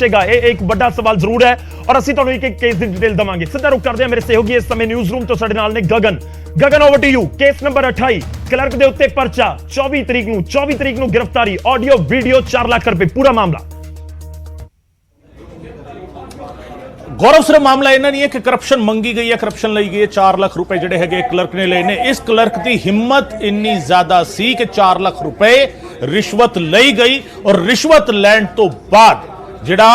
एक बड़ा सवाल जरूर है और असं तुहानू एक केस की डिटेल देवांगे। सीधा रुख करते हैं मेरे सहयोगी इस समय न्यूज़ रूम तो साडे नाल ने Gagan over to you. Case number 28 clerk दे उत्ते परचा 24 तरीक नू गिरफ्तारी ऑडियो वीडियो 4 लाख रुपए पूरा मामला। गौरव सिर्फ मामला इन्ना नहीं है कि करप्शन मंगी गई है, करप्शन ली गई है। 4 लाख रुपए जिहड़े हैगे क्लर्क ने लए ने। इस क्लर्क की हिम्मत इन्नी ज्यादा सी कि 4 लाख रुपए रिश्वत लई गई और रिश्वत लैंड तो बाद जिहड़ा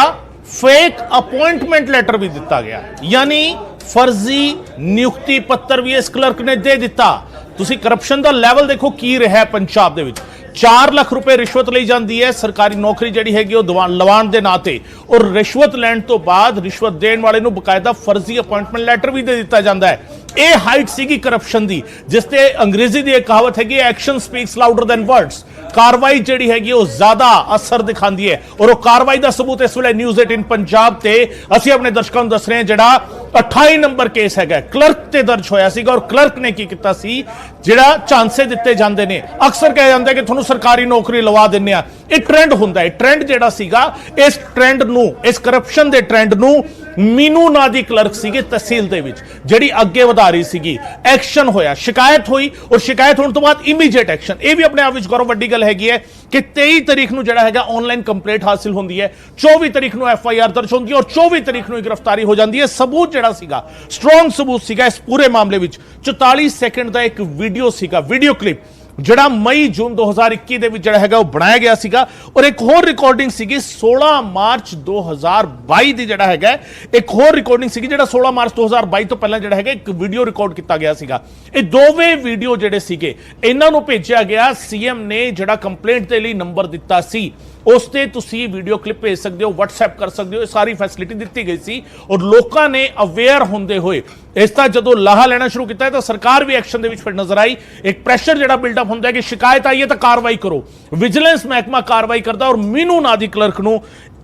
फेक अपॉइंटमेंट लेटर भी दिता गया, यानी फर्जी नियुक्ति पत्र भी इस क्लर्क ने दे दिता। तुसी करप्शन का लैवल देखो की रहा पंजाब दे विच। 4 लाख रुपए रिश्वत ली जाती है, सरकारी नौकरी जिहड़ी हैगी लवाण दे नाते, और रिश्वत लैण तो बाद रिश्वत देण वाले नूं बकायदा फर्जी अपॉइंटमेंट लेटर भी दे दिता जाता है। ਇਹ ਹਾਈਟ ਸੀਗੀ ਕਰਪਸ਼ਨ ਦੀ, ਜਿਸ ਤੇ ਅੰਗਰੇਜ਼ੀ ਦੀ ਇੱਕ ਕਹਾਵਤ ਹੈਗੀ action speaks louder then words. ਕਾਰਵਾਈ ਜਿਹੜੀ ਹੈਗੀ ਉਹ ਜ਼ਿਆਦਾ ਅਸਰ ਦਿਖਾਉਂਦੀ ਹੈ ਔਰ ਉਹ ਕਾਰਵਾਈ ਦਾ ਸਬੂਤ ਇਸ ਵੇਲੇ ਨਿਊਜ਼ 18 ਪੰਜਾਬ ਤੇ ਅਸੀਂ ਆਪਣੇ ਦਰਸ਼ਕਾਂ ਨੂੰ ਦੱਸ ਰਹੇ ਹਾਂ। ਜਿਹੜਾ 28 ਨੰਬਰ ਕੇਸ ਹੈਗਾ ਕਲਰਕ ਤੇ ਦਰਜ ਹੋਇਆ ਸੀਗਾ ਔਰ ਕਲਰਕ ਨੇ ਕੀ ਕੀਤਾ ਸੀ, ਜਿਹੜਾ ਝਾਂਸੇ ਦਿੱਤੇ ਜਾਂਦੇ ਨੇ, ਅਕਸਰ ਕਿਹਾ ਜਾਂਦਾ ਕਿ ਤੁਹਾਨੂੰ ਸਰਕਾਰੀ ਨੌਕਰੀ ਲਵਾ ਦਿੰਨੇ ਆ। ਇਹ ਟ੍ਰੈਂਡ ਹੁੰਦਾ ਹੈ। ਟ੍ਰੈਂਡ ਜਿਹੜਾ ਸੀਗਾ ਇਸ ਟ੍ਰੈਂਡ ਨੂੰ, ਇਸ ਕਰਪਸ਼ਨ ਦੇ ਟ੍ਰੈਂਡ ਨੂੰ मीनू ना दी क्लर्क सीगे तहसील दे विच जिहड़ी अगे वधा रही सीगी। एक्शन होया, शिकायत हुई और शिकायत होने तो बाद इमीडिएट एक्शन। ये भी अपने आप विच गौरव वड्डी गल हैगी है कि 23 तारीख नूं जिहड़ा हैगा ऑनलाइन कंप्लेंट हासिल होंदी है, 24 तारीख नूं FIR दर्ज होंदी है और 24 तारीख नूं गिरफ्तारी हो जाती है। सबूत जिहड़ा सीगा स्ट्रॉन्ग सबूत सीगा इस पूरे मामले विच। 44 सेकंड का एक वीडियो सीगा, वीडियो क्लिप ਜਿਹੜਾ ਮਈ ਜੂਨ 2021 ਦੇ ਵਿੱਚ ਜਿਹੜਾ ਹੈਗਾ ਉਹ ਬਣਾਇਆ ਗਿਆ ਸੀਗਾ ਔਰ ਇੱਕ ਹੋਰ ਰਿਕਾਰਡਿੰਗ ਸੀਗੀ 16 ਮਾਰਚ 2022 ਦੀ ਜਿਹੜਾ ਹੈਗਾ ਇੱਕ ਹੋਰ ਰਿਕਾਰਡਿੰਗ ਸੀਗੀ ਜਿਹੜਾ 16 ਮਾਰਚ 2022 ਤੋਂ ਪਹਿਲਾਂ ਜਿਹੜਾ ਹੈਗਾ ਇੱਕ ਵੀਡੀਓ ਰਿਕਾਰਡ ਕੀਤਾ ਗਿਆ ਸੀਗਾ। ਇਹ ਦੋਵੇਂ ਵੀਡੀਓ ਜਿਹੜੇ ਸੀਗੇ ਇਹਨਾਂ ਨੂੰ ਭੇਜਿਆ ਗਿਆ। ਸੀਐਮ ਨੇ ਜਿਹੜਾ ਕੰਪਲੇਂਟ ਦੇ ਲਈ ਨੰਬਰ ਦਿੱਤਾ ਸੀ ਉਸ ਤੇ ਤੁਸੀਂ ਵੀਡੀਓ ਕਲਿੱਪ ਭੇਜ ਸਕਦੇ ਹੋ, WhatsApp ਕਰ ਸਕਦੇ ਹੋ। ਇਹ ਸਾਰੀ ਫੈਸਿਲਿਟੀ ਦਿੱਤੀ ਗਈ ਸੀ ਔਰ ਲੋਕਾਂ ਨੇ ਅਵੇਅਰ ਹੁੰਦੇ ਹੋਏ ਇਸ ਦਾ ਜਦੋਂ ਲਾਹਾ ਲੈਣਾ ਸ਼ੁਰੂ ਕੀਤਾ ਤਾਂ ਸਰਕਾਰ ਵੀ ਐਕਸ਼ਨ ਦੇ ਵਿੱਚ ਫਿਰ ਨਜ਼ਰ ਆਈ। ਇੱਕ ਪ੍ਰੈਸ਼ਰ ਜਿਹੜਾ ਬਿਲਡਅਪ ਹੁੰਦਾ ਹੈ ਕਿ ਸ਼ਿਕਾਇਤ ਆਈ ਹੈ ਤਾਂ ਕਾਰਵਾਈ ਕਰੋ। ਵਿਜੀਲੈਂਸ ਮਹਿਕਮਾ ਕਾਰਵਾਈ ਕਰਦਾ ਔਰ ਮੀਨੂ ਨਾਂ ਦੀ ਕਲਰਕ ਨੂੰ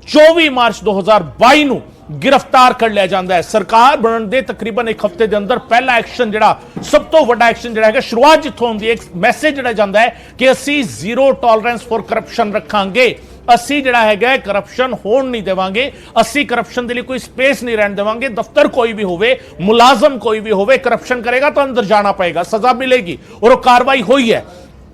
24 ਮਾਰਚ 2022 ਨੂੰ गिरफ्तार कर लिया जाता है। सरकार बनने के तकरीबन एक हफ्ते के अंदर पहला एक्शन जिहड़ा सब तो बड़ा एक्शन जिहड़ा है शुरुआत जिथों होंदी है, एक मैसेज जिहड़ा जाता है कि असी जीरो टॉलरेंस फॉर करप्शन रखांगे। असी जिहड़ा है करप्शन होण नहीं देवांगे, असी करप्शन के लिए कोई स्पेस नहीं रहने देवांगे। दफ्तर कोई भी होवे, मुलाजम कोई भी होवे, करप्शन करेगा तो अंदर जाना पड़ेगा, सजा मिलेगी और वो कार्रवाई हुई है।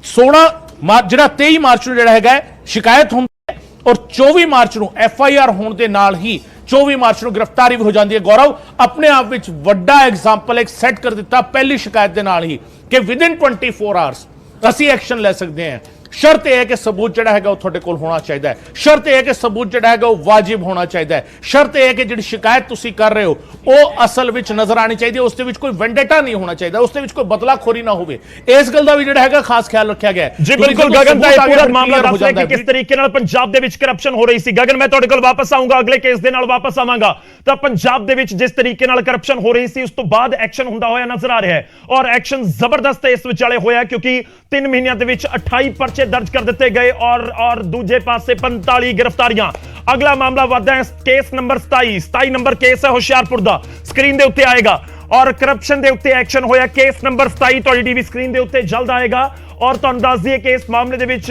16 मार्च जिहड़ा 23 मार्च नूं जिहड़ा है शिकायत होंदी है और 24 मार्च नूं FIR होने के नाल ही 24 मार्च ਨੂੰ गिरफ्तारी भी हो जाती है। गौरव अपने आप ਵਿੱਚ ਵੱਡਾ ਐਗਜ਼ਾਮਪਲ ਇੱਕ ਸੈੱਟ ਕਰ ਦਿੱਤਾ ਪਹਿਲੀ ਸ਼ਿਕਾਇਤ ਦੇ ਨਾਲ ਹੀ ਕਿ ਵਿਦਿਨ 24 ਆਵਰਸ ਅਸੀਂ ਐਕਸ਼ਨ ਲੈ ਸਕਦੇ ਹਾਂ। शर्त यह है कि सबूत जिहड़ा हैगा तुहाडे कोल होना चाहिए है। शर्त यह है कि सबूत जिहड़ा हैगा वाजिब होना चाहिए है। शर्त यह है कि जिहड़ी शिकायत तुसीं कर रहे हो वह असल विच नजर आनी चाहिए, उस दे विच कोई वेंडेटा नहीं होना चाहिए, उस दे विच कोई बदलाखोरी ना होवे। इस गल दा भी जिहड़ा हैगा खास ख्याल रखा गया है। जी बिल्कुल गगन दा पूरा मामला दस रहा है कि किस तरीके नाल पंजाब दे विच करप्शन हो रही सी। गगन मैं तुहाडे कोल वापस आऊंगा, अगले केस दे नाल वापस आवांगा। तां पंजाब दे विच जिस तरीके नाल करप्शन हो रही सी उस तो बाद एक्शन हुंदा होया नजर आ रहा है और एक्शन जबरदस्त इस विचाले होया क्योंकि 3 महीनों दे विच 28 पर्चे दर्ज कर दिते गए और दूजे पासे 45 गिरफ्तारियां। अगला मामला वधदा है केस नंबर 27 नंबर केस है होशियारपुर दा, स्क्रीन दे उत्ते आएगा और करप्शन दे उत्ते एक्शन होया। केस नंबर 27 तुहाडी टीवी स्क्रीन दे उत्ते जल्द आएगा और तुहानू दस दईए कि इस मामले दे विच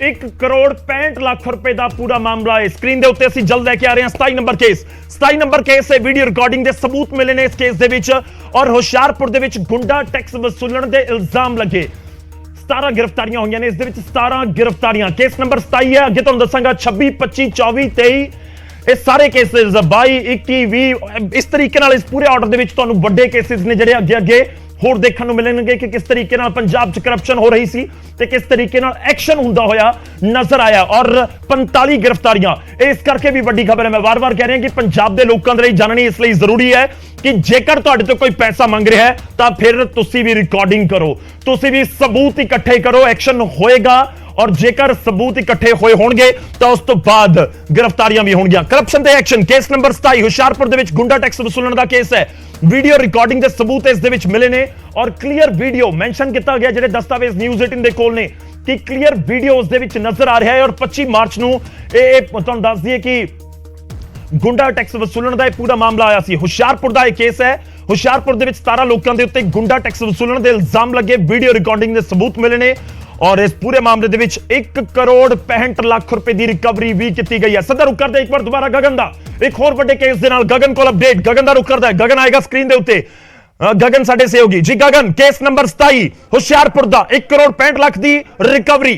1 करोड़ 65 लाख रुपए का पूरा मामला है। स्क्रीन दे उत्ते असीं जल्द लेके आ रहे हैं 27 नंबर केस है। वीडियो रिकॉर्डिंग दे सबूत मिले ने इस केस दे विच और होशियारपुर दे विच गुंडा टैक्स वसूलण दे इल्जाम लगे। 17 गिरफ्तारियां हुई ने, इस दे विच 17 गिरफ्तारियां। केस नंबर 27 है, अगे तुहानू दसांगा 26 25 24 23 ये सारे केसेस 22 21 20 इस तरीके नाल इस पूरे ऑर्डर दे विच तुहानू वड्डे केसेस ने जिहड़े अगे अगे होर देखने को मिलेंगे कि किस तरीके नाल पंजाब च करप्शन हो रही सी ते किस तरीके नाल एक्शन हुंदा होया नजर आया और 45 गिरफ्तारियां। इस करके भी वड्डी खबर है, मैं बार बार कह रहा कि पंजाब के लोगों के लिए जाननी इसलिए जरूरी है कि जेकर तुहाडे तो कोई पैसा मंग रहा है तो फिर तुसी भी रिकॉर्डिंग करो, तुसी भी सबूत इकट्ठे करो, एक्शन होएगा और जेकर सबूत इकट्ठे होए होणगे तो उस तो बाद गिरफ्तारियां भी होणगियां। करप्शन ते एक्शन केस नंबर 27 होशियारपुर दे विच गुंडा टैक्स वसूलण दा केस है। वीडियो रिकॉर्डिंग दे सबूत इस दे विच मिले ने और क्लियर वीडियो मेंशन किया गया जिहड़े दस्तावेज न्यूज़ 18 दे कोल ने कि क्लियर वीडियो उस दे विच नजर आ रहा है और 25 मार्च नूं तुहानू दस दईए कि गुंडा टैक्स वसूलण दा पूरा मामला आया सी। होशियारपुर दा केस है। होशियारपुर दे विच 17 लोकां दे उत्ते गुंडा टैक्स वसूलण दे इल्जाम लगे। वीडियो रिकॉर्डिंग दे सबूत मिले ने और इस पूरे मामले ਦੇ ਵਿੱਚ 1 ਕਰੋੜ 65 ਲੱਖ ਰੁਪਏ ਦੀ ਰਿਕਵਰੀ ਵੀ ਕੀਤੀ ਗਈ ਹੈ। ਸਦਾ ਰੁਕ ਕਰਦੇ ਇੱਕ ਵਾਰ ਦੁਬਾਰਾ ਗਗਨ ਦਾ ਇੱਕ ਹੋਰ ਵੱਡੇ ਕੇਸ ਦੇ ਨਾਲ ਗਗਨ ਕੋਲ ਅਪਡੇਟ ਗਗਨ ਦਾ ਰੁਕ ਕਰਦਾ ਹੈ। ਗਗਨ ਆਏਗਾ ਸਕਰੀਨ ਦੇ ਉੱਤੇ। ਗਗਨ ਸਾਡੇ ਸਹਿਯੋਗੀ ਜੀ। ਗਗਨ ਕੇਸ ਨੰਬਰ 27 ਹੁਸ਼ਿਆਰਪੁਰ ਦਾ 1 ਕਰੋੜ 65 ਲੱਖ ਦੀ ਰਿਕਵਰੀ।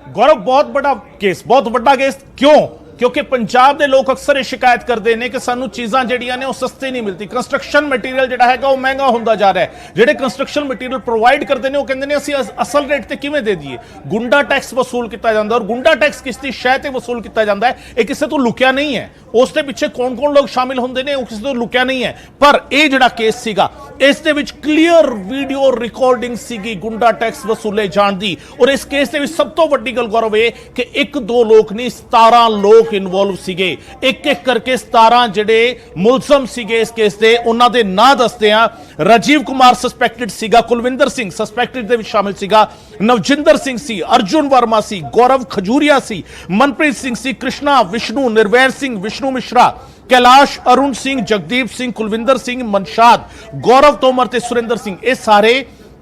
गौरव बहुत बड़ा केस, बहुत बड़ा केस क्यों? क्योंकि पंजाब के लोग अक्सर शिकायत करते हैं कि सानू चीज़ां जिहड़ियां ने वो सस्ती नहीं मिलती, कंस्ट्रक्शन मटीरियल जिहड़ा हैगा वो महंगा होंदा जा रहा है। जिहड़े कंस्ट्रक्शन मटीरियल प्रोवाइड करते हैं वो कहते हैं असीं असल रेट ते किवें दे दईए। गुंडा टैक्स वसूल किया जाता है और गुंडा टैक्स किस दी शय ते वसूल किया जाता है, ये किसी तो लुकिया नहीं है। उसके पिछे कौन कौन लोग शामिल होंदे ने वो किसी तो लुकिया नहीं है। पर यह जिहड़ा केस सीगा इस दे विच क्लीयर वीडियो रिकॉर्डिंग सीगी गुंडा टैक्स वसूले जाण दी। और इस केस दे विच सब तो वड्डी गल गौरव है कि 1-2 लोग नहीं 17 लोग इन्वॉल्व सीगे। एक एक करके 17 जिहड़े मुलजम सीगे इस केस दे उन्हां दे नां दसदे आ। राजीव कुमार सस्पेक्टेड सीगा, कुलविंदर सिंह सस्पेक्टेड दे विच शामिल सीगा, नवजिंदर सिंह सी, अर्जुन वर्मा सी, गौरव खजूरिया सी, मनप्रीत सिंह सी, कृष्णा, विष्णु, निर्वैर सिंह, विष्णु मिश्रा, कैलाश, अरुण सिंह, जगदीप सिंह, कुलविंदर सिंह, मनशाद, गौरव तोमर ते सुरेंद्र सिंह, ये सारे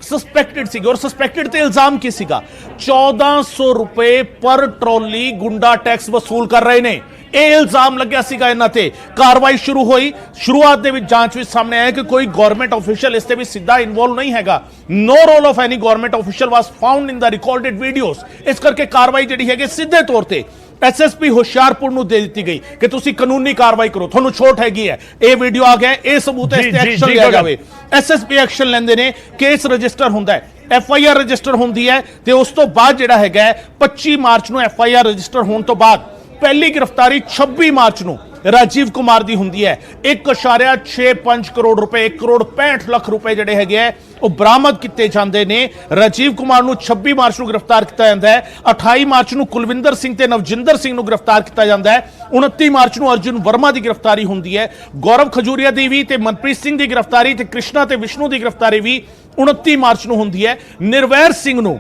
सस्पेक्टेड सीगे। और सस्पेक्टेड ते इल्जाम की सीगा 1400 रुपए पर ट्रॉली गुंडा टैक्स वसूल कर रहे ने। ਇਹ ਇਲਜ਼ਾਮ ਲੱਗਿਆ ਸੀਗਾ ਇਹਨਾਂ ਤੇ। ਕਾਰਵਾਈ ਸ਼ੁਰੂ ਹੋਈ। ਸ਼ੁਰੂਆਤ ਦੇ ਵਿੱਚ ਜਾਂਚ ਵਿੱਚ ਸਾਹਮਣੇ ਆਇਆ ਕਿ ਕੋਈ ਗਵਰਨਮੈਂਟ ਆਫੀਸ਼ੀਅਲ ਇਸ ਤੇ ਵੀ ਸਿੱਧਾ ਇਨਵੋਲਵ ਨਹੀਂ ਹੈਗਾ। No role of any government official was found in the recorded videos. ਇਸ ਕਰਕੇ ਕਾਰਵਾਈ ਜਿਹੜੀ ਹੈਗੀ ਸਿੱਧੇ ਤੌਰ ਤੇ ਐਸਐਸਪੀ ਹੁਸ਼ਿਆਰਪੁਰ ਨੂੰ ਦੇ ਦਿੱਤੀ ਗਈ ਕਿ ਤੁਸੀਂ ਕਾਨੂੰਨੀ ਕਾਰਵਾਈ ਕਰੋ, ਤੁਹਾਨੂੰ ਛੋਟ ਹੈਗੀ ਹੈ। ਇਹ ਵੀਡੀਓ ਆ ਗਿਆ, ਇਹ ਸਬੂਤ ਹੈ, ਇਸ ਤੇ ਐਕਸ਼ਨ ਲਿਆ ਜਾਵੇ। ਐਸਐਸਪੀ ਐਕਸ਼ਨ ਲੈਂਦੇ ਨੇ, ਕੇਸ ਰਜਿਸਟਰ ਹੁੰਦਾ ਹੈ, ਐਫਆਈਆਰ ਰਜਿਸਟਰ ਹੁੰਦੀ ਹੈ ਤੇ ਉਸ ਤੋਂ ਬਾਅਦ ਜਿਹੜਾ ਹੈਗਾ 25 ਮਾਰਚ ਨੂੰ ਐਫਆਈਆਰ ਰਜਿਸਟਰ ਹੋਣ ਤੋਂ ਬਾਅਦ पहली गिरफ्तारी 26 मार्च ਨੂੰ ਰਾਜੀਵ ਕੁਮਾਰ ਦੀ ਹੁੰਦੀ ਹੈ। 1.65 ਕਰੋੜ ਰੁਪਏ 1 ਕਰੋੜ 65 ਲੱਖ ਰੁਪਏ ਜਿਹੜੇ ਹੈਗੇ ਆ ਉਹ ਬਰਾਮਦ ਕੀਤੇ ਜਾਂਦੇ ਨੇ। ਰਾਜੀਵ ਕੁਮਾਰ ਨੂੰ 26 ਮਾਰਚ ਨੂੰ ਗ੍ਰਿਫਤਾਰ ਕੀਤਾ ਜਾਂਦਾ ਹੈ। 28 ਮਾਰਚ ਨੂੰ ਕੁਲਵਿੰਦਰ ਸਿੰਘ ਤੇ ਨਵਜਿੰਦਰ ਸਿੰਘ ਨੂੰ ਗ੍ਰਿਫਤਾਰ ਕੀਤਾ ਜਾਂਦਾ ਹੈ। 29 ਮਾਰਚ ਨੂੰ ਅਰਜੁਨ ਵਰਮਾ ਦੀ ਗ੍ਰਿਫਤਾਰੀ ਹੁੰਦੀ ਹੈ। ਗੌਰਵ ਖਜੂਰੀਆ ਦੀ ਵੀ ਤੇ ਮਨਪ੍ਰੀਤ ਸਿੰਘ ਦੀ ਗ੍ਰਿਫਤਾਰੀ ਤੇ ਕ੍ਰਿਸ਼ਨਾ ਤੇ ਵਿਸ਼ਨੂੰ ਦੀ ਗ੍ਰਿਫਤਾਰੀ ਵੀ 29 ਮਾਰਚ ਨੂੰ ਹੁੰਦੀ ਹੈ। ਨਿਰਵੈਰ ਸਿੰਘ ਨੂੰ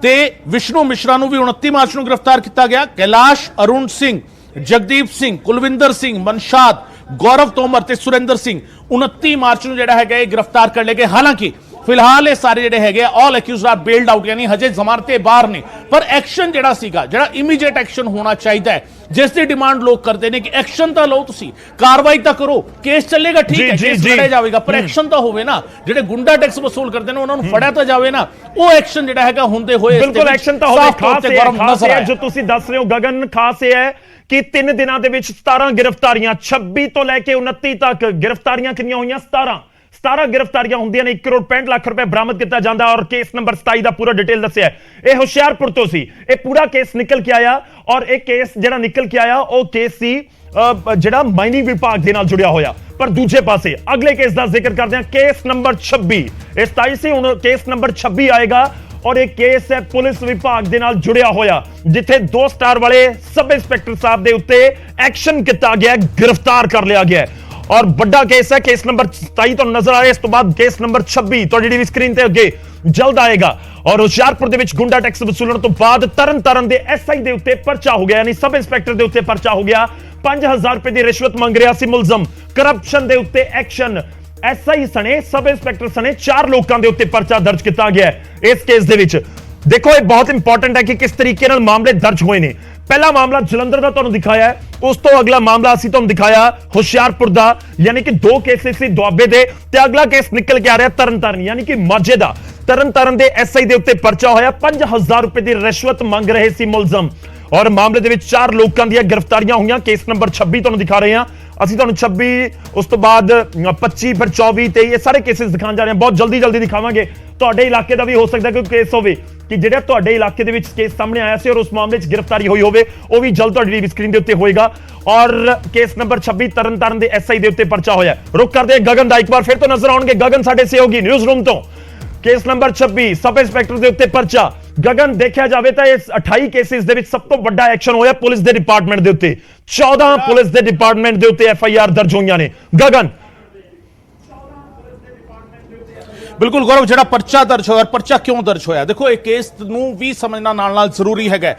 ਤੇ ਵਿਸ਼ਨੂੰ ਮਿਸ਼ਰਾ ਨੂੰ ਵੀ 29 ਮਾਰਚ ਨੂੰ ਗ੍ਰਿਫਤਾਰ ਕੀਤਾ ਗਿਆ। ਕੈਲਾਸ਼, ਅਰੁਣ ਸਿੰਘ, ਜਗਦੀਪ ਸਿੰਘ, ਕੁਲਵਿੰਦਰ ਸਿੰਘ, ਮਨਸ਼ਾਦ, ਗੌਰਵ ਤੋਮਰ ਤੇ ਸੁਰਿੰਦਰ ਸਿੰਘ 29 ਮਾਰਚ ਨੂੰ ਜਿਹੜਾ ਹੈਗਾ ਇਹ ਗ੍ਰਿਫਤਾਰ ਕਰ ਲਏ ਗਏ। ਹਾਲਾਂਕਿ ਫਿਲਹਾਲ ਇਹ ਸਾਰੇ ਜਿਹੜੇ ਹੈਗੇ ਆਲ ਅਕਿਊਜ਼ਡ ਆਰ ਬੇਲਡ ਆਊਟ, ਯਾਨੀ ਹਜੇ ਜ਼ਮਾਨਤ ਤੇ ਬਾਹਰ ਨੇ। ਪਰ ਐਕਸ਼ਨ ਜਿਹੜਾ ਸੀਗਾ, ਜਿਹੜਾ ਇਮੀਡੀਏਟ ਐਕਸ਼ਨ ਹੋਣਾ ਚਾਹੀਦਾ ਹੈ, ਜਿਸ ਦੀ ਡਿਮਾਂਡ ਲੋਕ ਕਰਦੇ ਨੇ ਕਿ ਐਕਸ਼ਨ ਤਾਂ ਲਓ, ਤੁਸੀਂ ਕਾਰਵਾਈ ਤਾਂ ਕਰੋ, ਕੇਸ ਚੱਲੇਗਾ ਠੀਕ ਹੈ, ਕੇਸ ਫੜਿਆ ਜਾਵੇਗਾ, ਪਰ ਐਕਸ਼ਨ ਤਾਂ ਹੋਵੇ ਨਾ। ਜਿਹੜੇ ਗੁੰਡਾ ਟੈਕਸ ਵਸੂਲ ਕਰਦੇ ਨੇ ਉਹਨਾਂ ਨੂੰ ਫੜਿਆ ਤਾਂ ਜਾਵੇ ਨਾ। ਉਹ ਐਕਸ਼ਨ ਜਿਹੜਾ ਹੈਗਾ ਹੁੰਦੇ ਹੋਏ ਬਿਲਕੁਲ ਐਕਸ਼ਨ ਤਾਂ ਹੋਵੇ। ਖਾਸ ਇਹ ਜੋ ਤੁਸੀਂ ਦੱਸ ਰਹੇ ਹੋ ਗਗਨ, ਖਾਸ ਇਹ ਹੈ ਕਿ 3 ਦਿਨਾਂ ਦੇ ਵਿੱਚ 17 ਗ੍ਰਿਫਤਾਰੀਆਂ, 26 ਤੋਂ ਲੈ ਕੇ 29 ਤੱਕ ਗ੍ਰਿਫਤਾਰੀਆਂ ਕਿੰਨੀਆਂ ਹੋਈਆਂ? 17 ਗ੍ਰਿਫਤਾਰੀਆਂ ਹੁੰਦੀਆਂ ਨੇ। 1 ਕਰੋੜ 65 ਲੱਖ ਰੁਪਏ ਬਰਾਮਦ ਕੀਤਾ ਜਾਂਦਾ। ਔਰ ਕੇਸ ਨੰਬਰ 27 ਦਾ ਪੂਰਾ ਡਿਟੇਲ ਦੱਸਿਆ। ਇਹ ਹੁਸ਼ਿਆਰਪੁਰ ਤੋਂ ਸੀ। ਇਹ ਪੂਰਾ ਕੇਸ ਨਿਕਲ ਕੇ ਆਇਆ ਔਰ ਇਹ ਕੇਸ ਜਿਹੜਾ ਨਿਕਲ ਕੇ ਆਇਆ ਉਹ ਕੇਸ ਸੀ ਜਿਹੜਾ ਮਾਈਨਿੰਗ ਵਿਭਾਗ ਦੇ ਨਾਲ ਜੁੜਿਆ ਹੋਇਆ। ਪਰ ਦੂਜੇ ਪਾਸੇ ਅਗਲੇ ਕੇਸ ਦਾ ਜ਼ਿਕਰ ਕਰਦੇ ਹਾਂ, ਕੇਸ ਨੰਬਰ 26। ਇਹ 27 ਸੀ, ਹੁਣ ਕੇਸ ਨੰਬਰ 26 ਆਏਗਾ ਔਰ ਇਹ ਕੇਸ ਹੈ ਪੁਲਿਸ ਵਿਭਾਗ ਦੇ ਨਾਲ ਜੁੜਿਆ ਹੋਇਆ, ਜਿੱਥੇ 2 ਸਟਾਰ ਵਾਲੇ ਸਬ ਇੰਸਪੈਕਟਰ ਸਾਹਿਬ ਦੇ ਉੱਤੇ ਐਕਸ਼ਨ ਕੀਤਾ ਗਿਆ, ਗ੍ਰਿਫਤਾਰ ਕਰ ਲਿਆ ਗਿਆ। और बड़ा केस है। केस नंबर 27 तो नजर आ रहा है। इस तो बाद केस नंबर 26 तो टीवी स्क्रीन ते अगे जल्द आएगा। और ਹੁਸ਼ਿਆਰਪੁਰ ਦੇ ਵਿੱਚ ਗੁੰਡਾ ਟੈਕਸ ਵਸੂਲਣ ਤੋਂ ਬਾਅਦ ਤਰਨਤਾਰਨ ਦੇ ਐਸਆਈ ਦੇ ਉੱਤੇ ਪਰਚਾ ਹੋ ਗਿਆ, ਯਾਨੀ ਸਬ ਇੰਸਪੈਕਟਰ ਦੇ ਉੱਤੇ ਪਰਚਾ ਹੋ ਗਿਆ। 5000 ਰੁਪਏ ਦੀ ਰਿਸ਼ਵਤ ਮੰਗ ਰਿਹਾ ਸੀ ਮੁਲਜ਼ਮ। ਕਰਪਸ਼ਨ ਦੇ ਉੱਤੇ ਐਕਸ਼ਨ, ਐਸਆਈ ਸਣੇ ਸਬ ਇੰਸਪੈਕਟਰ ਸਣੇ 4 ਲੋਕਾਂ ਦੇ ਉੱਤੇ ਪਰਚਾ ਦਰਜ ਕੀਤਾ ਗਿਆ ਇਸ ਕੇਸ ਦੇ ਵਿੱਚ। ਦੇਖੋ ਇਹ ਬਹੁਤ ਇੰਪੋਰਟੈਂਟ ਹੈ ਕਿ ਕਿਸ ਤਰੀਕੇ ਨਾਲ ਮਾਮਲੇ ਦਰਜ ਹੋਏ ਨੇ। ਪਹਿਲਾ ਮਾਮਲਾ ਜਲੰਧਰ ਦਾ ਤੁਹਾਨੂੰ ਦਿਖਾਇਆ ਹੈ, ਉਸ ਤੋਂ ਅਗਲਾ ਮਾਮਲਾ ਅਸੀਂ ਤੁਹਾਨੂੰ ਦਿਖਾਇਆ ਹੁਸ਼ਿਆਰਪੁਰ ਦਾ, ਯਾਨੀ ਕਿ 2 ਕੇਸਿਸ ਸੀ ਦੁਆਬੇ ਦੇ, ਤੇ ਅਗਲਾ ਕੇਸ ਨਿਕਲ ਕੇ ਆ ਰਿਹਾ ਤਰਨਤਾਰਨ, ਯਾਨੀ ਕਿ ਮਾਝੇ ਦਾ। ਤਰਨਤਾਰਨ ਦੇ ਐਸਆਈ ਦੇ ਉੱਤੇ ਪਰਚਾ ਹੋਇਆ। 5000 ਰੁਪਏ ਦੀ ਰਿਸ਼ਵਤ ਮੰਗ ਰਹੇ ਸੀ ਮੁਲਜ਼ਮ ਔਰ ਮਾਮਲੇ ਦੇ ਵਿੱਚ 4 ਲੋਕਾਂ ਦੀਆਂ ਗ੍ਰਿਫਤਾਰੀਆਂ ਹੋਈਆਂ। ਕੇਸ ਨੰਬਰ 26 ਤੁਹਾਨੂੰ ਦਿਖਾ ਰਹੇ ਹਾਂ ਅਸੀਂ, ਤੁਹਾਨੂੰ 26 ਉਸ ਤੋਂ ਬਾਅਦ 25 ਫਿਰ 24 23 ਇਹ ਸਾਰੇ ਕੇਸਿਸ ਦਿਖਾਉਣ ਜਾ ਰਹੇ ਹਾਂ। ਬਹੁਤ ਜਲਦੀ ਦਿਖਾਵਾਂਗੇ। ਤੁਹਾਡੇ ਇਲਾਕੇ ਦਾ ਵੀ ਹੋ ਸਕਦਾ ਕੋਈ ਕੇਸ ਹੋਵੇ ਕਿ ਜਿਹੜਾ ਤੁਹਾਡੇ ਇਲਾਕੇ ਦੇ ਵਿੱਚ ਕੇਸ ਸਾਹਮਣੇ ਆਇਆ ਸੀ ਔਰ ਉਸ ਮਾਮਲੇ 'ਚ ਗ੍ਰਿਫਤਾਰੀ ਹੋਈ ਹੋਵੇ, ਉਹ ਵੀ ਜਲਦ ਤੁਹਾਡੀ ਟੀਵੀ ਸਕਰੀਨ ਦੇ ਉੱਤੇ ਹੋਏਗਾ। ਔਰ ਕੇਸ ਨੰਬਰ 26 ਤਰਨਤਾਰਨ ਦੇ ਐਸਆਈ ਦੇ ਉੱਤੇ ਪਰਚਾ ਹੋਇਆ। ਰੁਕ ਕਰਦੇ ਗਗਨ ਦਾ, ਇੱਕ ਵਾਰ ਫਿਰ ਤੋਂ ਨਜ਼ਰ ਆਉਣਗੇ ਗਗਨ ਸਾਡੇ ਸਹਿਯੋਗੀ ਨਿਊਜ਼ ਰੂਮ ਤੋਂ। ਕੇਸ ਨੰਬਰ 26 ਸਬ ਇੰਸਪੈਕਟਰ ਦੇ ਉੱਤੇ ਪਰਚਾ। ਗਗਨ ਦੇਖਿਆ ਜਾਵੇ ਤਾਂ ਇਸ 28 ਕੇਸਿਸ ਦੇ ਵਿੱਚ ਸਭ ਤੋਂ ਵੱਡਾ ਐਕਸ਼ਨ ਹੋਇਆ ਪੁਲਿਸ ਦੇ ਡਿਪਾਰਟਮੈਂਟ ਦੇ ਉੱਤੇ। 14 ਪੁਲਿਸ ਦੇ ਡਿਪਾਰਟਮੈਂਟ ਦੇ ਉੱਤੇ ਐਫਆਈਆਰ ਦਰਜ ਹੋਈਆਂ ਨੇ। ਗਗਨ बिल्कुल गौरव, ਜਿਹੜਾ ਪਰਚਾ ਦਰਜ ਹੋਇਆ, ਪਰਚਾ ਕਿਉਂ ਦਰਜ ਹੋਇਆ? ਦੇਖੋ ਇਹ ਕੇਸ ਨੂੰ ਵੀ ਸਮਝਣਾ ਨਾਲ ਜ਼ਰੂਰੀ ਹੈਗਾ।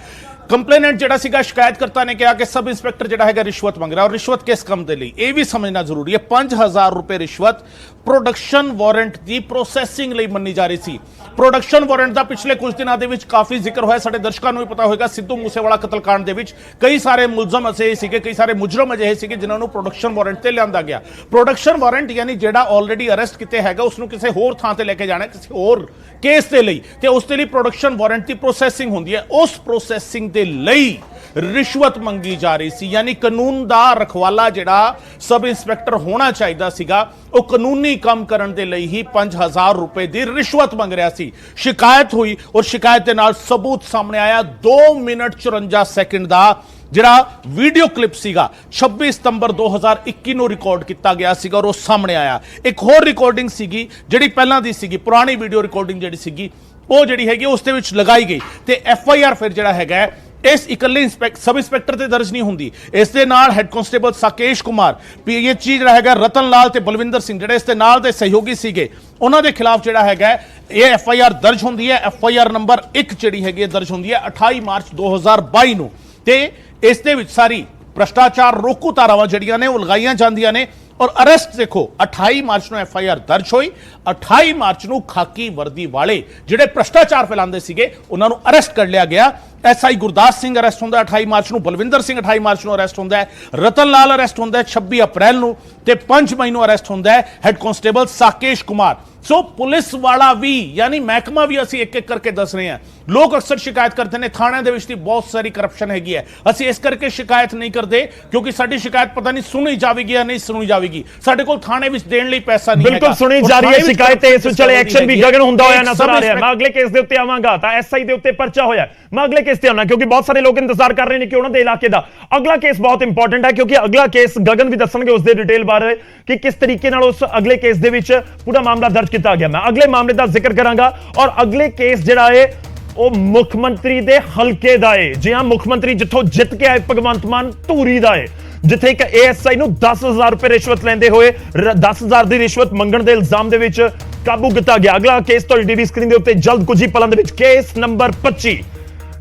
ਕੰਪਲੇਨੈਂਟ ਜਿਹੜਾ ਸੀਗਾ, ਸ਼ਿਕਾਇਤਕਰਤਾ ਨੇ ਕਿਹਾ ਕਿ ਸਬ ਇੰਸਪੈਕਟਰ ਜਿਹੜਾ ਹੈਗਾ ਰਿਸ਼ਵਤ ਮੰਗ ਰਿਹਾ, ਔਰ ਰਿਸ਼ਵਤ ਕਿਸ ਕੰਮ ਦੇ ਲਈ ਇਹ ਵੀ ਸਮਝਣਾ ਜ਼ਰੂਰੀ ਹੈ। 5000 ਰੁਪਏ ਰਿਸ਼ਵਤ ਪ੍ਰੋਡਕਸ਼ਨ ਵਾਰੰਟ ਦੀ ਪ੍ਰੋਸੈਸਿੰਗ ਲਈ ਮੰਨੀ ਜਾ ਰਹੀ ਸੀ। ਪ੍ਰੋਡਕਸ਼ਨ ਵਾਰੰਟ ਦਾ ਪਿਛਲੇ ਕੁਝ ਦਿਨਾਂ ਦੇ ਵਿੱਚ ਕਾਫੀ ਜ਼ਿਕਰ ਹੋਇਆ। ਸਾਡੇ ਦਰਸ਼ਕਾਂ ਨੂੰ ਵੀ ਪਤਾ ਹੋਵੇਗਾ, ਸਿੱਧੂ ਮੂਸੇਵਾਲਾ ਕਤਲकांड ਦੇ ਵਿੱਚ ਕਈ ਸਾਰੇ ਮੁਲਜ਼ਮ ਅਜਿਹੇ ਸੀਗੇ, ਕਈ ਸਾਰੇ ਮੁਜਰਮ ਅਜਿਹੇ ਸੀਗੇ ਜਿਨ੍ਹਾਂ ਨੂੰ ਪ੍ਰੋਡਕਸ਼ਨ ਵਾਰੰਟ ਤੇ ਲਿਆਂਦਾ ਗਿਆ। ਪ੍ਰੋਡਕਸ਼ਨ ਵਾਰੰਟ ਯਾਨੀ ਜਿਹੜਾ ਆਲਰੇਡੀ ਅਰੈਸਟ ਕੀਤੇ ਹੈਗਾ ਉਸ ਨੂੰ ਕਿਸੇ ਹੋਰ ਥਾਂ ਤੇ ਲੈ ਕੇ ਜਾਣਾ, ਕਿਸੇ ਹੋਰ ਕੇਸ ਦੇ ਲਈ, ਤੇ ਉਸ ਦੇ ਲਈ ਪ੍ਰੋਡਕਸ਼ਨ ਵਾਰੰਟ ਦੀ ਪ੍ਰੋਸੈਸਿੰਗ ਹੁੰਦੀ ਹੈ। ਉਸ ਪ੍ਰੋਸੈਸਿੰਗ ਦੇ ਲਈ ਰਿਸ਼ਵਤ ਮੰਗੀ ਜਾ ਰਹੀ ਸੀ। ਯਾਨੀ ਕਾਨੂੰਨ ਦਾ ਰਖਵਾਲਾ ਜਿਹੜਾ ਸਬ ਇੰਸਪੈਕਟਰ ਹੋਣਾ ਚਾਹੀਦਾ ਸੀਗਾ, ਉਹ ਕਾਨੂੰਨੀ ਕੰਮ ਕਰਨ ਦੇ ਲਈ ਹੀ 5000 ਰੁਪਏ ਦੀ ਰਿਸ਼ਵਤ ਮੰਗ ਰਿਹਾ ਸੀ। ਸ਼ਿਕਾਇਤ ਹੋਈ ਔਰ ਸ਼ਿਕਾਇਤ ਦੇ ਨਾਲ ਸਬੂਤ ਸਾਹਮਣੇ ਆਇਆ। 2 ਮਿੰਟ 54 ਸੈਕਿੰਡ ਦਾ ਜਿਹੜਾ ਵੀਡੀਓ ਕਲਿੱਪ ਸੀਗਾ 26 ਸਤੰਬਰ 2021 ਨੂੰ ਰਿਕਾਰਡ ਕੀਤਾ ਗਿਆ ਸੀਗਾ ਔਰ ਉਹ ਸਾਹਮਣੇ ਆਇਆ। ਇੱਕ ਹੋਰ ਰਿਕਾਰਡਿੰਗ ਸੀਗੀ ਜਿਹੜੀ ਪਹਿਲਾਂ ਦੀ ਸੀਗੀ, ਪੁਰਾਣੀ ਵੀਡੀਓ ਰਿਕਾਰਡਿੰਗ ਜਿਹੜੀ ਸੀਗੀ ਉਹ ਜਿਹੜੀ ਹੈਗੀ ਉਸ ਦੇ ਵਿੱਚ ਲਗਾਈ ਗਈ ਤੇ FIR ਫਿਰ ਜਿਹੜਾ ਹੈਗਾ ਇਸ ਇਕੱਲੇ ਸਬ ਇੰਸਪੈਕਟਰ ਤੇ ਦਰਜ ਨਹੀਂ ਹੁੰਦੀ। ਇਸ ਦੇ ਨਾਲ head constable Sakesh Kumar, PH ਜਿਹੜਾ ਹੈਗਾ ਰਤਨ ਲਾਲ ਤੇ ਬਲਵਿੰਦਰ ਸਿੰਘ ਜਿਹੜੇ ਇਸ ਦੇ ਨਾਲ ਦੇ ਸਹਿਯੋਗੀ ਸੀਗੇ, ਉਹਨਾਂ ਦੇ ਖਿਲਾਫ ਜਿਹੜਾ ਹੈਗਾ ਇਹ FIR ਦਰਜ ਹੁੰਦੀ ਹੈ। FIR ਨੰਬਰ 1 ਜਿਹੜੀ ਹੈਗੀ ਦਰਜ ਹੁੰਦੀ ਹੈ 28 ਮਾਰਚ 2022 ਨੂੰ ਤੇ ਇਸ ਦੇ ਵਿੱਚ ਸਾਰੀ ਭ੍ਰਸ਼ਟਾਚਾਰ ਰੋਕੂ ਧਾਰਾਵਾਂ ਜਿਹੜੀਆਂ ਨੇ ਉਹ ਲਗਾਈਆਂ ਜਾਂਦੀਆਂ ਨੇ। ਔਰ ਅਰੈਸਟ ਦੇਖੋ 28 ਮਾਰਚ ਨੂੰ FIR ਦਰਜ ਹੋਈ। 28 ਮਾਰਚ ਨੂੰ ਖਾਕੀ ਵਰਦੀ ਵਾਲੇ ਜਿਹੜੇ ਭ੍ਰਸ਼ਟਾਚਾਰ ਫੈਲਾਉਂਦੇ ਸੀਗੇ ਉਹਨਾਂ ਨੂੰ ਅਰੈਸਟ ਕਰ ਲਿਆ ਗਿਆ। SI ਗੁਰਦਾਸ ਸਿੰਘ ਅਰੈਸਟ ਹੁੰਦਾ 28 ਮਾਰਚ ਨੂੰ, ਬਲਵਿੰਦਰ ਸਿੰਘ 28 ਮਾਰਚ ਨੂੰ ਅਰੈਸਟ ਹੁੰਦਾ ਹੈ, ਰਤਨ ਲਾਲ ਅਰੈਸਟ ਹੁੰਦਾ 26 ਅਪ੍ਰੈਲ ਨੂੰ ਤੇ 5 ਮਈ ਨੂੰ ਅਰੈਸਟ ਹੁੰਦਾ ਹੈ head constable Sakesh Kumar. So police ਵਾਲਾ ਵੀ ਯਾਨੀ ਮਹਿਕਮਾ ਵੀ ਅਸੀਂ ਇੱਕ ਇੱਕ ਕਰਕੇ ਦੱਸ ਰਹੇ ਹਾਂ। ਲੋਕ ਅਕਸਰ ਸ਼ਿਕਾਇਤ ਕਰਦੇ ਨੇ ਥਾਣਿਆਂ ਦੇ ਵਿੱਚ ਦੀ ਬਹੁਤ ਸਾਰੀ ਕਰਪਸ਼ਨ ਹੈਗੀ ਹੈ, ਅਸੀਂ ਇਸ ਕਰਕੇ ਸ਼ਿਕਾਇਤ ਨਹੀਂ ਕਰਦੇ ਕਿਉਂਕਿ ਸਾਡੀ ਸ਼ਿਕਾਇਤ ਪਤਾ ਨਹੀਂ ਸੁਣੀ ਜਾਵੇਗੀ ਜਾਂ ਨਹੀਂ ਸੁਣੀ ਜਾਵੇਗੀ, ਸਾਡੇ ਕੋਲ ਥਾਣੇ ਵਿੱਚ ਦੇਣ ਲਈ ਪੈਸਾ ਨਹੀਂ ਹੈਗਾ। ਬਿਲਕੁਲ ਸੁਣੀ ਜਾ ਰਹੀ ਹੈ ਸ਼ਿਕਾਇਤ ਤੇ ਇਸ ਵਿਚਾਲੇ ਐਕਸ਼ਨ ਵੀ ਗਗਨ ਹੁੰਦਾ ਹੋਇਆ ਨਜ਼ਰ ਆ ਰਿਹਾ। ਮੈਂ ਅਗਲੇ ਕੇਸ ਦੇ ਉੱਤੇ ਆਵਾਂਗਾ ਤਾਂ SI ਦੇ ਉੱਤੇ ਪਰਚਾ ਹੋਇਆ, ਮੈਂ ਅਗਲੇ ਕੇਸ ਤੇ ਆਉਣਾ ਕਿਉਂਕਿ ਬਹੁਤ ਸਾਰੇ ਲੋਕ ਇੰਤਜ਼ਾਰ ਕਰ ਰਹੇ ਨੇ ਕਿ ਉਹਨਾਂ ਦੇ ਇਲਾਕੇ ਦਾ ਅਗਲਾ ਕੇਸ ਬਹੁਤ ਇੰਪੋਰਟੈਂਟ ਹੈ ਕਿਉਂਕਿ ਅਗਲਾ ਕੇਸ ਗਗਨ ਵੀ ਦੱਸਣਗੇ ਉਸ ਦੇ ਡਿਟੇਲ ਬਾਰੇ ਕਿ ਕਿਸ ਤਰੀਕੇ ਨਾਲ ਉਸ ਅਗਲੇ ਕੇਸ ਦੇ ਵਿੱਚ ਪੂਰਾ ਮਾਮਲਾ ਦਰਜ ਕੀਤਾ ਗਿਆ। ਮੈਂ ਅਗਲੇ ਮਾਮਲੇ ਦਾ ਜ਼ਿਕਰ ਕਰਾਂਗਾ ਔਰ ਅਗਲੇ ਕੇਸ ਜਿਹੜਾ ਹੈ ਉਹ ਮੁੱਖ ਮੰਤਰੀ ਦੇ ਹਲਕੇ ਦਾ ਹੈ। ਜੀ ਹਾਂ, ਮੁੱਖ ਮੰਤਰੀ ਜਿੱਥੋਂ ਜਿੱਤ ਕੇ ਆਏ ਭਗਵੰਤ ਮਾਨ ਧੂਰੀ ਦਾ ਹੈ, ਜਿੱਥੇ ਇੱਕ ASI ਨੂੰ 10000 ਰੁਪਏ ਰਿਸ਼ਵਤ ਲੈਂਦੇ ਹੋਏ 10000 ਦੀ ਰਿਸ਼ਵਤ ਮੰਗਣ ਦੇ ਇਲਜ਼ਾਮ ਦੇ ਵਿੱਚ ਕਾਬੂ ਕੀਤਾ ਗਿਆ। ਅਗਲਾ ਕੇਸ ਤੁਹਾਡੀ ਟੀਵੀ ਸਕਰੀਨ ਦੇ ਉੱਤੇ ਜਲਦ ਕੁਝ ਹੀ ਪਲਾਂ ਦੇ ਵਿੱਚ ਕੇਸ ਨੰਬਰ 25।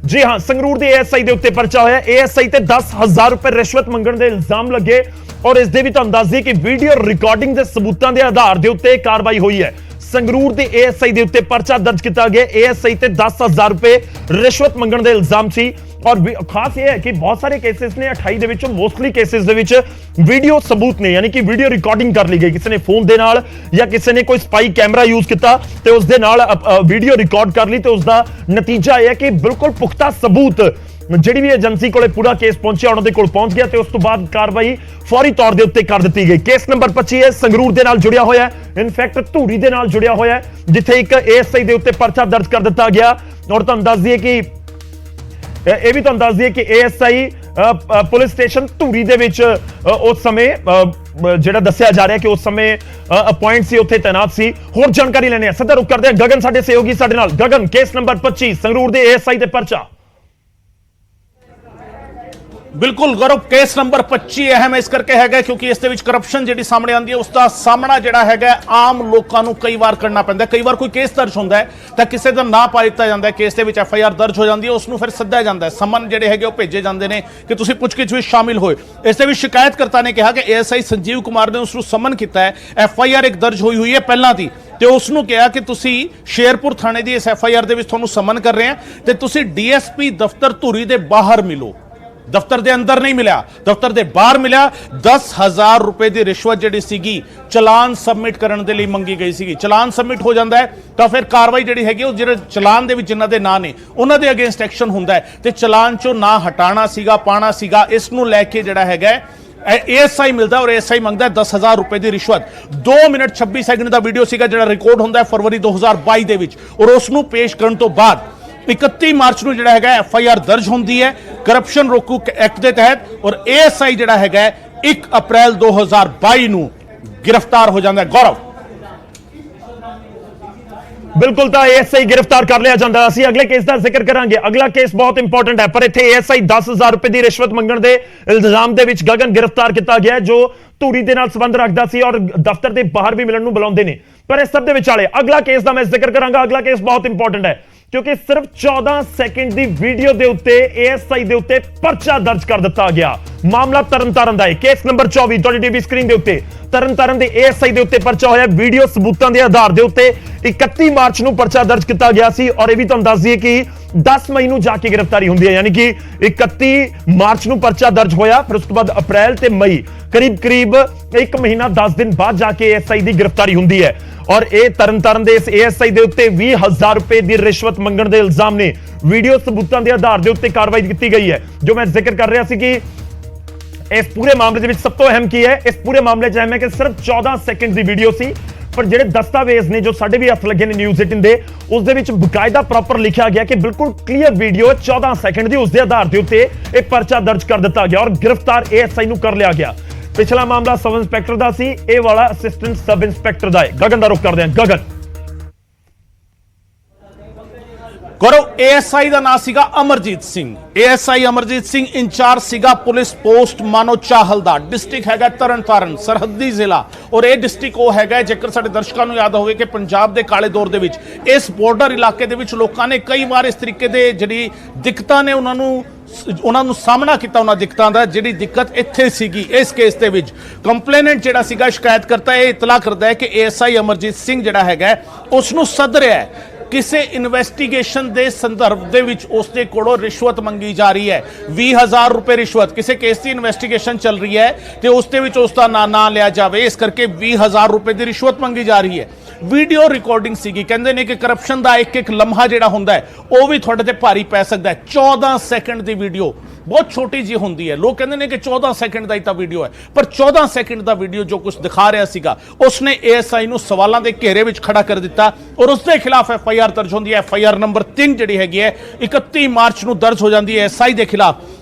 ਜੀ ਹਾਂ, ਸੰਗਰੂਰ ਦੇ ASI ਦੇ ਉੱਤੇ ਪਰਚਾ ਹੋਇਆ। ASI ਤੇ 10000 ਰੁਪਏ ਰਿਸ਼ਵਤ ਮੰਗਣ ਦੇ ਇਲਜ਼ਾਮ ਲੱਗੇ ਔਰ ਇਸ ਦੇ ਵੀ ਤੁਹਾਨੂੰ ਦੱਸ ਦਈਏ ਕਿ ਵੀਡੀਓ ਰਿਕਾਰਡਿੰਗ ਦੇ ਸਬੂਤਾਂ ਦੇ ਆਧਾਰ ਦੇ ਉੱਤੇ ਕਾਰਵਾਈ ਹੋਈ ਹੈ। ਸੰਗਰੂਰ ਦੇ ASI ਦੇ ਉੱਤੇ ਪਰਚਾ ਦਰਜ ਕੀਤਾ ਗਿਆ। ASI ਤੇ 10000 ਰੁਪਏ ਰਿਸ਼ਵਤ ਮੰਗਣ ਦੇ ਇਲਜ਼ਾਮ ਸੀ ਔਰ ਖਾਸ ਇਹ ਹੈ ਕਿ ਬਹੁਤ ਸਾਰੇ ਕੇਸਿਸ ਨੇ 28 ਦੇ ਵਿੱਚੋਂ ਮੋਸਟਲੀ ਕੇਸਿਸ ਦੇ ਵਿੱਚ ਵੀਡੀਓ ਸਬੂਤ ਨੇ, ਯਾਨੀ ਕਿ ਵੀਡੀਓ ਰਿਕਾਰਡਿੰਗ ਕਰ ਲਈ ਗਈ ਕਿਸੇ ਨੇ ਫੋਨ ਦੇ ਨਾਲ ਜਾਂ ਕਿਸੇ ਨੇ ਕੋਈ ਸਪਾਈ ਕੈਮਰਾ ਯੂਜ਼ ਕੀਤਾ ਤੇ ਉਸ ਦੇ ਨਾਲ ਵੀਡੀਓ ਰਿਕਾਰਡ ਕਰ ਲਈ ਤੇ ਉਸ ਦਾ ਨਤੀਜਾ ਇਹ ਹੈ ਕਿ ਬਿਲਕੁਲ ਪੁਖਤਾ ਸਬੂਤ ਜਿਹੜੀ ਵੀ ਏਜੰਸੀ ਕੋਲੇ ਪੂਰਾ ਕੇਸ ਪਹੁੰਚਿਆ ਉਹਨਾਂ ਦੇ ਕੋਲ ਪਹੁੰਚ ਗਿਆ ਤੇ ਉਸ ਤੋਂ ਬਾਅਦ ਕਾਰਵਾਈ ਫੌਰੀ ਤੌਰ ਦੇ ਉੱਤੇ ਕਰ ਦਿੱਤੀ ਗਈ। ਕੇਸ ਨੰਬਰ 25 ਹੈ, ਸੰਗਰੂਰ ਦੇ ਨਾਲ ਜੁੜਿਆ ਹੋਇਆ ਹੈ, ਇਨਫੈਕਟ ਧੂਰੀ ਦੇ ਨਾਲ ਜੁੜਿਆ ਹੋਇਆ ਹੈ, ਜਿੱਥੇ ਇੱਕ ASI ਦੇ ਉੱਤੇ ਪਰਚਾ ਦਰਜ ਕਰ ਦਿੱਤਾ ਗਿਆ। ਔਰ ਤੁਹਾਨੂੰ ਦੱਸ ਦਈਏ ਕਿ ਇਹ ਵੀ ਤੁਹਾਨੂੰ ਦੱਸ ਦਈਏ ਕਿ ASI ਪੁਲਿਸ ਸਟੇਸ਼ਨ ਧੂਰੀ ਦੇ ਵਿੱਚ ਉਸ ਸਮੇਂ ਜਿਹੜਾ ਦੱਸਿਆ ਜਾ ਰਿਹਾ ਕਿ ਉਸ ਸਮੇਂ ਅਪਾਇੰਟ ਸੀ, ਉੱਥੇ ਤੈਨਾਤ ਸੀ। ਹੋਰ ਜਾਣਕਾਰੀ ਲੈਣੇ ਆ, ਸਿੱਧਾ ਰੁਕ ਕਰਦੇ ਆ ਗਗਨ ਸਾਡੇ ਸਹਿਯੋਗੀ ਸਾਡੇ ਨਾਲ। ਗਗਨ, ਕੇਸ ਨੰਬਰ 25 ਸੰਗਰੂਰ ਦੇ ASI ਤੇ ਪਰਚਾ। ਬਿਲਕੁਲ ਗੌਰਵ, ਕੇਸ ਨੰਬਰ 25 ਅਹਿਮ ਇਸ ਕਰਕੇ ਹੈਗਾ ਕਿਉਂਕਿ ਇਸ ਦੇ ਵਿੱਚ ਕਰਪਸ਼ਨ ਜਿਹੜੀ ਸਾਹਮਣੇ ਆਉਂਦੀ ਹੈ ਉਸ ਦਾ ਸਾਹਮਣਾ ਜਿਹੜਾ ਹੈਗਾ ਆਮ ਲੋਕਾਂ ਨੂੰ ਕਈ ਵਾਰ ਕਰਨਾ ਪੈਂਦਾ। ਕਈ ਵਾਰ ਕੋਈ ਕੇਸ ਦਰਜ ਹੁੰਦਾ ਹੈ ਤਾਂ ਕਿਸੇ ਦਾ ਨਾਂ ਪਾ ਦਿੱਤਾ ਜਾਂਦਾ ਹੈ, ਕੇਸ ਦੇ ਵਿੱਚ FIR ਦਰਜ ਹੋ ਜਾਂਦੀ ਹੈ, ਉਸ ਨੂੰ ਫਿਰ ਸੱਦਿਆ ਜਾਂਦਾ ਹੈ, ਸਮਨ ਜਿਹੜੇ ਹੈਗੇ ਉਹ ਭੇਜੇ ਜਾਂਦੇ ਨੇ ਕਿ ਤੁਸੀਂ ਪੁੱਛਗਿੱਛ ਵਿੱਚ ਸ਼ਾਮਿਲ ਹੋਏ। ਇਸ ਦੇ ਵਿੱਚ ਸ਼ਿਕਾਇਤਕਰਤਾ ਨੇ ਕਿਹਾ ਕਿ ASI ਸੰਜੀਵ ਕੁਮਾਰ ਨੇ ਉਸ ਨੂੰ ਸਮਨ ਕੀਤਾ ਹੈ, FIR ਇੱਕ ਦਰਜ ਹੋਈ ਹੈ ਪਹਿਲਾਂ ਦੀ, ਤੇ ਉਸ ਨੂੰ ਕਿਹਾ ਕਿ ਤੁਸੀਂ ਸ਼ੇਰਪੁਰ ਥਾਣੇ ਦੀ ਇਸ FIR ਦੇ ਵਿੱਚ ਤੁਹਾਨੂੰ ਸਮਨ ਕਰ ਰਹੇ ਹਾਂ ਤੇ ਤੁਸੀਂ DSP ਦਫ਼ਤਰ ਧੂਰੀ ਦੇ ਬਾਹਰ ਮਿਲੋ। ਦਫ਼ਤਰ ਦੇ ਅੰਦਰ ਨਹੀਂ ਮਿਲਿਆ, ਦਫ਼ਤਰ ਦੇ ਬਾਹਰ ਮਿਲਿਆ। 10000 ਰੁਪਏ ਦੀ ਰਿਸ਼ਵਤ ਜਿਹੜੀ ਸੀਗੀ ਚਲਾਨ ਸਬਮਿਟ ਕਰਨ ਦੇ ਲਈ ਮੰਗੀ ਗਈ ਸੀਗੀ। ਚਲਾਨ ਸਬਮਿਟ ਹੋ ਜਾਂਦਾ ਹੈ ਤਾਂ ਫਿਰ ਕਾਰਵਾਈ ਜਿਹੜੀ ਹੈਗੀ ਉਹ ਜਿਹੜੇ ਚਲਾਨ ਦੇ ਵਿੱਚ ਜਿਨ੍ਹਾਂ ਦੇ ਨਾਂ ਨੇ ਉਹਨਾਂ ਦੇ ਅਗੇਂਸਟ ਐਕਸ਼ਨ ਹੁੰਦਾ ਹੈ ਤੇ ਚਲਾਨ ਚੋਂ ਨਾਂ ਹਟਾਣਾ ਸੀਗਾ, ਪਾਣਾ ਸੀਗਾ। ਇਸ ਨੂੰ ਲੈ ਕੇ ਜਿਹੜਾ ਹੈਗਾ ASI ਮਿਲਦਾ ਔਰ ASI ਮੰਗਦਾ 10000 ਰੁਪਏ ਦੀ ਰਿਸ਼ਵਤ। 2 ਮਿੰਟ 26 ਸੈਕਿੰਡ ਦਾ ਵੀਡੀਓ ਸੀਗਾ ਜਿਹੜਾ ਰਿਕਾਰਡ ਹੁੰਦਾ ਹੈ ਫਰਵਰੀ 2022 ਦੇ ਵਿੱਚ ਔਰ ਉਸ ਨੂੰ ਪੇਸ਼ ਕਰਨ ਤੋਂ ਬਾਅਦ 31 ਮਾਰਚ ਨੂੰ ਜਿਹੜਾ ਹੈਗਾ FIR ਦਰਜ ਹੁੰਦੀ ਹੈ ਕਰਪਸ਼ਨ ਰੋਕੂ ਐਕਟ ਦੇ ਤਹਿਤ ਔਰ ASI ਜਿਹੜਾ ਹੈਗਾ 1 ਅਪ੍ਰੈਲ 2022 ਨੂੰ ਗ੍ਰਿਫਤਾਰ ਹੋ ਜਾਂਦਾ ਹੈ। ਗੌਰਵ, ਬਿਲਕੁਲ ਤਾਂ ASI ਗ੍ਰਿਫਤਾਰ ਕਰ ਲਿਆ ਜਾਂਦਾ। ਅਸੀਂ ਅਗਲੇ ਕੇਸ ਦਾ ਜ਼ਿਕਰ ਕਰਾਂਗੇ। ਅਗਲਾ ਕੇਸ ਬਹੁਤ ਇੰਪੋਰਟੈਂਟ ਹੈ ਪਰ ਇੱਥੇ ASI 10000 ਰੁਪਏ ਦੀ ਰਿਸ਼ਵਤ ਮੰਗਣ ਦੇ ਇਲਜ਼ਾਮ ਦੇ ਵਿੱਚ ਗਗਨ ਗ੍ਰਿਫਤਾਰ ਕੀਤਾ ਗਿਆ ਜੋ ਧੂਰੀ ਦੇ ਨਾਲ ਸੰਬੰਧ ਰੱਖਦਾ ਸੀ ਔਰ ਦਫ਼ਤਰ ਦੇ ਬਾਹਰ ਵੀ ਮਿਲਣ ਨੂੰ ਬੁਲਾਉਂਦੇ ਨੇ। ਪਰ ਇਸ ਸਭ ਦੇ ਵਿਚਾਲੇ ਅਗਲਾ ਕੇਸ ਦਾ ਮੈਂ ਜ਼ਿਕਰ ਕਰਾਂਗਾ। ਅਗਲਾ ਕੇਸ ਬਹੁਤ ਇੰਪੋਰਟੈਂਟ ਹੈ ਕਿਉਂਕਿ ਸਿਰਫ 14 ਸੈਕਿੰਡ ਦੀ ਵੀਡੀਓ ਦੇ ਉੱਤੇ ASI ਦੇ ਉੱਤੇ ਪਰਚਾ ਦਰਜ ਕਰ ਦਿੱਤਾ ਗਿਆ। ਮਾਮਲਾ ਤਰਨਤਾਰਨ ਦਾ ਹੈ। ਕੇਸ ਨੰਬਰ 24 ਤੁਹਾਡੀ ਟੀਵੀ ਸਕਰੀਨ ਦੇ ਉੱਤੇ ਤਰਨਤਾਰਨ ਦੇ ਏਐਸਆਈ ਦੇ ਉੱਤੇ ਪਰਚਾ ਹੋਇਆ। ਵੀਡੀਓ ਸਬੂਤਾਂ ਦੇ ਆਧਾਰ ਦੇ ਉੱਤੇ 31 ਮਾਰਚ ਨੂੰ ਪਰਚਾ ਦਰਜ ਕੀਤਾ ਗਿਆ ਸੀ ਔਰ ਇਹ ਵੀ ਤੁਹਾਨੂੰ ਦੱਸ ਦਈਏ ਕਿ 10 ਮਈ ਨੂੰ ਜਾ ਕੇ ਗ੍ਰਿਫਤਾਰੀ ਹੁੰਦੀ ਹੈ, ਯਾਨੀ ਕਿ 31 ਮਾਰਚ ਨੂੰ ਪਰਚਾ ਦਰਜ ਹੋਇਆ, ਫਿਰ ਉਸ ਤੋਂ ਬਾਅਦ ਅਪ੍ਰੈਲ ਤੇ ਮਈ ਕਰੀਬ 1 ਮਹੀਨਾ 10 ਦਿਨ ਬਾਅਦ ਜਾ ਕੇ ਏਐਸਆਈ ਦੀ ਗ੍ਰਿਫਤਾਰੀ ਹੁੰਦੀ ਹੈ। ਔਰ ਇਹ ਤਰਨਤਾਰਨ ਦੇ ਇਸ ਏਐਸਆਈ ਦੇ ਉੱਤੇ 20,000 ਰੁਪਏ ਦੀ ਰਿਸ਼ਵਤ ਮੰਗਣ ਦੇ ਇਲਜ਼ਾਮ ਨੇ। ਵੀਡੀਓ ਸਬੂਤਾਂ ਦੇ ਆਧਾਰ ਦੇ ਉੱਤੇ ਕਾਰਵਾਈ ਕੀਤੀ ਗਈ ਹੈ। ਜੋ ਮੈਂ ਜ਼ਿਕਰ ਕਰ ਰਿਹਾ ਸੀ ਕਿ ਇਸ ਪੂਰੇ ਮਾਮਲੇ ਦੇ ਵਿੱਚ ਸਭ ਤੋਂ ਅਹਿਮ ਕੀ ਹੈ, ਇਸ ਪੂਰੇ ਮਾਮਲੇ 'ਚ ਅਹਿਮ ਹੈ ਕਿ ਸਿਰਫ 14 ਸੈਕਿੰਡ ਦੀ ਵੀਡੀਓ ਸੀ, ਪਰ ਜਿਹੜੇ ਦਸਤਾਵੇਜ਼ ਨੇ ਜੋ ਸਾਡੇ ਵੀ ਹੱਥ ਲੱਗੇ ਨੇ ਨਿਊਜ਼ 18 ਦੇ, ਉਸ ਦੇ ਵਿੱਚ ਬਕਾਇਦਾ ਪ੍ਰੋਪਰ ਲਿਖਿਆ ਗਿਆ ਕਿ ਬਿਲਕੁਲ ਕਲੀਅਰ ਵੀਡੀਓ 14 ਸੈਕਿੰਡ ਦੀ, ਉਸ ਦੇ ਆਧਾਰ ਦੇ ਉੱਤੇ ਇਹ ਪਰਚਾ ਦਰਜ ਕਰ ਦਿੱਤਾ ਗਿਆ ਔਰ ਗ੍ਰਿਫਤਾਰ ਏਐਸਆਈ ਨੂੰ ਕਰ ਲਿਆ ਗਿਆ। ਪਿਛਲਾ ਮਾਮਲਾ ਸਬ ਇੰਸਪੈਕਟਰ ਦਾ ਸੀ, ਇਹ ਵਾਲਾ ਅਸਿਸਟੈਂਟ ਸਬ ਇੰਸਪੈਕਟਰ ਦਾ ਹੈ। ਗਗਨ ਦਾ ਰੁਖ ਕਰਦੇ ਹਾਂ। ਗਗਨ, ਗੌਰਵ, ਏਐਸਆਈ ਦਾ ਨਾਮ ਸੀਗਾ ਅਮਰਜੀਤ ਸਿੰਘ। ਏਐਸਆਈ ਅਮਰਜੀਤ ਸਿੰਘ ਇੰਚਾਰਜ ਸੀਗਾ ਪੁਲਿਸ ਪੋਸਟ ਮਾਨੋ ਚਾਹਲ ਦਾ। ਡਿਸਟ੍ਰਿਕਟ ਹੈਗਾ ਤਰਨਤਾਰਨ, ਸਰਹੱਦੀ ਜ਼ਿਲ੍ਹਾ, ਔਰ ਇਹ ਡਿਸਟ੍ਰਿਕਟ ਉਹ ਹੈਗਾ, ਜੇਕਰ ਸਾਡੇ ਦਰਸ਼ਕਾਂ ਨੂੰ ਯਾਦ ਹੋਵੇ ਕਿ ਪੰਜਾਬ ਦੇ ਕਾਲੇ ਦੌਰ ਦੇ ਵਿੱਚ ਇਸ ਬਾਰਡਰ ਇਲਾਕੇ ਦੇ ਵਿੱਚ ਲੋਕਾਂ ਨੇ ਕਈ ਵਾਰ ਇਸ ਤਰੀਕੇ ਦੇ ਜਿਹੜੀ ਦਿੱਕਤਾਂ ਨੇ ਉਹਨਾਂ ਨੂੰ ਸਾਹਮਣਾ ਕੀਤਾ। ਉਹਨਾਂ ਦਿੱਕਤਾਂ ਦਾ ਜਿਹੜੀ ਦਿੱਕਤ ਇੱਥੇ ਸੀਗੀ ਇਸ ਕੇਸ ਦੇ ਵਿੱਚ ਕੰਪਲੇਨੈਂਟ ਜਿਹੜਾ ਸੀਗਾ, ਸ਼ਿਕਾਇਤ ਕਰਤਾ, ਇਹ ਇਤਲਾਹ ਕਰਦਾ ਹੈ ਕਿ ਏਐਸਆਈ ਅਮਰਜੀਤ ਸਿੰਘ ਜਿਹੜਾ ਹੈਗਾ ਉਸ ਨੂੰ ਸੱਦ ਰਿਹਾ ਹੈ ਕਿਸੇ ਇਨਵੈਸਟੀਗੇਸ਼ਨ ਦੇ ਸੰਦਰਭ ਦੇ ਵਿੱਚ ਉਸ ਦੇ ਕੋਲੋਂ ਰਿਸ਼ਵਤ ਮੰਗੀ ਜਾ ਰਹੀ ਹੈ। 20,000 ਰੁਪਏ ਰਿਸ਼ਵਤ, ਕਿਸੇ ਕੇਸ ਦੀ ਇਨਵੈਸਟੀਗੇਸ਼ਨ ਚੱਲ ਰਹੀ ਹੈ ਤੇ ਉਸ ਦੇ ਵਿੱਚ ਉਸ ਦਾ ਨਾਂ ਲਿਆ ਜਾਵੇ, ਇਸ ਕਰਕੇ 20,000 ਰੁਪਏ ਦੀ ਰਿਸ਼ਵਤ ਮੰਗੀ ਜਾ ਰਹੀ ਹੈ। ਵੀਡੀਓ ਰਿਕਾਰਡਿੰਗ ਸੀਗੀ। ਕਹਿੰਦੇ ਨੇ ਕਿ ਕਰਪਸ਼ਨ ਦਾ ਇੱਕ ਲਮਹਾ ਜਿਹੜਾ ਹੁੰਦਾ ਹੈ ਉਹ ਵੀ ਤੁਹਾਡੇ ਤੇ ਭਾਰੀ ਪੈ ਸਕਦਾ ਹੈ। 14 ਸੈਕਿੰਡ ਦੀ ਵੀਡੀਓ ਬਹੁਤ ਛੋਟੀ ਜੀ ਹੁੰਦੀ ਹੈ। ਲੋਕ ਕਹਿੰਦੇ ਨੇ ਕਿ 14 ਸੈਕਿੰਡ ਦਾ ਹੀ ਤਾਂ ਵੀਡੀਓ ਹੈ, ਪਰ 14 ਸੈਕਿੰਡ ਦਾ ਵੀਡੀਓ ਜੋ ਕੁਝ ਦਿਖਾ ਰਿਹਾ ਸੀਗਾ, ਉਸਨੇ ਏਐਸਆਈ ਨੂੰ ਸਵਾਲਾਂ ਦੇ ਘੇਰੇ ਵਿੱਚ ਖੜਾ ਕਰ ਦਿੱਤਾ ਔਰ ਉਸ ਦੇ ਖਿਲਾਫ ਐਫਆਈਆਰ ਦਰਜ ਹੁੰਦੀ ਹੈ। ਐਫਆਈਆਰ ਨੰਬਰ 3 ਜਿਹੜੀ ਹੈਗੀ ਹੈ 31 ਮਾਰਚ ਨੂੰ ਦਰਜ ਹੋ ਜਾਂਦੀ ਹੈ ਐਸਆਈ ਦੇ ਖਿਲਾਫ,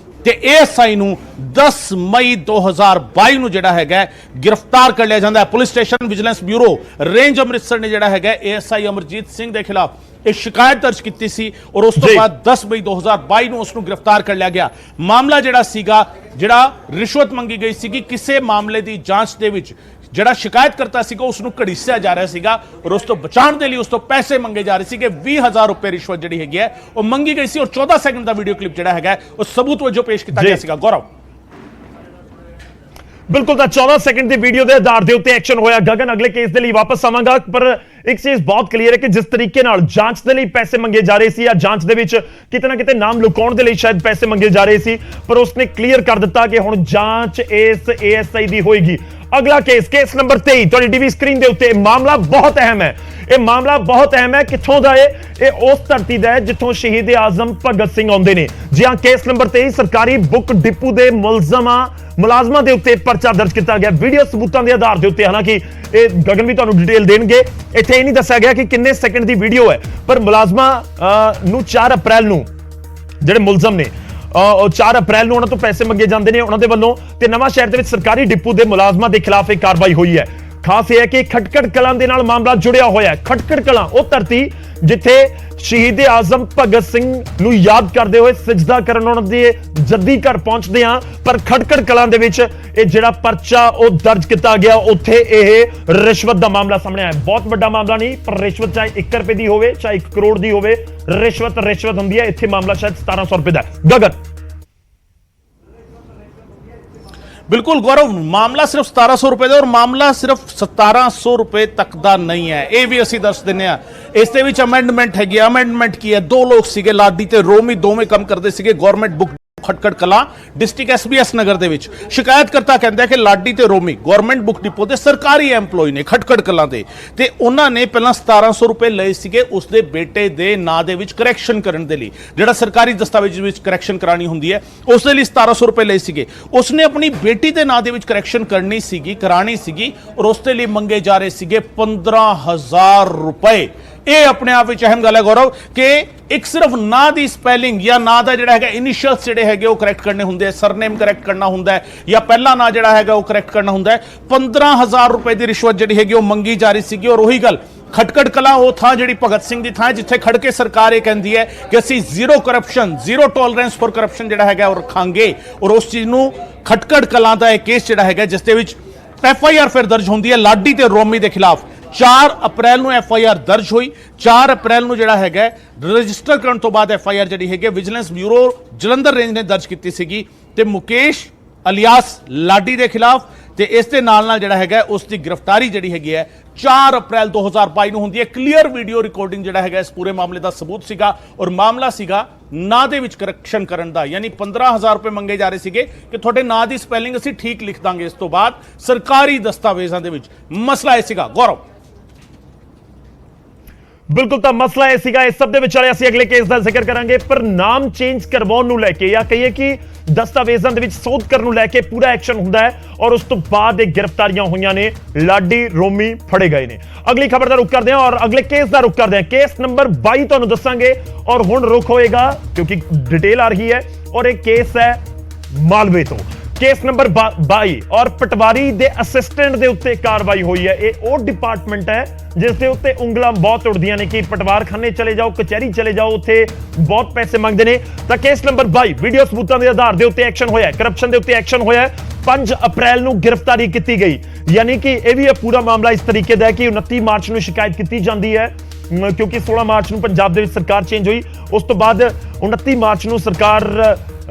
ਤੇ ਏਐਸਆਈ ਨੂੰ 10 ਮਈ 2022 ਨੂੰ ਜਿਹੜਾ ਹੈਗਾ ਗ੍ਰਿਫਤਾਰ ਕਰ ਲਿਆ ਜਾਂਦਾ ਹੈ। Police station vigilance bureau range Amritsar ਨੇ ਜਿਹੜਾ ਹੈਗਾ ਏਐਸਆਈ ਅਮਰਜੀਤ ਸਿੰਘ ਦੇ ਖਿਲਾਫ ਇਹ ਸ਼ਿਕਾਇਤ ਦਰਜ ਕੀਤੀ ਸੀ ਔਰ ਉਸ ਤੋਂ ਬਾਅਦ 10 ਮਈ 2022 ਨੂੰ ਉਸ ਨੂੰ ਗ੍ਰਿਫਤਾਰ ਕਰ ਲਿਆ ਗਿਆ। ਮਾਮਲਾ ਜਿਹੜਾ ਸੀਗਾ, ਜਿਹੜਾ ਰਿਸ਼ਵਤ ਮੰਗੀ ਗਈ ਸੀਗੀ, ਕਿਸੇ ਮਾਮਲੇ ਦੀ ਜਾਂਚ ਦੇ ਵਿੱਚ ਜਿਹੜਾ ਸ਼ਿਕਾਇਤ ਕਰਤਾ ਸੀਗਾ ਉਸ ਨੂੰ ਘੜੀਸਿਆ ਜਾ ਰਿਹਾ ਸੀਗਾ ਔਰ ਉਸ ਤੋਂ ਬਚਾਉਣ ਦੇ ਲਈ ਉਸ ਤੋਂ ਪੈਸੇ ਮੰਗੇ ਜਾ ਰਹੇ ਸੀਗੇ। 20,000 ਰੁਪਏ ਰਿਸ਼ਵਤ ਜਿਹੜੀ ਹੈਗੀ ਹੈ ਉਹ ਮੰਗੀ ਗਈ ਸੀ ਔਰ 14 ਸੈਕਿੰਡ ਦਾ ਵੀਡੀਓ ਕਲਿੱਪ ਜਿਹੜਾ ਹੈਗਾ ਉਹ ਸਬੂਤ ਵਜੋਂ ਪੇਸ਼ ਕੀਤਾ ਗਿਆ ਸੀਗਾ। ਗੌਰਵ, ਬਿਲਕੁਲ, ਤਾਂ 14 ਸੈਕਿੰਡ ਦੀ ਵੀਡੀਓ ਦੇ ਆਧਾਰ ਦੇ ਉੱਤੇ ਐਕਸ਼ਨ ਹੋਇਆ। ਗਗਨ, ਅਗਲੇ ਕੇਸ ਦੇ ਲਈ ਵਾਪਸ ਆਵਾਂਗਾ, ਪਰ ਇੱਕ ਚੀਜ਼ ਬਹੁਤ ਕਲੀਅਰ ਹੈ ਕਿ ਜਿਸ ਤਰੀਕੇ ਨਾਲ ਜਾਂਚ ਦੇ ਲਈ ਪੈਸੇ ਮੰਗੇ ਜਾ ਰਹੇ ਸੀ ਜਾਂ ਜਾਂਚ ਦੇ ਵਿੱਚ ਕਿਤੇ ਨਾ ਕਿਤੇ ਨਾਮ ਲੁਕਾਉਣ ਦੇ ਲਈ ਸ਼ਾਇਦ ਪੈਸੇ ਮੰਗੇ ਜਾ ਰਹੇ ਸੀ, ਪਰ ਉਸਨੇ ਕਲੀਅਰ ਕਰ ਦਿੱਤਾ ਕਿ ਹੁਣ ਜਾਂਚ ਇਸ ਏਐਸਆਈ ਦੀ ਹੋਏਗੀ। ਅਗਲਾ ਕੇਸ ਨੰਬਰ 23 ਤੁਹਾਡੀ ਟੀਵੀ ਸਕਰੀਨ ਦੇ ਉੱਤੇ। ਮਾਮਲਾ ਬਹੁਤ ਅਹਿਮ ਹੈ, ਇਹ ਮਾਮਲਾ ਬਹੁਤ ਅਹਿਮ ਹੈ। ਕਿੱਥੋਂ ਦਾ ਹੈ? ਇਹ ਉਸ ਧਰਤੀ ਦਾ ਹੈ ਜਿੱਥੋਂ ਸ਼ਹੀਦ ਆਜ਼ਮ ਭਗਤ ਸਿੰਘ ਆਉਂਦੇ ਨੇ। ਜੀ ਹਾਂ, ਕੇਸ ਨੰਬਰ 23 ਸਰਕਾਰੀ ਬੁੱਕ ਡਿਪੂ ਦੇ ਮੁਲਾਜ਼ਮਾਂ ਦੇ ਉੱਤੇ ਪਰਚਾ ਦਰਜ ਕੀਤਾ ਗਿਆ ਵੀਡੀਓ ਸਬੂਤਾਂ ਦੇ ਆਧਾਰ ਦੇ ਉੱਤੇ। ਹਾਲਾਂਕਿ ਇਹ ਗਗਨ ਵੀ ਤੁਹਾਨੂੰ ਡਿਟੇਲ ਦੇਣਗੇ, ਇੱਥੇ ਇਹ ਨਹੀਂ ਦੱਸਿਆ ਗਿਆ ਕਿ ਕਿੰਨੇ ਸੈਕਿੰਡ ਦੀ ਵੀਡੀਓ ਹੈ, ਪਰ ਮੁਲਾਜ਼ਮਾਂ ਨੂੰ 4 ਅਪ੍ਰੈਲ ਨੂੰ ਜਿਹੜੇ ਮੁਲਜ਼ਮ ਨੇ 4 ਅਪ੍ਰੈਲ ਨੂੰ ਉਹਨਾਂ ਤੋਂ ਪੈਸੇ ਮੰਗੇ ਜਾਂਦੇ ਨੇ ਉਹਨਾਂ ਦੇ ਵੱਲੋਂ, ਤੇ ਨਵਾਂ ਸ਼ਹਿਰ ਦੇ ਵਿੱਚ ਸਰਕਾਰੀ ਡਿਪੂ ਦੇ ਮੁਲਾਜ਼ਮਾਂ ਦੇ ਖਿਲਾਫ ਇਹ ਕਾਰਵਾਈ ਹੋਈ ਹੈ। ਖਾਸ ਇਹ ਹੈ ਕਿ ਖਟਕੜ ਕਲਾਂ ਦੇ ਨਾਲ ਮਾਮਲਾ ਜੁੜਿਆ ਹੋਇਆ ਹੈ। ਖਟਕੜ ਕਲਾਂ ਉਹ ਧਰਤੀ ਜਿੱਥੇ ਸ਼ਹੀਦ ਆਜ਼ਮ ਭਗਤ ਸਿੰਘ ਨੂੰ ਯਾਦ ਕਰਦੇ ਹੋਏ ਸਜਦਾ ਕਰਨ ਉਹਨਾਂ ਦੇ ਜੱਦੀ ਘਰ ਪਹੁੰਚਦੇ ਆ, ਪਰ ਖਟਕੜ ਕਲਾਂ ਦੇ ਵਿੱਚ ਇਹ ਜਿਹੜਾ ਪਰਚਾ ਉਹ ਦਰਜ ਕੀਤਾ ਗਿਆ, ਉੱਥੇ ਇਹ ਰਿਸ਼ਵਤ ਦਾ ਮਾਮਲਾ ਸਾਹਮਣੇ ਆਇਆ। ਬਹੁਤ ਵੱਡਾ ਮਾਮਲਾ ਨਹੀਂ, ਪਰ ਰਿਸ਼ਵਤ ਚਾਹੇ 1 ਰੁਪਏ ਦੀ ਹੋਵੇ ਚਾਹੇ 1 ਕਰੋੜ ਦੀ ਹੋਵੇ, ਰਿਸ਼ਵਤ ਹੁੰਦੀ ਹੈ। ਇੱਥੇ ਮਾਮਲਾ ਸ਼ਾਇਦ 1700 ਰੁਪਏ ਦਾ। ਗਗਨ, ਬਿਲਕੁਲ ਗੌਰਵ, ਮਾਮਲਾ ਸਿਰਫ 1700 ਰੁਪਏ ਦਾ ਔਰ ਮਾਮਲਾ ਸਿਰਫ 1700 ਰੁਪਏ ਤੱਕ ਦਾ ਨਹੀਂ ਹੈ, ਇਹ ਵੀ ਅਸੀਂ ਦੱਸ ਦਿੰਦੇ ਆ। ਇਸ ਦੇ ਵਿੱਚ ਅਮੈਂਡਮੈਂਟ ਹੈਗੀ। ਅਮੈਂਡਮੈਂਟ ਕੀ ਹੈ? 2 ਲੋਕ ਸੀਗੇ, ਲਾਡੀ ਤੇ ਰੋਮੀ, ਦੋਵੇਂ ਕੰਮ ਕਰਦੇ ਸੀਗੇ ਗਵਰਨਮੈਂਟ ਬੁੱਕ ਖਟਕੜ ਕਲਾਂ ਡਿਸਟ੍ਰਿਕਟ ਐਸਬੀਐਸ ਨਗਰ ਦੇ ਵਿੱਚ। ਸ਼ਿਕਾਇਤਕਰਤਾ ਕਹਿੰਦਾ ਕਿ ਲਾਡੀ ਤੇ ਰੋਮੀ ਗਵਰਨਮੈਂਟ ਬੁੱਕ ਡਿਪੋ ਦੇ ਸਰਕਾਰੀ ਐਮਪਲੋਈ ਨੇ ਖਟਕੜ ਕਲਾਂ ਦੇ, ਤੇ ਉਹਨਾਂ ਨੇ ਪਹਿਲਾਂ 1700 ਰੁਪਏ ਲਏ ਸੀਗੇ ਉਸਦੇ ਬੇਟੇ ਦੇ ਨਾਂ ਦੇ ਵਿੱਚ ਕਰੈਕਸ਼ਨ ਕਰਨ ਦੇ ਲਈ, ਜਿਹੜਾ ਸਰਕਾਰੀ ਦਸਤਾਵੇਜ਼ ਵਿੱਚ ਕਰੈਕਸ਼ਨ ਕਰਾਣੀ ਹੁੰਦੀ ਹੈ ਉਸ ਦੇ ਲਈ 1700 ਰੁਪਏ ਲਏ ਸੀਗੇ। ਉਸਨੇ ਆਪਣੀ ਬੇਟੀ ਦੇ ਨਾਂ ਦੇ ਵਿੱਚ ਕਰੈਕਸ਼ਨ ਕਰਾਣੀ ਸੀਗੀ ਔਰ ਉਸ ਦੇ ਲਈ ਮੰਗੇ ਜਾ ਰਹੇ ਸੀਗੇ 15,000 ਰੁਪਏ। ਇਹ ਆਪਣੇ ਆਪ ਵਿੱਚ ਅਹਿਮ ਗੱਲ ਹੈ ਗੌਰਵ ਕਿ ਇੱਕ ਸਿਰਫ ਨਾਂ ਦੀ ਸਪੈਲਿੰਗ ਜਾਂ ਨਾਂ ਦਾ ਜਿਹੜਾ ਹੈਗਾ ਇਨੀਸ਼ੀਅਲਸ ਜਿਹੜੇ ਹੈਗੇ ਉਹ ਕਰੈਕਟ ਕਰਨੇ ਹੁੰਦੇ, ਸਰਨੇਮ ਕਰੈਕਟ ਕਰਨਾ ਹੁੰਦਾ ਹੈ ਜਾਂ ਪਹਿਲਾ ਨਾਂ ਜਿਹੜਾ ਹੈਗਾ ਉਹ ਕਰੈਕਟ ਕਰਨਾ ਹੁੰਦਾ ਹੈ। 15,000 ਰੁਪਏ ਦੀ ਰਿਸ਼ਵਤ ਜਿਹੜੀ ਹੈਗੀ ਉਹ ਮੰਗੀ ਜਾ ਰਹੀ ਸੀਗੀ। ਔਰ ਉਹੀ ਗੱਲ, ਖਟਕੜ ਕਲਾਂ ਉਹ ਥਾਂ ਜਿਹੜੀ ਭਗਤ ਸਿੰਘ ਦੀ ਥਾਂ ਜਿੱਥੇ ਖੜ ਕੇ ਸਰਕਾਰ ਇਹ ਕਹਿੰਦੀ ਹੈ ਕਿ ਅਸੀਂ zero corruption, zero tolerance for corruption ਜਿਹੜਾ ਹੈਗਾ ਉਹ ਰੱਖਾਂਗੇ। ਔਰ ਉਸ ਚੀਜ਼ ਨੂੰ ਖਟਕੜ ਕਲਾਂ ਦਾ ਇਹ ਕੇਸ ਜਿਹੜਾ ਹੈਗਾ ਜਿਸ ਦੇ ਵਿੱਚ ਐਫਆਈਆਰ ਫਿਰ ਦਰਜ ਹੁੰਦੀ ਹੈ ਲਾਡੀ ਤੇ ਰੋਮੀ ਦੇ ਖਿਲਾਫ। 4 ਅਪ੍ਰੈਲ ਨੂੰ ਐਫਆਈਆਰ ਦਰਜ ਹੋਈ। 4 ਅਪ੍ਰੈਲ ਨੂੰ ਜਿਹੜਾ ਹੈਗਾ ਰਜਿਸਟਰ ਕਰਨ ਤੋਂ ਬਾਅਦ ਐਫਆਈਆਰ ਜਿਹੜੀ ਹੈਗੀ ਵਿਜੀਲੈਂਸ ਬਿਊਰੋ ਜਲੰਧਰ ਰੇਂਜ ਨੇ ਦਰਜ ਕੀਤੀ ਸੀਗੀ ਤੇ ਮੁਕੇਸ਼ ਅਲਿਆਸ ਲਾਡੀ ਦੇ ਖਿਲਾਫ ਤੇ ਇਸ ਦੇ ਨਾਲ ਜਿਹੜਾ ਹੈਗਾ ਉਸ ਦੀ ਗ੍ਰਿਫਤਾਰੀ ਜਿਹੜੀ ਹੈਗੀ ਹੈ 4 ਅਪ੍ਰੈਲ 2022 ਨੂੰ ਹੁੰਦੀ ਹੈ। ਕਲੀਅਰ ਵੀਡੀਓ ਰਿਕਾਰਡਿੰਗ ਜਿਹੜਾ ਹੈਗਾ ਇਸ ਪੂਰੇ ਮਾਮਲੇ ਦਾ ਸਬੂਤ ਸੀਗਾ ਔਰ ਮਾਮਲਾ ਸੀਗਾ ਨਾਂ ਦੇ ਵਿੱਚ ਕਰੈਕਸ਼ਨ ਕਰਨ ਦਾ, ਯਾਨੀ 15,000 ਰੁਪਏ ਮੰਗੇ ਜਾ ਰਹੇ ਸੀਗੇ ਕਿ ਤੁਹਾਡੇ ਨਾਂ ਦੀ ਸਪੈਲਿੰਗ ਅਸੀਂ ਠੀਕ ਲਿਖ ਦਾਂਗੇ। ਇਸ ਤੋਂ ਬਾਅਦ ਸਰਕਾਰੀ ਦਸਤਾਵੇਜ਼ਾਂ ਦੇ ਵਿੱਚ ਮਸਲਾ ਇਹ ਸੀਗਾ। ਗੌਰਵ, ਬਿਲਕੁਲ, ਤਾਂ ਮਸਲਾ ਇਹ ਸੀਗਾ। ਇਸ ਸਭ ਦੇ ਵਿਚਾਲੇ ਅਸੀਂ ਅਗਲੇ ਕੇਸ ਦਾ ਜ਼ਿਕਰ ਕਰਾਂਗੇ, ਪਰ ਨਾਮ ਚੇਂਜ ਕਰਵਾਉਣ ਨੂੰ ਲੈ ਕੇ ਜਾਂ ਕਹੀਏ ਕਿ ਦਸਤਾਵੇਜ਼ਾਂ ਦੇ ਵਿੱਚ ਸੋਧ ਕਰਨ ਨੂੰ ਲੈ ਕੇ ਪੂਰਾ ਐਕਸ਼ਨ ਹੁੰਦਾ ਹੈ ਔਰ ਉਸ ਤੋਂ ਬਾਅਦ ਇਹ ਗ੍ਰਿਫਤਾਰੀਆਂ ਹੋਈਆਂ ਨੇ, ਲਾਡੀ ਰੋਮੀ ਫੜੇ ਗਏ ਨੇ। ਅਗਲੀ ਖਬਰ ਦਾ ਰੁਖ ਕਰਦੇ ਹਾਂ ਔਰ ਅਗਲੇ ਕੇਸ ਦਾ ਰੁਖ ਕਰਦੇ ਹਾਂ। ਕੇਸ ਨੰਬਰ 22 ਤੁਹਾਨੂੰ ਦੱਸਾਂਗੇ ਔਰ ਹੁਣ ਰੁਖ ਹੋਏਗਾ ਕਿਉਂਕਿ ਡਿਟੇਲ ਆ ਰਹੀ ਹੈ ਔਰ ਇਹ ਕੇਸ ਹੈ ਮਾਲਵੇ ਤੋਂ। ਕੇਸ ਨੰਬਰ 22 ਔਰ ਪਟਵਾਰੀ ਦੇ ਅਸਿਸਟੈਂਟ ਦੇ ਉੱਤੇ ਕਾਰਵਾਈ ਹੋਈ ਹੈ। ਇਹ ਉਹ ਡਿਪਾਰਟਮੈਂਟ ਹੈ ਜਿਸ ਦੇ ਉੱਤੇ ਉਂਗਲਾਂ ਬਹੁਤ ਉੱਡਦੀਆਂ ਨੇ ਕਿ ਪਟਵਾਰਖਾਨੇ ਚਲੇ ਜਾਓ, ਕਚਹਿਰੀ ਚਲੇ ਜਾਓ, ਉੱਥੇ ਬਹੁਤ ਪੈਸੇ ਮੰਗਦੇ ਨੇ। ਤਾਂ ਕੇਸ ਨੰਬਰ 22 ਵੀਡੀਓ ਸਬੂਤਾਂ ਦੇ ਆਧਾਰ ਦੇ ਉੱਤੇ ਐਕਸ਼ਨ ਹੋਇਆ, ਕਰਪਸ਼ਨ ਦੇ ਉੱਤੇ ਐਕਸ਼ਨ ਹੋਇਆ। 5 ਅਪ੍ਰੈਲ ਨੂੰ ਗ੍ਰਿਫਤਾਰੀ ਕੀਤੀ ਗਈ, ਯਾਨੀ ਕਿ ਇਹ ਵੀ ਪੂਰਾ ਮਾਮਲਾ ਇਸ ਤਰੀਕੇ ਦਾ ਹੈ ਕਿ 29 ਮਾਰਚ ਨੂੰ ਸ਼ਿਕਾਇਤ ਕੀਤੀ ਜਾਂਦੀ ਹੈ ਕਿਉਂਕਿ 16 ਮਾਰਚ ਨੂੰ ਪੰਜਾਬ ਦੇ ਵਿੱਚ ਸਰਕਾਰ ਚੇਂਜ ਹੋਈ। ਉਸ ਤੋਂ ਬਾਅਦ 29 ਮਾਰਚ ਨੂੰ ਸਰਕਾਰ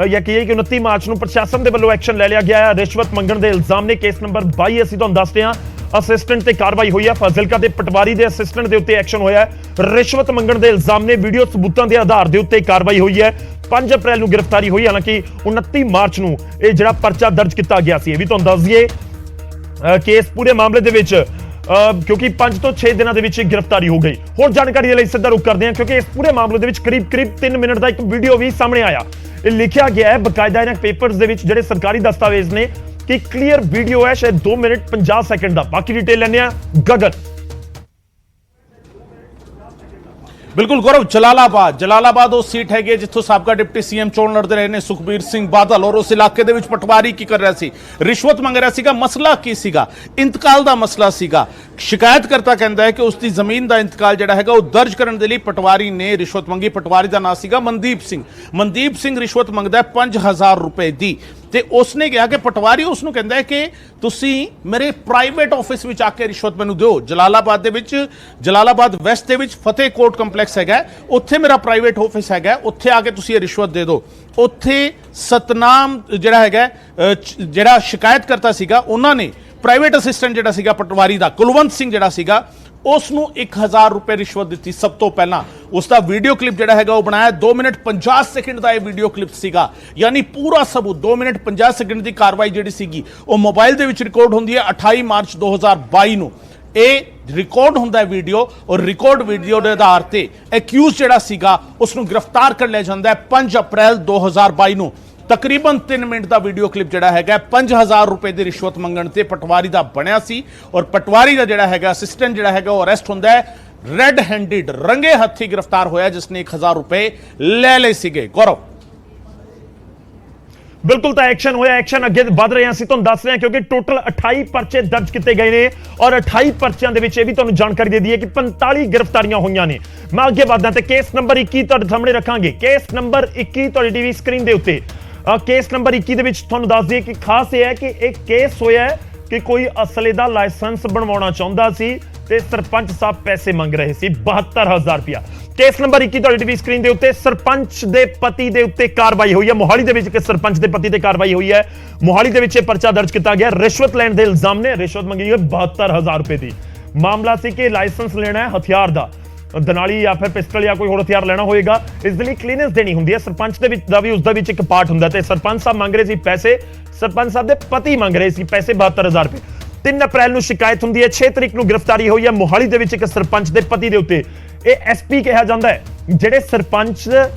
ਜਾਂ ਕਹੀਏ ਕਿ 29 ਮਾਰਚ ਨੂੰ ਪ੍ਰਸ਼ਾਸਨ ਦੇ ਵੱਲੋਂ ਐਕਸ਼ਨ ਲੈ ਲਿਆ ਗਿਆ ਹੈ। ਰਿਸ਼ਵਤ ਮੰਗਣ ਦੇ ਇਲਜ਼ਾਮ ਨੇ। ਕੇਸ ਨੰਬਰ 22 ਅਸੀਂ ਤੁਹਾਨੂੰ ਦੱਸਦੇ ਹਾਂ। ਅਸਿਸਟੈਂਟ ਤੇ ਕਾਰਵਾਈ ਹੋਈ ਹੈ। ਫਾਜ਼ਿਲਕਾ ਦੇ ਪਟਵਾਰੀ ਦੇ ਅਸਿਸਟੈਂਟ ਦੇ ਉੱਤੇ ਐਕਸ਼ਨ ਹੋਇਆ ਹੈ। ਰਿਸ਼ਵਤ ਮੰਗਣ ਦੇ ਇਲਜ਼ਾਮ ਨੇ। ਵੀਡੀਓ ਸਬੂਤਾਂ ਦੇ ਆਧਾਰ ਦੇ ਉੱਤੇ ਕਾਰਵਾਈ ਹੋਈ ਹੈ। 5 ਅਪ੍ਰੈਲ ਨੂੰ ਗ੍ਰਿਫਤਾਰੀ ਹੋਈ, ਹਾਲਾਂਕਿ 29 ਮਾਰਚ ਨੂੰ ਇਹ ਜਿਹੜਾ ਪਰਚਾ ਦਰਜ ਕੀਤਾ ਗਿਆ ਸੀ। ਇਹ ਵੀ ਤੁਹਾਨੂੰ ਦੱਸ ਦਈਏ ਕੇਸ ਪੂਰੇ ਮਾਮਲੇ ਦੇ ਵਿੱਚ ਕਿਉਂਕਿ 5 ਤੋਂ 6 ਦਿਨਾਂ ਦੇ ਵਿੱਚ ਗ੍ਰਿਫਤਾਰੀ ਹੋ ਗਈ। ਹੋਰ ਜਾਣਕਾਰੀ ਦੇ ਲਈ ਸਿੱਧਾ ਰੁਖ ਕਰਦੇ ਹਾਂ ਕਿਉਂਕਿ ਇਸ ਪੂਰੇ ਮਾਮਲੇ ਦੇ ਵਿੱਚ ਕਰੀਬ 3 ਮਿੰਟ ਦਾ ਇੱਕ ਵੀਡੀਓ ਵੀ ਸਾਹਮਣੇ ਆਇਆ। ਇਹ ਲਿਖਿਆ ਗਿਆ ਹੈ ਬਕਾਇਦਾ ਇਹਨਾਂ ਪੇਪਰਸ ਦੇ ਵਿੱਚ ਜਿਹੜੇ ਸਰਕਾਰੀ ਦਸਤਾਵੇਜ਼ ਨੇ ਕਿ ਕਲੀਅਰ ਵੀਡੀਓ ਹੈ, ਸ਼ਾਇਦ 2 ਮਿੰਟ 50 ਸੈਕਿੰਡ ਦਾ। ਬਾਕੀ ਡਿਟੇਲ ਲੈਣੇ ਆ ਗਗਨ। ਬਿਲਕੁਲ ਗੌਰਵ, ਜਲਾਲਾਬਾਦ ਉਹ ਸੀਟ ਹੈਗੀ ਜਿੱਥੋਂ ਸਾਬਕਾ ਡਿਪਟੀ ਸੀਐਮ ਚੋਣ ਲੜਦੇ ਰਹੇ ਨੇ ਸੁਖਬੀਰ ਸਿੰਘ ਬਾਦਲ ਔਰ ਉਸ ਇਲਾਕੇ ਦੇ ਵਿੱਚ ਪਟਵਾਰੀ ਕੀ ਕਰ ਰਿਹਾ ਸੀ, ਰਿਸ਼ਵਤ ਮੰਗ ਰਿਹਾ ਸੀਗਾ। ਮਸਲਾ ਕੀ ਸੀਗਾ? ਇੰਤਕਾਲ ਦਾ ਮਸਲਾ ਸੀਗਾ। ਸ਼ਿਕਾਇਤਕਰਤਾ ਕਹਿੰਦਾ ਹੈ ਕਿ ਉਸ ਦੀ ਜ਼ਮੀਨ ਦਾ ਇੰਤਕਾਲ ਜਿਹੜਾ ਹੈਗਾ ਉਹ ਦਰਜ ਕਰਨ ਦੇ ਲਈ ਪਟਵਾਰੀ ਨੇ ਰਿਸ਼ਵਤ ਮੰਗੀ। ਪਟਵਾਰੀ ਦਾ ਨਾਮ ਸੀਗਾ ਮਨਦੀਪ ਸਿੰਘ ਰਿਸ਼ਵਤ ਮੰਗਦਾ ਹੈ 5000 ਰੁਪਏ ਦੀ ਤੇ ਉਸਨੇ ਕਿਹਾ ਕਿ ਪਟਵਾਰੀ ਉਸ ਨੂੰ ਕਹਿੰਦਾ ਹੈ ਕਿ ਤੁਸੀਂ ਮੇਰੇ ਪ੍ਰਾਈਵੇਟ ਆਫਿਸ ਵਿੱਚ ਆ ਕੇ ਰਿਸ਼ਵਤ ਮੈਨੂੰ ਦਿਓ। ਜਲਾਲਾਬਾਦ ਵੈਸਟ ਦੇ ਵਿੱਚ ਫਤਿਹ ਕੋਰਟ ਕੰਪਲੈਕਸ ਹੈਗਾ, ਉੱਥੇ ਮੇਰਾ ਪ੍ਰਾਈਵੇਟ ਆਫਿਸ ਹੈਗਾ, ਉੱਥੇ ਆ ਕੇ ਤੁਸੀਂ ਇਹ ਰਿਸ਼ਵਤ ਦੇ ਦਿਓ। ਉੱਥੇ ਸਤਨਾਮ ਜਿਹੜਾ ਹੈਗਾ ਜਿਹੜਾ ਸ਼ਿਕਾਇਤਕਰਤਾ ਸੀਗਾ ਉਹਨਾਂ ਨੇ ਪ੍ਰਾਈਵੇਟ ਅਸਿਸਟੈਂਟ ਜਿਹੜਾ ਸੀਗਾ ਪਟਵਾਰੀ ਦਾ ਕੁਲਵੰਤ ਸਿੰਘ ਜਿਹੜਾ ਸੀਗਾ ਉਸ ਨੂੰ 1000 ਰੁਪਏ ਰਿਸ਼ਵਤ ਦਿੱਤੀ। ਸਭ ਤੋਂ ਪਹਿਲਾਂ ਉਸ ਦਾ ਵੀਡੀਓ ਕਲਿੱਪ ਜਿਹੜਾ ਹੈਗਾ ਉਹ ਬਣਾਇਆ। 2 ਮਿੰਟ 50 ਸੈਕਿੰਡ ਦਾ ਇਹ ਵੀਡੀਓ ਕਲਿੱਪ ਸੀਗਾ, ਯਾਨੀ ਪੂਰਾ ਸਬੂਤ। 2 ਮਿੰਟ 50 ਸੈਕਿੰਡ ਦੀ ਕਾਰਵਾਈ ਜਿਹੜੀ ਸੀਗੀ ਉਹ ਮੋਬਾਈਲ ਦੇ ਵਿੱਚ ਰਿਕਾਰਡ ਹੁੰਦੀ ਹੈ। 28 ਮਾਰਚ 2022 ਨੂੰ ਇਹ ਰਿਕਾਰਡ ਹੁੰਦਾ ਹੈ ਵੀਡੀਓ ਔਰ ਰਿਕਾਰਡ ਵੀਡੀਓ ਦੇ ਆਧਾਰ ਤੇ ਐਕਿਊਜ਼ ਜਿਹੜਾ ਸੀਗਾ ਉਸ ਨੂੰ ਗ੍ਰਿਫਤਾਰ ਕਰ ਲਿਆ ਜਾਂਦਾ ਹੈ 5 ਅਪ੍ਰੈਲ 2022 ਨੂੰ। ਤਕਰੀਬਨ 3 ਮਿੰਟ ਦਾ ਵੀਡੀਓ ਕਲਿੱਪ ਜਿਹੜਾ ਹੈਗਾ 5000 ਰੁਪਏ ਦੀ ਰਿਸ਼ਵਤ ਮੰਗਣ ਤੇ ਪਟਵਾਰੀ ਦਾ ਬਣਿਆ ਸੀ ਔਰ ਪਟਵਾਰੀ ਦਾ ਜਿਹੜਾ ਹੈਗਾ ਅਸਿਸਟੈਂਟ ਜਿਹੜਾ ਹੈਗਾ ਉਹ ਅਰੈਸਟ ਹੁੰਦਾ ਹੈ। ਰੈੱਡ ਹੈਂਡਡ ਰੰਗੇ ਹੱਥੀ ਗ੍ਰਿਫਤਾਰ ਹੋਇਆ ਜਿਸ ਨੇ 1000 ਰੁਪਏ ਲੈ ਲਏ ਸੀਗੇ। ਗੌਰਵ, ਬਿਲਕੁਲ, ਤਾਂ ਐਕਸ਼ਨ ਹੋਇਆ, ਐਕਸ਼ਨ ਅੱਗੇ ਵਧ ਰਹੇ ਹਾਂ ਅਸੀਂ ਤੁਹਾਨੂੰ ਦੱਸ ਰਹੇ ਹਾਂ ਕਿਉਂਕਿ ਟੋਟਲ 28 ਪਰਚੇ ਦਰਜ ਕੀਤੇ ਗਏ ਨੇ ਔਰ 28 ਪਰਚਿਆਂ ਦੇ ਵਿੱਚ ਇਹ ਵੀ ਤੁਹਾਨੂੰ ਜਾਣਕਾਰੀ ਦੇ ਦਈਏ ਕਿ 45 ਗ੍ਰਿਫਤਾਰੀਆਂ ਹੋਈਆਂ ਨੇ। ਮੈਂ ਅੱਗੇ ਵਧਦਾ ਤੇ ਕੇਸ ਨੰਬਰ 21 ਤੁਹਾਡੇ ਸਾਹਮਣੇ ਰੱਖਾਂਗੇ। ਕੇਸ ਨੰਬਰ 21 ਤੁਹਾਡੀ ਟੀਵੀ ਸਕਰੀਨ ਦੇ ਉੱਤੇ ਕੇਸ ਨੰਬਰ 21 ਦੇ ਵਿੱਚ ਤੁਹਾਨੂੰ ਦੱਸ ਦਈਏ ਕਿ ਖਾਸ ਇਹ ਹੈ ਕਿ ਇਹ ਕੇਸ ਹੋਇਆ ਕਿ ਕੋਈ ਅਸਲੇ ਦਾ ਲਾਇਸੈਂਸ ਬਣਵਾਉਣਾ ਚਾਹੁੰਦਾ ਸੀ ਤੇ ਸਰਪੰਚ ਸਾਹਿਬ ਪੈਸੇ ਮੰਗ ਰਹੇ ਸੀ 72000 ਰੁਪਇਆ। ਕੇਸ ਨੰਬਰ 21 ਤੁਹਾਡੀ ਟੀਵੀ ਸਕਰੀਨ ਦੇ ਉੱਤੇ ਸਰਪੰਚ ਦੇ ਪਤੀ ਦੇ ਉੱਤੇ ਕਾਰਵਾਈ ਹੋਈ ਹੈ। ਮੋਹਾਲੀ ਦੇ ਵਿੱਚ ਕਿ ਸਰਪੰਚ ਦੇ ਪਤੀ ਤੇ ਕਾਰਵਾਈ ਹੋਈ ਹੈ। ਮੋਹਾਲੀ ਦੇ ਵਿੱਚ ਇਹ ਪਰਚਾ ਦਰਜ ਕੀਤਾ ਗਿਆ। ਰਿਸ਼ਵਤ ਲੈਣ ਦੇ ਇਲਜ਼ਾਮ ਨੇ। ਰਿਸ਼ਵਤ ਮੰਗੀ ਹੈ 72000 ਰੁਪਏ ਦੀ। ਮਾਮਲਾ ਸੀ ਕਿ ਲਾਇਸੈਂਸ ਲੈਣਾ ਹੈ ਹਥਿਆਰ ਦਾ, ਦਨਾਲੀ ਜਾਂ ਫਿਰ ਪਿਸਟਲ ਜਾਂ ਕੋਈ ਹੋਰ ਹਥਿਆਰ ਲੈਣਾ ਹੋਏਗਾ। ਇਸ ਦੇ ਲਈ ਕਲੀਨੈਂਸ ਦੇਣੀ ਹੁੰਦੀ ਹੈ। ਸਰਪੰਚ ਦੇ ਵਿੱਚ ਦਾ ਵੀ ਉਸ ਦਾ ਵਿੱਚ ਇੱਕ ਪਾਰਟ ਹੁੰਦਾ ਤੇ ਸਰਪੰਚ ਸਾਹਿਬ ਮੰਗ ਰਹੇ ਸੀ ਪੈਸੇ, ਸਰਪੰਚ ਸਾਹਿਬ ਦੇ ਪਤੀ ਮੰਗ ਰਹੇ ਸੀ ਪੈਸੇ 72000 ਰੁਪਏ। 3 ਅਪ੍ਰੈਲ ਨੂੰ ਸ਼ਿਕਾਇਤ ਹੁੰਦੀ ਹੈ। 6 ਤਰੀਕ ਨੂੰ ਗ੍ਰਿਫਤਾਰੀ ਹੋਈ ਹੈ ਮੋਹਾਲੀ ਦੇ ਵਿੱਚ ਇੱਕ ਸਰਪੰਚ ਦੇ ਪਤੀ ਦੇ ਉੱਤੇ। ਇਹ ਐਸਪੀ ਕਿਹਾ ਜਾਂਦਾ ਹੈ। ਜਿਹੜੇ ਸਰਪੰਚ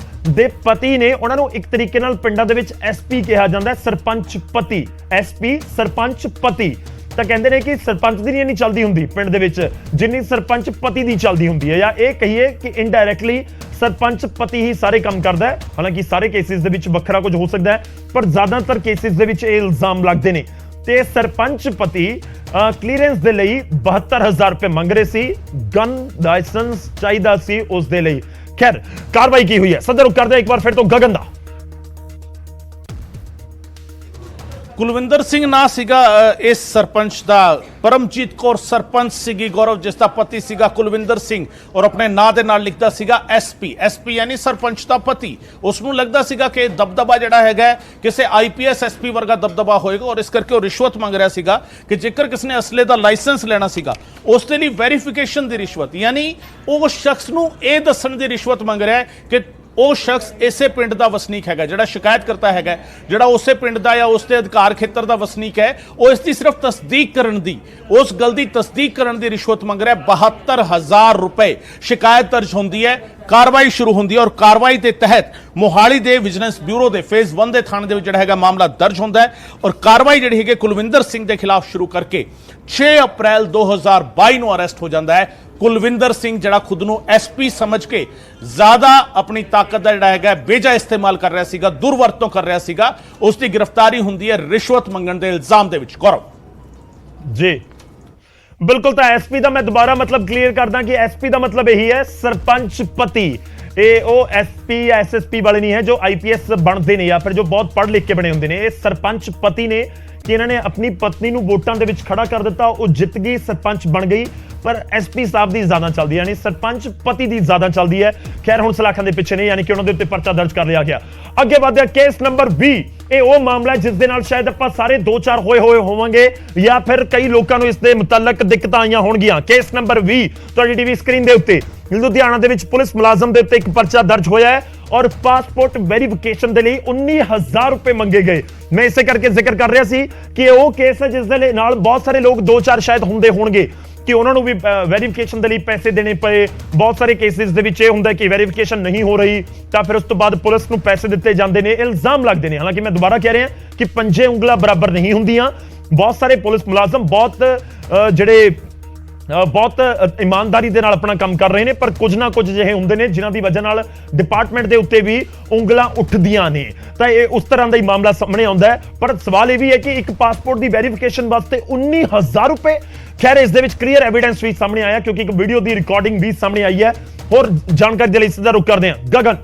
ਦੇ ਪਤੀ ਨੇ ਉਹਨਾਂ ਨੂੰ ਇੱਕ ਤਰੀਕੇ ਨਾਲ ਪਿੰਡਾਂ ਦੇ ਵਿੱਚ ਐਸਪੀ ਕਿਹਾ ਜਾਂਦਾ ਹੈ। ਸਰਪੰਚ ਪਤੀ, ਐਸਪੀ ਸਰਪੰਚ ਪਤੀ। ਤਾਂ ਕਹਿੰਦੇ ਨੇ ਕਿ ਸਰਪੰਚ ਦੀ ਨਹੀਂ ਚੱਲਦੀ ਹੁੰਦੀ ਪਿੰਡ ਦੇ ਵਿੱਚ ਜਿੰਨੀ ਸਰਪੰਚ ਪਤੀ ਦੀ ਚੱਲਦੀ ਹੁੰਦੀ ਹੈ, ਜਾਂ ਇਹ ਕਹੀਏ ਕਿ ਇਨਡਾਇਰੈਕਟਲੀ ਸਰਪੰਚ ਪਤੀ ਹੀ ਸਾਰੇ ਕੰਮ ਕਰਦਾ ਹੈ। ਹਾਲਾਂਕਿ ਸਾਰੇ ਕੇਸਿਸ ਦੇ ਵਿੱਚ ਵੱਖਰਾ ਕੁਝ ਹੋ ਸਕਦਾ ਹੈ ਪਰ ਜ਼ਿਆਦਾਤਰ ਕੇਸਿਸ ਦੇ ਵਿੱਚ ਇਹ ਇਲਜ਼ਾਮ ਲੱਗਦੇ ਨੇ। ਤੇ ਸਰਪੰਚ ਪਤੀ ਕਲੀਅਰੈਂਸ ਦੇ ਲਈ 72000 ਰੁਪਏ ਮੰਗ ਰਹੇ ਸੀ। ਗਨ ਲਾਇਸੈਂਸ ਚਾਹੀਦਾ ਸੀ ਉਸ ਦੇ ਲਈ। ਖੈਰ ਕਾਰਵਾਈ ਕੀ ਹੋਈ ਹੈ ਸਦਰ ਕਰਦੇ ਇੱਕ ਵਾਰ ਫਿਰ ਤੋਂ ਗਗਨ ਦਾ। ਕੁਲਵਿੰਦਰ ਸਿੰਘ ਨਾਂ ਸੀਗਾ ਇਸ ਸਰਪੰਚ ਦਾ। ਪਰਮਜੀਤ ਕੌਰ ਸਰਪੰਚ ਸੀਗੀ ਗੌਰਵ, ਜਿਸ ਦਾ ਪਤੀ ਸੀਗਾ ਕੁਲਵਿੰਦਰ ਸਿੰਘ, ਔਰ ਆਪਣੇ ਨਾਂ ਦੇ ਨਾਲ ਲਿਖਦਾ ਸੀਗਾ ਐਸਪੀ। ਐਸਪੀ ਯਾਨੀ ਸਰਪੰਚ ਦਾ ਪਤੀ। ਉਸ ਨੂੰ ਲੱਗਦਾ ਸੀਗਾ ਕਿ ਦਬਦਬਾ ਜਿਹੜਾ ਹੈਗਾ ਕਿਸੇ ਆਈਪੀਐਸ ਐਸਪੀ ਵਰਗਾ ਦਬਦਬਾ ਹੋਏਗਾ, ਔਰ ਇਸ ਕਰਕੇ ਉਹ ਰਿਸ਼ਵਤ ਮੰਗ ਰਿਹਾ ਸੀਗਾ ਕਿ ਜੇਕਰ ਕਿਸ ਨੇ ਅਸਲੇ ਦਾ ਲਾਇਸੈਂਸ ਲੈਣਾ ਸੀਗਾ ਉਸ ਦੇ ਲਈ ਵੈਰੀਫਿਕੇਸ਼ਨ ਦੀ ਰਿਸ਼ਵਤ, ਯਾਨੀ ਉਹ ਸ਼ਖਸ ਨੂੰ ਇਹ ਦੱਸਣ ਦੀ ਰਿਸ਼ਵਤ ਮੰਗ ਰਿਹਾ ਹੈ ਕਿ ਉਹ ਸ਼ਖਸ ਇਸੇ ਪਿੰਡ ਦਾ ਵਸਨੀਕ ਹੈਗਾ, ਜਿਹੜਾ ਸ਼ਿਕਾਇਤ ਕਰਤਾ ਹੈਗਾ, ਜਿਹੜਾ ਉਸੇ ਪਿੰਡ ਦਾ ਜਾਂ ਉਸ ਦੇ ਅਧਿਕਾਰ ਖੇਤਰ ਦਾ ਵਸਨੀਕ ਹੈ, ਉਹ ਇਸ ਦੀ ਸਿਰਫ ਤਸਦੀਕ ਕਰਨ ਦੀ, ਉਸ ਗੱਲ ਦੀ ਤਸਦੀਕ ਕਰਨ ਦੀ ਰਿਸ਼ਵਤ ਮੰਗ ਰਿਹਾ। 72,000 ਰੁਪਏ। ਸ਼ਿਕਾਇਤ ਦਰਜ ਹੁੰਦੀ ਹੈ, ਕਾਰਵਾਈ ਸ਼ੁਰੂ ਹੁੰਦੀ ਹੈ, ਔਰ ਕਾਰਵਾਈ ਦੇ ਤਹਿਤ ਮੋਹਾਲੀ ਦੇ ਵਿਜੀਲੈਂਸ ਬਿਊਰੋ ਦੇ ਫੇਜ਼ 1 ਦੇ ਥਾਣੇ ਦੇ ਵਿੱਚ ਜਿਹੜਾ ਹੈਗਾ ਮਾਮਲਾ ਦਰਜ ਹੁੰਦਾ ਹੈ, ਔਰ ਕਾਰਵਾਈ ਜਿਹੜੀ ਹੈਗੀ ਕੁਲਵਿੰਦਰ ਸਿੰਘ ਦੇ ਖਿਲਾਫ ਸ਼ੁਰੂ ਕਰਕੇ 6 ਅਪ੍ਰੈਲ 2022 ਨੂੰ ਅਰੈਸਟ ਹੋ ਜਾਂਦਾ ਹੈ। ਕੁਲਵਿੰਦਰ ਸਿੰਘ ਜਿਹੜਾ ਖੁਦ ਨੂੰ ਐਸਪੀ ਸਮਝ ਕੇ ਜ਼ਿਆਦਾ ਆਪਣੀ ਤਾਕਤ ਦਾ ਜਿਹੜਾ ਹੈਗਾ ਬੇਜਾ ਇਸਤੇਮਾਲ ਕਰ ਰਿਹਾ ਸੀਗਾ, ਦੁਰਵਰਤੋਂ ਕਰ ਰਿਹਾ ਸੀਗਾ, ਉਸ ਦੀ ਗ੍ਰਿਫਤਾਰੀ ਹੁੰਦੀ ਹੈ ਰਿਸ਼ਵਤ ਮੰਗਣ ਦੇ ਇਲਜ਼ਾਮ ਦੇ ਵਿੱਚ। ਗੌਰਵ ਜੀ ਬਿਲਕੁਲ, ਤਾਂ ਐਸਪੀ ਦਾ ਮੈਂ ਦੁਬਾਰਾ ਮਤਲਬ ਕਲੀਅਰ ਕਰਦਾ ਕਿ ਐਸਪੀ ਦਾ ਮਤਲਬ ਇਹੀ ਹੈ ਸਰਪੰਚ ਪਤੀ। ਇਹ ਉਹ ਐਸਪੀ ਐਸਐਸਪੀ ਵਾਲੇ ਨਹੀਂ ਹੈ ਜੋ ਆਈਪੀਐਸ ਬਣਦੇ ਨੇ ਜਾਂ ਫਿਰ ਜੋ ਬਹੁਤ ਪੜ੍ਹ ਲਿਖ ਕੇ ਬਣੇ ਹੁੰਦੇ ਨੇ। ਇਹ ਸਰਪੰਚ ਪਤੀ ਨੇ ਕਿ ਇਹਨਾਂ ਨੇ ਆਪਣੀ ਪਤਨੀ ਨੂੰ ਵੋਟਾਂ ਦੇ ਵਿੱਚ ਖੜਾ ਕਰ ਦਿੱਤਾ, ਉਹ ਜਿੱਤ ਗਈ, ਸਰਪੰਚ ਬਣ ਗਈ, ਪਰ ਐਸਪੀ ਸਾਹਿਬ ਦੀ ਜ਼ਿਆਦਾ ਚੱਲਦੀ ਹੈ, ਯਾਨੀ ਸਰਪੰਚ ਪਤੀ ਦੀ ਜ਼ਿਆਦਾ ਚੱਲਦੀ ਹੈ। ਖੈਰ ਹੁਣ ਸਲਾਖਾਂ ਦੇ ਪਿੱਛੇ ਨਹੀਂ, ਯਾਨੀ ਕਿ ਉਹਨਾਂ ਦੇ ਉੱਤੇ ਪਰਚਾ ਦਰਜ ਕਰ ਲਿਆ ਗਿਆ। ਅੱਗੇ ਵਧਿਆ ਕੇਸ ਨੰਬਰ 20। ਇਹ ਉਹ ਮਾਮਲਾ ਜਿਸ ਦੇ ਨਾਲ ਸ਼ਾਇਦ ਆਪਾਂ ਸਾਰੇ 2-4 ਹੋਏ ਹੋਵਾਂਗੇ ਜਾਂ ਫਿਰ ਕਈ ਲੋਕਾਂ ਨੂੰ ਇਸ ਦੇ ਮੁਤਲਕ ਦਿੱਕਤਾਂ ਆਈਆਂ ਹੋਣਗੀਆਂ। ਕੇਸ ਨੰਬਰ 20 ਤੁਹਾਡੀ ਟੀਵੀ ਸਕਰੀਨ ਦੇ ਉੱਤੇ। ਲੁਧਿਆਣਾ ਦੇ ਵਿੱਚ ਪੁਲਿਸ ਮੁਲਾਜ਼ਮ ਦੇ ਉੱਤੇ ਇੱਕ ਪਰਚਾ ਦਰਜ ਹੋਇਆ ਹੈ ਔਰ ਪਾਸਪੋਰਟ ਵੈਰੀਫਿਕੇਸ਼ਨ ਦੇ ਲਈ 19,000 ਰੁਪਏ ਮੰਗੇ ਗਏ। ਮੈਂ ਇਸੇ ਕਰਕੇ ਜ਼ਿਕਰ ਕਰ ਰਿਹਾ ਸੀ ਕਿ ਉਹ ਕੇਸ ਹੈ ਜਿਸ ਦੇ ਨਾਲ ਬਹੁਤ ਸਾਰੇ ਲੋਕ 2-4 ਸ਼ਾਇਦ ਹੁੰਦੇ ਹੋਣਗੇ ਕਿ ਉਹਨਾਂ ਨੂੰ ਵੀ ਵੈਰੀਫਿਕੇਸ਼ਨ ਦੇ ਲਈ ਪੈਸੇ ਦੇਣੇ ਪਏ। ਬਹੁਤ ਸਾਰੇ ਕੇਸਿਸ ਦੇ ਵਿੱਚ ਇਹ ਹੁੰਦਾ ਕਿ ਵੈਰੀਫਿਕੇਸ਼ਨ ਨਹੀਂ ਹੋ ਰਹੀ ਤਾਂ ਫਿਰ ਉਸ ਤੋਂ ਬਾਅਦ ਪੁਲਿਸ ਨੂੰ ਪੈਸੇ ਦਿੱਤੇ ਜਾਂਦੇ ਨੇ, ਇਲਜ਼ਾਮ ਲੱਗਦੇ ਨੇ। ਹਾਲਾਂਕਿ ਮੈਂ ਦੁਬਾਰਾ ਕਹਿ ਰਿਹਾ ਕਿ ਪੰਜੇ ਉਂਗਲਾਂ ਬਰਾਬਰ ਨਹੀਂ ਹੁੰਦੀਆਂ। ਬਹੁਤ ਸਾਰੇ ਪੁਲਿਸ ਮੁਲਾਜ਼ਮ ਬਹੁਤ ਇਮਾਨਦਾਰੀ ਦੇ ਨਾਲ ਆਪਣਾ ਕੰਮ ਕਰ ਰਹੇ ਨੇ, ਪਰ ਕੁਝ ਨਾ ਕੁਝ ਜਿਹੇ ਹੁੰਦੇ ਨੇ ਜਿਨ੍ਹਾਂ ਦੀ ਵਜ੍ਹਾ ਨਾਲ ਡਿਪਾਰਟਮੈਂਟ ਦੇ ਉੱਤੇ ਵੀ ਉਂਗਲਾਂ ਉੱਠਦੀਆਂ ਨੇ। ਤਾਂ ਇਹ ਉਸ ਤਰ੍ਹਾਂ ਦਾ ਹੀ ਮਾਮਲਾ ਸਾਹਮਣੇ ਆਉਂਦਾ ਹੈ। ਪਰ ਸਵਾਲ ਇਹ ਵੀ ਹੈ ਕਿ ਇੱਕ ਪਾਸਪੋਰਟ ਦੀ ਵੈਰੀਫਿਕੇਸ਼ਨ ਵਾਸਤੇ 19,000 ਰੁਪਏ। ਖੈਰ ਇਸ ਦੇ ਵਿੱਚ ਕਲੀਅਰ ਐਵੀਡੈਂਸ ਵੀ ਸਾਹਮਣੇ ਆਇਆ ਕਿਉਂਕਿ ਇੱਕ ਵੀਡੀਓ ਦੀ ਰਿਕਾਰਡਿੰਗ ਵੀ ਸਾਹਮਣੇ ਆਈ ਹੈ। ਹੋਰ ਜਾਣਕਾਰੀ ਦੇ ਲਈ ਸਿੱਧਾ ਰੁਕ ਕਰਦੇ ਹਾਂ ਗਗਨ।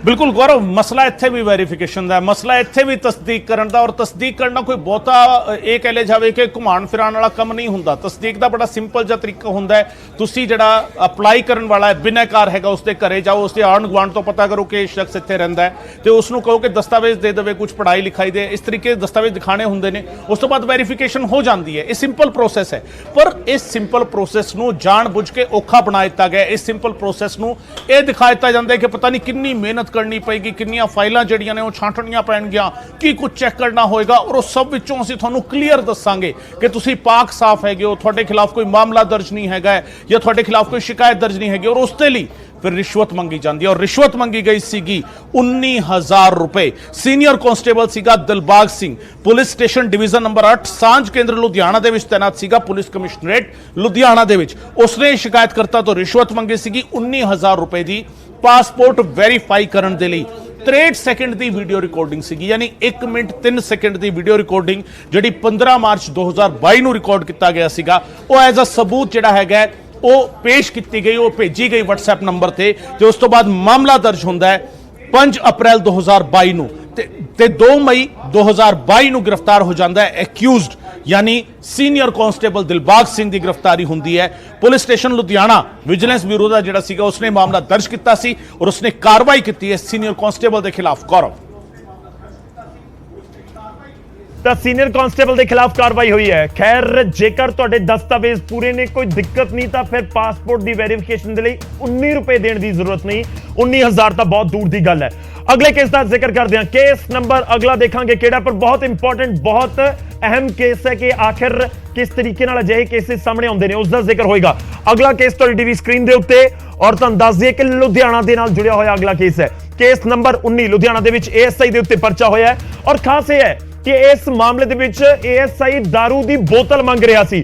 ਬਿਲਕੁਲ ਗੌਰਵ, ਮਸਲਾ ਇੱਥੇ ਵੀ ਵੈਰੀਫਿਕੇਸ਼ਨ ਦਾ, ਮਸਲਾ ਇੱਥੇ ਵੀ ਤਸਦੀਕ ਕਰਨ ਦਾ, ਔਰ ਤਸਦੀਕ ਕਰਨਾ ਕੋਈ ਬਹੁਤਾ ਇਹ ਕਹਿ ਲਿਆ ਜਾਵੇ ਕਿ ਘੁਮਾਣ ਫਿਰਾਉਣ ਵਾਲਾ ਕੰਮ ਨਹੀਂ ਹੁੰਦਾ। ਤਸਦੀਕ ਦਾ ਬੜਾ ਸਿੰਪਲ ਜਿਹਾ ਤਰੀਕਾ ਹੁੰਦਾ ਹੈ। ਤੁਸੀਂ ਜਿਹੜਾ ਅਪਲਾਈ ਕਰਨ ਵਾਲਾ ਹੈ, ਬਿਨੈਕਾਰ ਹੈਗਾ, ਉਸ ਦੇ ਘਰੇ ਜਾਓ, ਉਸ ਦੇ ਆਂਢ ਗੁਆਂਢ ਤੋਂ ਪਤਾ ਕਰੋ ਕਿ ਇਹ ਸ਼ਖਸ ਇੱਥੇ ਰਹਿੰਦਾ ਹੈ ਤੇ ਉਸ ਨੂੰ ਕਹੋ ਕਿ ਦਸਤਾਵੇਜ਼ ਦੇ ਦੇਵੇ, ਕੁਝ ਪੜ੍ਹਾਈ ਲਿਖਾਈ ਦੇ, ਇਸ ਤਰੀਕੇ ਦੇ ਦਸਤਾਵੇਜ਼ ਦਿਖਾਣੇ ਹੁੰਦੇ ਨੇ। ਉਸ ਤੋਂ ਬਾਅਦ ਵੈਰੀਫਿਕੇਸ਼ਨ ਹੋ ਜਾਂਦੀ ਹੈ। ਇਹ ਸਿੰਪਲ ਪ੍ਰੋਸੈਸ ਹੈ, ਪਰ ਇਸ ਸਿੰਪਲ ਪ੍ਰੋਸੈਸ ਨੂੰ ਜਾਣ ਬੁੱਝ ਕੇ ਔਖਾ ਬਣਾ ਦਿੱਤਾ ਗਿਆ। ਇਸ ਸਿੰਪਲ ਪ੍ਰੋਸੈਸ ਨੂੰ ਇਹ ਦਿਖਾ ਦਿੱਤਾ ਜਾਂਦਾ ਹੈ ਕਿ ਪਤਾ ਨਹੀਂ ਕਿੰਨੀ ਮਿਹਨਤ ਕਰਨੀ ਪਏਗੀ, ਕਿੰਨੀਆਂ ਫਾਈਲਾਂ ਜਿਹੜੀਆਂ ਨੇ ਉਹ ਛਾਂਟਣੀਆਂ ਪੈਣਗੀਆਂ, ਕੀ ਕੁਝ ਚੈੱਕ ਕਰਨਾ ਹੋਏਗਾ, ਔਰ ਉਹ ਸਭ ਵਿੱਚੋਂ ਅਸੀਂ ਤੁਹਾਨੂੰ ਕਲੀਅਰ ਦੱਸਾਂਗੇ ਕਿ ਤੁਸੀਂ ਪਾਕ ਸਾਫ਼ ਹੈਗੇ ਹੋ, ਤੁਹਾਡੇ ਖਿਲਾਫ ਕੋਈ ਮਾਮਲਾ ਦਰਜ ਨਹੀਂ ਹੈਗਾ ਜਾਂ ਤੁਹਾਡੇ ਖਿਲਾਫ ਕੋਈ ਸ਼ਿਕਾਇਤ ਦਰਜ ਨਹੀਂ ਹੈਗੀ। ਔਰ ਉਸ ਦੇ ਲਈ ਫਿਰ ਰਿਸ਼ਵਤ ਮੰਗੀ ਜਾਂਦੀ ਹੈ, ਔਰ ਰਿਸ਼ਵਤ ਮੰਗੀ ਗਈ ਸੀਗੀ 19,000 ਰੁਪਏ। ਸੀਨੀਅਰ ਕਾਂਸਟੇਬਲ ਸੀਗਾ Dilbag Singh, police station division number 8 Saanjh ਕੇਂਦਰ ਲੁਧਿਆਣਾ ਦੇ ਵਿੱਚ ਤੈਨਾਤ ਸੀਗਾ, ਪੁਲਿਸ ਕਮਿਸ਼ਨਰੇਟ ਲੁਧਿਆਣਾ ਦੇ ਵਿੱਚ। ਉਸਨੇ ਸ਼ਿਕਾਇਤਕਰਤਾ ਤੋਂ ਰਿਸ਼ਵਤ ਮੰਗੀ ਸੀਗੀ 19,000 ਰੁਪਏ ਦੀ ਪਾਸਪੋਰਟ ਵੈਰੀਫਾਈ ਕਰਨ ਦੇ ਲਈ। 63 ਸੈਕਿੰਡ ਦੀ ਵੀਡੀਓ ਰਿਕਾਰਡਿੰਗ ਸੀਗੀ, ਯਾਨੀ 1 ਮਿੰਟ 3 ਸੈਕਿੰਡ ਦੀ ਵੀਡੀਓ ਰਿਕਾਰਡਿੰਗ ਜਿਹੜੀ 15 ਮਾਰਚ 2022 ਨੂੰ ਰਿਕਾਰਡ ਕੀਤਾ ਗਿਆ ਸੀਗਾ, ਉਹ ਐਜ਼ ਅ ਸਬੂਤ ਜਿਹੜਾ ਹੈਗਾ ਉਹ ਪੇਸ਼ ਕੀਤੀ ਗਈ, ਉਹ ਭੇਜੀ ਗਈ WhatsApp ਨੰਬਰ ਤੇ ਉਸ ਤੋਂ ਬਾਅਦ ਮਾਮਲਾ ਦਰਜ ਹੁੰਦਾ ਹੈ 5 ਅਪ੍ਰੈਲ 2022 ਨੂੰ ਤੇ 2 ਮਈ 2022 ਨੂੰ ਗ੍ਰਿਫਤਾਰ ਹੋ ਜਾਂਦਾ ਹੈ ਐਕਿਊਜ਼ਡ, ਯਾਨੀ ਸੀਨੀਅਰ ਕਾਂਸਟੇਬਲ ਦਿਲਬਾਗ ਸਿੰਘ ਦੀ ਗ੍ਰਿਫਤਾਰੀ ਹੁੰਦੀ ਹੈ। Police station Ludhiana vigilance bureau ਦਾ ਜਿਹੜਾ ਸੀਗਾ ਉਸਨੇ ਮਾਮਲਾ ਦਰਜ ਕੀਤਾ ਸੀ ਔਰ ਉਸਨੇ ਕਾਰਵਾਈ ਕੀਤੀ ਹੈ ਸੀਨੀਅਰ ਕਾਂਸਟੇਬਲ ਦੇ ਖਿਲਾਫ। ਗੌਰਵ, ਤਾਂ ਸੀਨੀਅਰ ਕਾਂਸਟੇਬਲ ਦੇ ਖਿਲਾਫ ਕਾਰਵਾਈ ਹੋਈ ਹੈ। ਖੈਰ ਜੇਕਰ ਤੁਹਾਡੇ ਦਸਤਾਵੇਜ਼ ਪੂਰੇ ਨੇ, ਕੋਈ ਦਿੱਕਤ ਨਹੀਂ, ਤਾਂ ਫਿਰ ਪਾਸਪੋਰਟ ਦੀ ਵੈਰੀਫਿਕੇਸ਼ਨ ਦੇ ਲਈ 19 ਰੁਪਏ ਦੇਣ ਦੀ ਜ਼ਰੂਰਤ ਨਹੀਂ। 19,000 ਤਾਂ ਬਹੁਤ ਦੂਰ ਦੀ ਗੱਲ ਹੈ। ਅਗਲੇ ਕੇਸ ਦਾ ਜ਼ਿਕਰ ਕਰਦੇ ਹਾਂ। ਕੇਸ ਨੰਬਰ ਅਗਲਾ ਦੇਖਾਂਗੇ ਕਿਹੜਾ, ਪਰ ਬਹੁਤ ਇੰਪੋਰਟੈਂਟ, ਬਹੁਤ ਅਹਿਮ ਕੇਸ ਹੈ ਕਿ ਆਖਿਰ ਕਿਸ ਤਰੀਕੇ ਨਾਲ ਅਜਿਹੇ ਕੇਸਿਸ ਸਾਹਮਣੇ ਆਉਂਦੇ ਨੇ, ਉਸ ਦਾ ਜ਼ਿਕਰ ਹੋਏਗਾ। ਅਗਲਾ ਕੇਸ ਤੁਹਾਡੀ ਟੀਵੀ ਸਕਰੀਨ ਦੇ ਉੱਤੇ, ਔਰ ਤੁਹਾਨੂੰ ਦੱਸ ਦਈਏ ਕਿ ਲੁਧਿਆਣਾ ਦੇ ਨਾਲ ਜੁੜਿਆ ਹੋਇਆ ਅਗਲਾ ਕੇਸ ਹੈ। ਕੇਸ ਨੰਬਰ 19 ਲੁਧਿਆਣਾ ਦੇ ਵਿੱਚ ASI ਦੇ ਉੱਤੇ ਪਰਚਾ ਹੋਇਆ ਹੈ ਔਰ ਖਾਸ ਇਹ ਹੈ ਕਿ ਇਸ ਮਾਮਲੇ ਦੇ ਵਿੱਚ ASI दारू ਦੀ ਬੋਤਲ ਮੰਗ ਰਿਹਾ ਸੀ।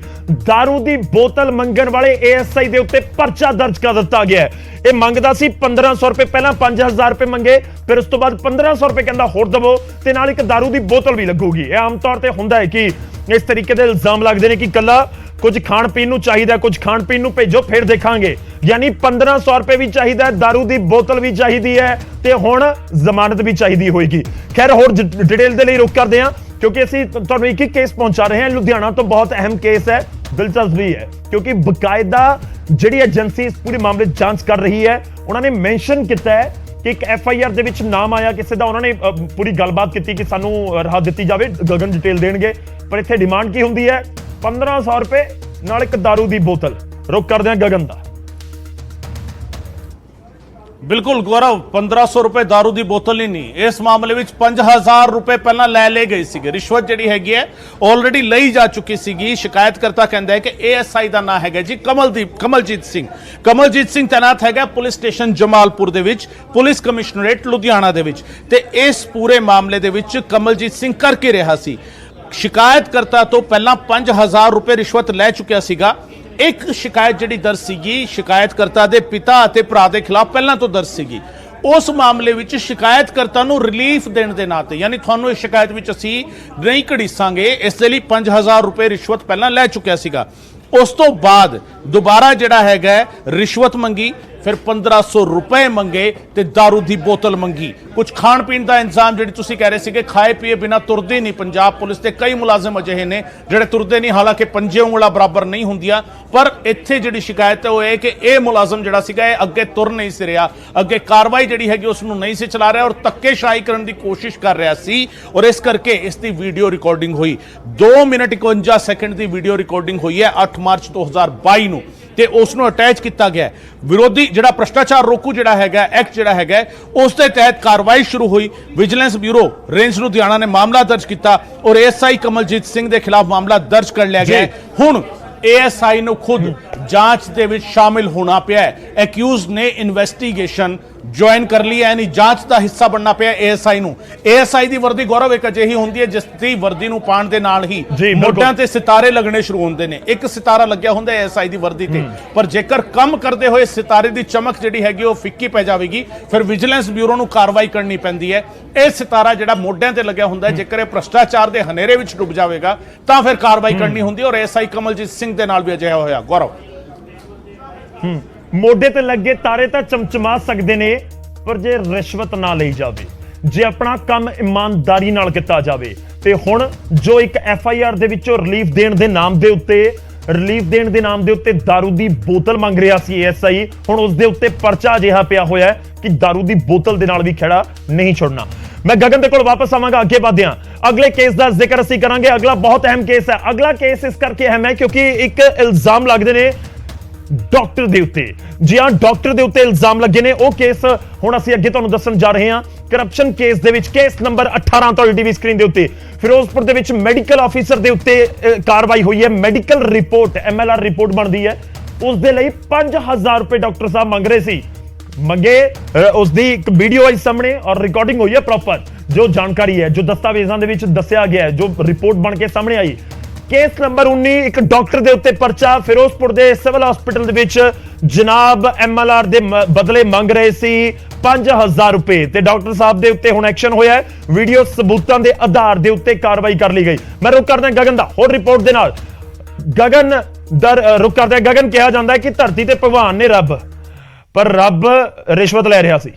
दारू ਦੀ ਬੋਤਲ ਮੰਗਣ ਵਾਲੇ ASI ਦੇ ਉੱਤੇ ਪਰਚਾ ਦਰਜ ਕਰ ਦਿੱਤਾ ਗਿਆ ਹੈ। ਇਹ ਮੰਗਦਾ ਸੀ 1500 ਰੁਪਏ, ਪਹਿਲਾਂ 5000 ਰੁਪਏ ਮੰਗੇ, ਫਿਰ ਉਸ ਤੋਂ ਬਾਅਦ 1500 ਰੁਪਏ ਕਹਿੰਦਾ ਹੋਰ ਦਵੋ ਤੇ ਨਾਲ ਇੱਕ दारू ਦੀ ਬੋਤਲ ਵੀ ਲੱਗੂਗੀ। ਇਹ ਆਮ ਤੌਰ ਤੇ ਹੁੰਦਾ ਹੈ ਕਿ ਇਸ ਤਰੀਕੇ ਦੇ ਇਲਜ਼ਾਮ ਲੱਗਦੇ ਨੇ ਕਿ ਕੱਲਾ ਕੁਝ ਖਾਣ ਪੀਣ ਨੂੰ ਚਾਹੀਦਾ, ਕੁਝ ਖਾਣ ਪੀਣ ਨੂੰ ਭੇਜੋ ਫਿਰ ਦੇਖਾਂਗੇ। ਯਾਨੀ 1500 ਰੁਪਏ ਵੀ ਚਾਹੀਦਾ, ਦਾਰੂ ਦੀ ਬੋਤਲ ਵੀ ਚਾਹੀਦੀ ਹੈ ਤੇ ਹੁਣ ਜ਼ਮਾਨਤ ਵੀ ਚਾਹੀਦੀ ਹੋਏਗੀ। ਖੈਰ ਹੋਰ ਡਿਟੇਲ ਦੇ ਲਈ ਰੁਕ ਕਰਦੇ ਹਾਂ, ਕਿਉਂਕਿ ਅਸੀਂ ਤੁਹਾਨੂੰ ਇੱਕ ਕੇਸ ਪਹੁੰਚਾ ਰਹੇ ਹਾਂ ਲੁਧਿਆਣਾ ਤੋਂ। ਬਹੁਤ ਅਹਿਮ ਕੇਸ ਹੈ, ਦਿਲਚਸਪ ਵੀ ਹੈ, ਕਿਉਂਕਿ ਬਕਾਇਦਾ ਜਿਹੜੀ ਏਜੰਸੀ ਇਸ ਪੂਰੇ ਮਾਮਲੇ ਦੀ ਜਾਂਚ ਕਰ ਰਹੀ ਹੈ, ਉਹਨਾਂ ਨੇ ਮੈਂਸ਼ਨ ਕੀਤਾ ਹੈ ਕਿ ਇੱਕ FIR ਦੇ ਵਿੱਚ ਨਾਮ ਆਇਆ ਕਿਸੇ ਦਾ। ਉਹਨਾਂ ਨੇ ਪੂਰੀ ਗੱਲਬਾਤ ਕੀਤੀ ਕਿ ਸਾਨੂੰ ਰਾਹਤ ਦਿੱਤੀ ਜਾਵੇ, ਗਗਨ ਡਿਟੇਲ ਦੇਣਗੇ। ਪਰ ਇੱਥੇ ਡਿਮਾਂਡ ਕੀ ਹੁੰਦੀ ਹੈ? 1500 ਰੁਪਏ ਨਾਲ ਇੱਕ ਦਾਰੂ ਦੀ ਬੋਤਲ। ਰੁਕ ਕਰਦੇ ਹਾਂ ਗਗਨ ਦਾ। ਬਿਲਕੁਲ ਗੌਰਵ, 1500 ਰੁਪਏ ਦਾਰੂ ਦੀ ਬੋਤਲ ਹੀ ਨਹੀਂ, ਇਸ ਮਾਮਲੇ ਵਿੱਚ 5000 ਰੁਪਏ ਪਹਿਲਾਂ ਲੈ ਲਏ ਗਏ ਸੀਗੇ। ਰਿਸ਼ਵਤ ਜਿਹੜੀ ਹੈਗੀ ਹੈ ਆਲਰੇਡੀ ਲਈ ਜਾ ਚੁੱਕੀ ਸੀਗੀ। ਸ਼ਿਕਾਇਤਕਰਤਾ ਕਹਿੰਦਾ ਹੈ ਕਿ ASI ਦਾ ਨਾਮ ਹੈਗਾ ਜੀ ਕਮਲਜੀਤ ਸਿੰਘ। ਕਮਲਜੀਤ ਸਿੰਘ ਤੈਨਾਤ ਹੈਗਾ ਪੁਲਿਸ ਸਟੇਸ਼ਨ ਜਮਾਲਪੁਰ ਦੇ ਵਿੱਚ, ਪੁਲਿਸ ਕਮਿਸ਼ਨਰੇਟ ਲੁਧਿਆਣਾ ਦੇ ਵਿੱਚ। ਤੇ ਇਸ ਪੂਰੇ ਮਾਮਲੇ ਦੇ ਵਿੱਚ ਕਮਲਜੀਤ ਸਿੰਘ ਕਰ ਕੀ ਰਿਹਾ ਸੀ? ਸ਼ਿਕਾਇਤਕਰਤਾ ਤੋਂ ਪਹਿਲਾਂ 5000 ਰੁਪਏ ਰਿਸ਼ਵਤ ਲੈ ਚੁੱਕਿਆ ਸੀਗਾ। ਇੱਕ ਸ਼ਿਕਾਇਤ ਜਿਹੜੀ ਦਰਜ ਸੀਗੀ ਸ਼ਿਕਾਇਤਕਰਤਾ ਦੇ ਪਿਤਾ ਅਤੇ ਭਰਾ ਦੇ ਖਿਲਾਫ ਪਹਿਲਾਂ ਤੋਂ ਦਰਜ ਸੀਗੀ। ਉਸ ਮਾਮਲੇ ਵਿੱਚ ਸ਼ਿਕਾਇਤਕਰਤਾ ਨੂੰ ਰਿਲੀਫ ਦੇਣ ਦੇ ਨਾਤੇ, ਯਾਨੀ ਤੁਹਾਨੂੰ ਇਸ ਸ਼ਿਕਾਇਤ ਵਿੱਚ ਅਸੀਂ ਨਹੀਂ ਘੜੀਸਾਂਗੇ, ਇਸ ਦੇ ਲਈ 5000 ਰੁਪਏ ਰਿਸ਼ਵਤ ਪਹਿਲਾਂ ਲੈ ਚੁੱਕਿਆ ਸੀਗਾ। ਉਸ ਤੋਂ ਬਾਅਦ ਦੁਬਾਰਾ ਜਿਹੜਾ ਹੈਗਾ ਰਿਸ਼ਵਤ ਮੰਗੀ, ਫਿਰ 1500 ਰੁਪਏ ਮੰਗੇ ਤੇ ਦਾਰੂ ਦੀ ਬੋਤਲ ਮੰਗੀ। ਕੁਝ ਖਾਣ ਪੀਣ ਦਾ ਇੰਤਜ਼ਾਮ, ਜਿਹੜੀ ਤੁਸੀਂ ਕਹਿ ਰਹੇ ਸੀਗੇ ਖਾਏ ਪੀਏ ਬਿਨਾ ਤੁਰਦੇ ਨਹੀਂ। ਪੰਜਾਬ ਪੁਲਿਸ ਦੇ ਕਈ ਮੁਲਾਜ਼ਮ ਅਜਿਹੇ ਨੇ ਜਿਹੜੇ ਤੁਰਦੇ ਨਹੀਂ, ਹਾਲਾਂਕਿ ਪੰਜੇ ਉਂਗਲਾਂ ਬਰਾਬਰ ਨਹੀਂ ਹੁੰਦੀਆਂ। ਪਰ ਇੱਥੇ ਜਿਹੜੀ ਸ਼ਿਕਾਇਤ ਹੈ ਉਹ ਇਹ ਕਿ ਇਹ ਮੁਲਾਜ਼ਮ ਜਿਹੜਾ ਸੀਗਾ ਇਹ ਅੱਗੇ ਤੁਰ ਨਹੀਂ ਸੀ ਰਿਹਾ, ਅੱਗੇ ਕਾਰਵਾਈ ਜਿਹੜੀ ਹੈਗੀ ਉਸ ਨੂੰ ਨਹੀਂ ਸੀ ਚਲਾ ਰਿਹਾ ਔਰ ਧੱਕੇਸ਼ਾਹੀ ਕਰਨ ਦੀ ਕੋਸ਼ਿਸ਼ ਕਰ ਰਿਹਾ ਸੀ। ਔਰ ਇਸ ਕਰਕੇ ਇਸ ਦੀ ਵੀਡੀਓ ਰਿਕਾਰਡਿੰਗ ਹੋਈ। 2 ਮਿੰਟ 51 ਸੈਕਿੰਡ ਦੀ ਵੀਡੀਓ ਰਿਕਾਰਡਿੰਗ ਹੋਈ ਹੈ 8 ਮਾਰਚ 2022 ਨੂੰ, ਤੇ ਉਸ ਨੂੰ ਅਟੈਚ ਕੀਤਾ ਗਿਆ। ਵਿਰੋਧੀ ਜਿਹੜਾ ਭ੍ਰਿਸ਼ਟਾਚਾਰ ਰੋਕੂ ਜਿਹੜਾ ਹੈਗਾ ਐਕਟ ਜਿਹੜਾ ਹੈਗਾ ਉਸ ਦੇ ਤਹਿਤ ਕਾਰਵਾਈ ਸ਼ੁਰੂ ਹੋਈ। ਵਿਜੀਲੈਂਸ ਬਿਊਰੋ ਰੇਂਜ ਲੁਧਿਆਣਾ ਨੇ ਮਾਮਲਾ ਦਰਜ ਕੀਤਾ ਔਰ ASI ਕਮਲਜੀਤ ਸਿੰਘ ਦੇ ਖਿਲਾਫ ਮਾਮਲਾ ਦਰਜ ਕਰ ਲਿਆ ਗਿਆ। ਹੁਣ ASI ਨੂੰ ਖੁਦ ਜਾਂਚ ਦੇ ਵਿੱਚ ਸ਼ਾਮਿਲ ਹੋਣਾ ਪਿਆ ਹੈ। ਐਕਿਊਜ਼ ਨੇ ਇਨਵੈਸਟੀਗੇਸ਼ਨ ज्वाइन कर लिया, यानी जांच का हिस्सा बनना पिया ASI ਨੂੰ। ASI ਦੀ ਵਰਦੀ ਗੌਰਵ ਇੱਕ ਅਜਿਹੀ ਹੁੰਦੀ ਹੈ ਜਿਸ ਦੀ ਵਰਦੀ ਨੂੰ ਪਾਣ ਦੇ ਨਾਲ ਹੀ ਮੋਢਿਆਂ ਤੇ ਸਿਤਾਰੇ ਲੱਗਣੇ ਸ਼ੁਰੂ ਹੁੰਦੇ ਨੇ। ਇੱਕ ਸਿਤਾਰਾ ਲੱਗਿਆ ਹੁੰਦਾ ASI ਦੀ ਵਰਦੀ ਤੇ, ਪਰ ਜੇਕਰ ਕੰਮ ਕਰਦੇ ਹੋਏ ਸਿਤਾਰੇ ਦੀ ਚਮਕ ਜਿਹੜੀ ਹੈਗੀ ਉਹ ਫਿੱਕੀ ਪੈ ਜਾਵੇਗੀ, ਫਿਰ ਵਿਜੀਲੈਂਸ ਬਿਊਰੋ ਨੂੰ ਕਾਰਵਾਈ ਕਰਨੀ ਪੈਂਦੀ ਹੈ। ਇਹ ਸਿਤਾਰਾ ਜਿਹੜਾ ਮੋਢਿਆਂ ਤੇ ਲੱਗਿਆ ਹੁੰਦਾ ਜੇਕਰ ਇਹ ਭ੍ਰਿਸ਼ਟਾਚਾਰ ਦੇ ਹਨੇਰੇ ਵਿੱਚ ਡੁੱਬ ਜਾਵੇਗਾ ਤਾਂ ਫਿਰ ਕਾਰਵਾਈ ਕਰਨੀ ਹੁੰਦੀ ਹੈ। ਔਰ ASI ਕਮਲਜੀਤ ਸਿੰਘ ਦੇ ਨਾਲ ਵੀ ਅਜਿਹਾ ਹੋਇਆ ਗੌਰਵ। ਮੋਢੇ ਤੇ ਲੱਗੇ ਤਾਰੇ ਤਾਂ ਚਮਚਮਾ ਸਕਦੇ ਨੇ, ਪਰ ਜੇ ਰਿਸ਼ਵਤ ਨਾ ਲਈ ਜਾਵੇ, ਜੇ ਆਪਣਾ ਕੰਮ ਇਮਾਨਦਾਰੀ ਨਾਲ ਕੀਤਾ ਜਾਵੇ। ਤੇ ਹੁਣ ਜੋ ਇੱਕ FIR ਦੇ ਵਿੱਚੋਂ ਰਿਲੀਫ ਦੇਣ ਦੇ ਨਾਮ ਦੇ ਉੱਤੇ ਦਾਰੂ ਦੀ ਬੋਤਲ ਮੰਗ ਰਿਹਾ ਸੀ ASI, ਹੁਣ ਉਸ ਦੇ ਉੱਤੇ ਪਰਚਾ ਅਜਿਹਾ ਪਿਆ ਹੋਇਆ ਹੈ ਕਿ ਦਾਰੂ ਦੀ ਬੋਤਲ ਦੇ ਨਾਲ ਵੀ ਖੜਾ ਨਹੀਂ ਛੋੜਨਾ। ਮੈਂ ਗਗਨ ਦੇ ਕੋਲ ਵਾਪਸ ਆਵਾਂਗਾ, ਅੱਗੇ ਵਧਦੇ ਹਾਂ। ਅਗਲੇ ਕੇਸ ਦਾ ਜ਼ਿਕਰ ਅਸੀਂ ਕਰਾਂਗੇ। ਅਗਲਾ ਬਹੁਤ ਅਹਿਮ ਕੇਸ ਹੈ। ਅਗਲਾ ਕੇਸ ਇਸ ਕਰਕੇ ਅਹਿਮ ਹੈ ਕਿਉਂਕਿ ਇੱਕ ਇਲਜ਼ਾਮ ਲੱਗਦੇ ਨੇ ਡਾਕਟਰ ਦੇ ਉੱਤੇ। ਜੀ ਹਾਂ, ਡਾਕਟਰ ਦੇ ਉੱਤੇ ਇਲਜ਼ਾਮ ਲੱਗੇ ਨੇ। ਉਹ ਕੇਸ ਹੁਣ ਅਸੀਂ ਅੱਗੇ ਤੁਹਾਨੂੰ ਦੱਸਣ ਜਾ ਰਹੇ ਹਾਂ। ਕਰਪਸ਼ਨ ਕੇਸ ਦੇ ਵਿੱਚ ਕੇਸ ਨੰਬਰ 18 ਤੁਹਾਡੀ ਟੀਵੀ ਸਕਰੀਨ ਦੇ ਉੱਤੇ ਫਿਰੋਜ਼ਪੁਰ ਦੇ ਵਿੱਚ ਮੈਡੀਕਲ ਆਫੀਸਰ ਦੇ ਉੱਤੇ ਕਾਰਵਾਈ ਹੋਈ ਹੈ। ਮੈਡੀਕਲ ਰਿਪੋਰਟ MLR ਰਿਪੋਰਟ ਬਣਦੀ ਹੈ, ਉਸ ਦੇ ਲਈ 5000 ਰੁਪਏ ਡਾਕਟਰ ਸਾਹਿਬ ਮੰਗ ਰਹੇ ਸੀ। ਮੰਗੇ, ਉਸ ਦੀ ਇੱਕ ਵੀਡੀਓ ਆਈ ਸਾਹਮਣੇ ਔਰ ਰਿਕਾਰਡਿੰਗ ਹੋਈ ਹੈ ਪ੍ਰੋਪਰ। ਜੋ ਜਾਣਕਾਰੀ ਹੈ, ਜੋ ਦਸਤਾਵੇਜ਼ਾਂ ਦੇ ਵਿੱਚ ਦੱਸਿਆ ਗਿਆ ਹੈ, ਜੋ ਰਿਪੋਰਟ ਬਣ ਕੇ ਸਾਹਮਣੇ ਆਈ। ਕੇਸ ਨੰਬਰ 19, ਇੱਕ ਡਾਕਟਰ ਦੇ ਉੱਤੇ ਪਰਚਾ। ਫਿਰੋਜ਼ਪੁਰ ਦੇ ਸਿਵਲ ਹਸਪੀਟਲ ਦੇ ਵਿੱਚ ਜਨਾਬ MLR ਦੇ ਬਦਲੇ ਮੰਗ ਰਹੇ ਸੀ 5000 ਰੁਪਏ ਤੇ ਡਾਕਟਰ ਸਾਹਿਬ ਦੇ ਉੱਤੇ ਹੁਣ ਐਕਸ਼ਨ ਹੋਇਆ ਹੈ। ਵੀਡੀਓ ਸਬੂਤਾਂ ਦੇ ਆਧਾਰ ਦੇ ਉੱਤੇ ਕਾਰਵਾਈ ਕਰ ਲਈ ਗਈ। ਮੈਂ ਰੁਕ ਕਰਦਾ ਗਗਨ ਦਾ ਹੋਰ ਰਿਪੋਰਟ ਦੇ ਨਾਲ। ਗਗਨ ਰੁਕ ਕਰਦਾ। ਗਗਨ, ਕਿਹਾ ਜਾਂਦਾ ਹੈ ਕਿ ਧਰਤੀ ਤੇ ਭਗਵਾਨ ਨੇ ਰੱਬ, ਪਰ ਰੱਬ ਰਿਸ਼ਵਤ ਲੈ ਰਿਹਾ ਸੀ।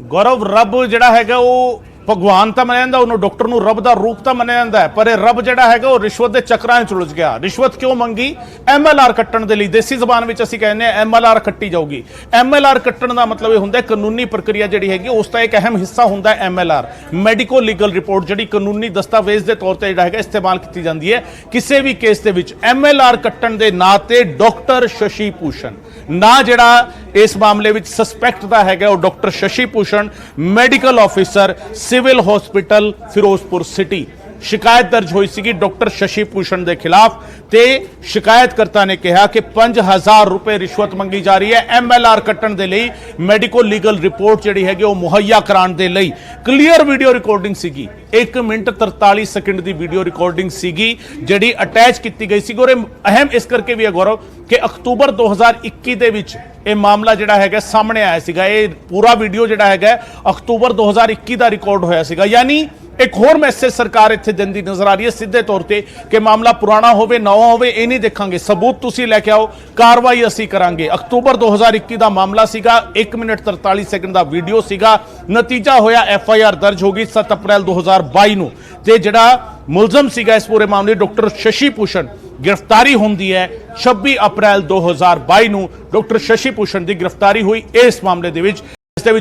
ਗੌਰਵ, ਰੱਬ ਜਿਹੜਾ ਹੈਗਾ ਉਹ ਭਗਵਾਨ ਤਾਂ ਮੰਨਿਆ ਜਾਂਦਾ, ਉਹਨੂੰ ਡਾਕਟਰ ਨੂੰ ਰੱਬ ਦਾ ਰੂਪ ਤਾਂ ਮੰਨਿਆ ਜਾਂਦਾ ਹੈ, ਪਰ ਇਹ ਰੱਬ ਜਿਹੜਾ ਹੈਗਾ ਉਹ ਰਿਸ਼ਵਤ ਦੇ ਚੱਕਰਾਂ 'ਚ ਉਲਝ ਗਿਆ। ਰਿਸ਼ਵਤ ਕਿਉਂ ਮੰਗੀ? MLR ਕੱਟਣ ਦੇ ਲਈ। ਦੇਸੀ ਜ਼ਬਾਨ ਵਿੱਚ ਅਸੀਂ ਕਹਿੰਦੇ ਹਾਂ MLR ਕੱਟੀ ਜਾਊਗੀ। MLR ਕੱਟਣ ਦਾ ਮਤਲਬ ਇਹ ਹੁੰਦਾ ਕਾਨੂੰਨੀ ਪ੍ਰਕਿਰਿਆ ਜਿਹੜੀ ਹੈਗੀ ਉਸ ਦਾ ਇੱਕ ਅਹਿਮ ਹਿੱਸਾ ਹੁੰਦਾ ਹੈ MLR, ਮੈਡੀਕੋ ਲੀਗਲ ਰਿਪੋਰਟ, ਜਿਹੜੀ ਕਾਨੂੰਨੀ ਦਸਤਾਵੇਜ਼ ਦੇ ਤੌਰ ਤੇ ਜਿਹੜਾ ਹੈਗਾ ਇਸਤੇਮਾਲ ਕੀਤੀ ਜਾਂਦੀ ਹੈ ਕਿਸੇ ਵੀ ਕੇਸ ਦੇ ਵਿੱਚ। MLR ਕੱਟਣ ਦੇ ਨਾਂ ਤੇ ਡਾਕਟਰ ਸ਼ਸ਼ੀ ਭੂਸ਼ਣ, ਨਾ ਜਿਹੜਾ ਇਸ ਮਾਮਲੇ ਵਿੱਚ ਸਸਪੈਕਟ ਦਾ ਹੈਗਾ ਉਹ doctor Shashi Bhushan, medical officer, civil hospital Ferozepur city. शिकायत दर्ज हुई सी डॉक्टर शशि भूषण के खिलाफ ते शिकायतकर्ता ने कहा कि 5000 रुपए रिश्वत मंगी जा रही है MLR कट्टण दे लई, मेडिको लीगल रिपोर्ट जिहड़ी हैगी वो मुहैया कराउण दे लई। क्लीयर वीडियो रिकॉर्डिंग सीगी। 1 ਮਿੰਟ 43 ਸੈਕਿੰਡ ਦੀ ਵੀਡੀਓ ਰਿਕਾਰਡਿੰਗ ਸੀਗੀ ਜਿਹੜੀ ਅਟੈਚ ਕੀਤੀ ਗਈ ਸੀ। ਔਰ ਇਹ ਅਹਿਮ ਇਸ ਕਰਕੇ ਵੀ ਹੈ ਗੌਰਵ ਕਿ ਅਕਤੂਬਰ 2021 ਦੇ ਵਿੱਚ ਇਹ ਮਾਮਲਾ ਜਿਹੜਾ ਹੈਗਾ ਸਾਹਮਣੇ ਆਇਆ ਸੀਗਾ। ਇਹ ਪੂਰਾ ਵੀਡੀਓ ਜਿਹੜਾ ਹੈਗਾ ਅਕਤੂਬਰ 2021 ਦਾ ਰਿਕਾਰਡ ਹੋਇਆ ਸੀਗਾ। ਯਾਨੀ ਇੱਕ ਹੋਰ ਮੈਸੇਜ ਸਰਕਾਰ ਇੱਥੇ ਦਿੰਦੀ ਨਜ਼ਰ ਆ ਰਹੀ ਹੈ ਸਿੱਧੇ ਤੌਰ ਤੇ ਕਿ ਮਾਮਲਾ ਪੁਰਾਣਾ ਹੋਵੇ ਨਵਾਂ ਹੋਵੇ ਇਹ ਨਹੀਂ ਦੇਖਾਂਗੇ, ਸਬੂਤ ਤੁਸੀਂ ਲੈ ਕੇ ਆਓ, ਕਾਰਵਾਈ ਅਸੀਂ ਕਰਾਂਗੇ। ਅਕਤੂਬਰ 2021 ਦਾ ਮਾਮਲਾ ਸੀਗਾ, 1 ਮਿੰਟ 43 ਸੈਕਿੰਡ ਦਾ ਵੀਡੀਓ ਸੀਗਾ। ਨਤੀਜਾ ਹੋਇਆ FIR ਦਰਜ ਹੋ ਗਈ 7 ਅਪ੍ਰੈਲ 2022 ਨੂੰ ਤੇ ਜਿਹੜਾ ਮੁਲਜ਼ਮ ਸੀਗਾ ਇਸ ਪੂਰੇ ਮਾਮਲੇ ਡਾਕਟਰ ਸ਼ਸ਼ੀ ਭੂਸ਼ਣ गिरफ्तारी होंदी है 26 अप्रैल 2022 ਨੂੰ ਡਾਕਟਰ ਸ਼ਸ਼ੀ ਭੂਸ਼ਣ ਦੀ ਗ੍ਰਿਫਤਾਰੀ ਹੋਈ। ਇਸ ਮਾਮਲੇ ਦੇ ਵਿੱਚ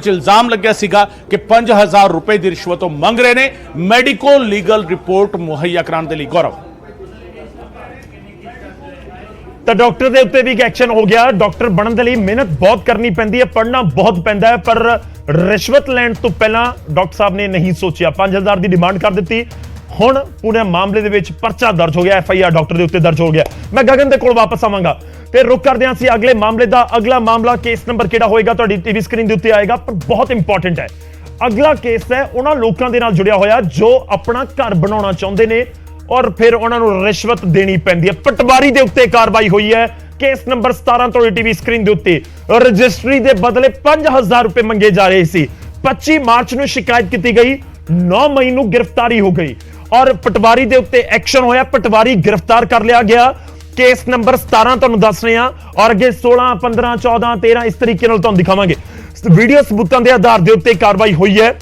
ਇਲਜ਼ਾਮ ਲੱਗਿਆ ਸੀਗਾ ਕਿ 5000 ਰੁਪਏ ਦੀ ਰਿਸ਼ਵਤ ਉਹ ਮੰਗ ਰਹੇ ਨੇ ਮੈਡੀਕੋ ਲੀਗਲ ਰਿਪੋਰਟ ਮੁਹੱਈਆ ਕਰਾਉਣ ਦੇ ਲਈ। ਗੌਰਵ ਤਾਂ ਡਾਕਟਰ ਦੇ ਉੱਤੇ ਵੀ ਐਕਸ਼ਨ ਹੋ ਗਿਆ। ਡਾਕਟਰ ਬਣਨ ਦੇ ਲਈ ਮਿਹਨਤ ਬਹੁਤ ਕਰਨੀ ਪੈਂਦੀ ਹੈ, ਪੜ੍ਹਨਾ ਬਹੁਤ ਪੈਂਦਾ ਹੈ, ਪਰ ਰਿਸ਼ਵਤ ਲੈਣ ਤੋਂ ਪਹਿਲਾਂ ਡਾਕਟਰ ਸਾਹਿਬ ਨੇ ਨਹੀਂ ਸੋਚਿਆ, 5000 ਦੀ ਡਿਮਾਂਡ ਕਰ ਦਿੱਤੀ। ਹੁਣ ਪੂਰੇ ਮਾਮਲੇ ਦੇ ਵਿੱਚ ਪਰਚਾ ਦਰਜ ਹੋ ਗਿਆ, FIR ਡਾਕਟਰ ਦੇ ਉੱਤੇ ਦਰਜ ਹੋ ਗਿਆ। ਮੈਂ ਗਗਨ ਦੇ ਕੋਲ ਵਾਪਸ ਆਵਾਂਗਾ ਤੇ ਰੁਕ ਕਰਦੇ ਹਾਂ ਅਸੀਂ ਅਗਲੇ ਮਾਮਲੇ ਦਾ। ਅਗਲਾ ਮਾਮਲਾ ਕੇਸ ਨੰਬਰ ਕਿਹੜਾ ਹੋਏਗਾ ਤੁਹਾਡੀ ਟੀਵੀ ਸਕਰੀਨ ਦੇ ਉੱਤੇ ਆਏਗਾ, ਪਰ ਬਹੁਤ ਇੰਪੋਰਟੈਂਟ ਹੈ। ਅਗਲਾ ਕੇਸ ਹੈ ਉਹਨਾਂ ਲੋਕਾਂ ਦੇ ਨਾਲ ਜੁੜਿਆ ਹੋਇਆ ਜੋ ਆਪਣਾ ਘਰ ਬਣਾਉਣਾ ਚਾਹੁੰਦੇ ਨੇ ਔਰ ਫਿਰ ਉਹਨਾਂ ਨੂੰ ਰਿਸ਼ਵਤ ਦੇਣੀ ਪੈਂਦੀ ਹੈ। ਪਟਵਾਰੀ ਦੇ ਉੱਤੇ ਕਾਰਵਾਈ ਹੋਈ ਹੈ। ਕੇਸ ਨੰਬਰ 17 ਤੁਹਾਡੀ ਟੀਵੀ ਸਕਰੀਨ ਦੇ ਉੱਤੇ ਰਜਿਸਟਰੀ ਦੇ ਬਦਲੇ 5000 ਰੁਪਏ ਮੰਗੇ ਜਾ ਰਹੇ ਸੀ। 25 ਮਾਰਚ ਨੂੰ ਸ਼ਿਕਾਇਤ ਕੀਤੀ ਗਈ, 9 ਮਈ ਨੂੰ ਗ੍ਰਿਫਤਾਰੀ ਹੋ ਗਈ ਔਰ ਪਟਵਾਰੀ ਦੇ ਉੱਤੇ ਐਕਸ਼ਨ ਹੋਇਆ। ਪਟਵਾਰੀ ਗ੍ਰਿਫਤਾਰ ਕਰ ਲਿਆ ਗਿਆ। ਕੇਸ ਨੰਬਰ 17 ਤੁਹਾਨੂੰ ਦੱਸ ਰਹੇ ਹਾਂ ਔਰ ਅੱਗੇ 16 15 14 13 ਇਸ ਤਰੀਕੇ ਨਾਲ ਤੁਹਾਨੂੰ ਦਿਖਾਵਾਂਗੇ। ਵੀਡੀਓ ਸਬੂਤਾਂ ਦੇ ਆਧਾਰ ਦੇ ਉੱਤੇ ਕਾਰਵਾਈ ਹੋਈ ਹੈ।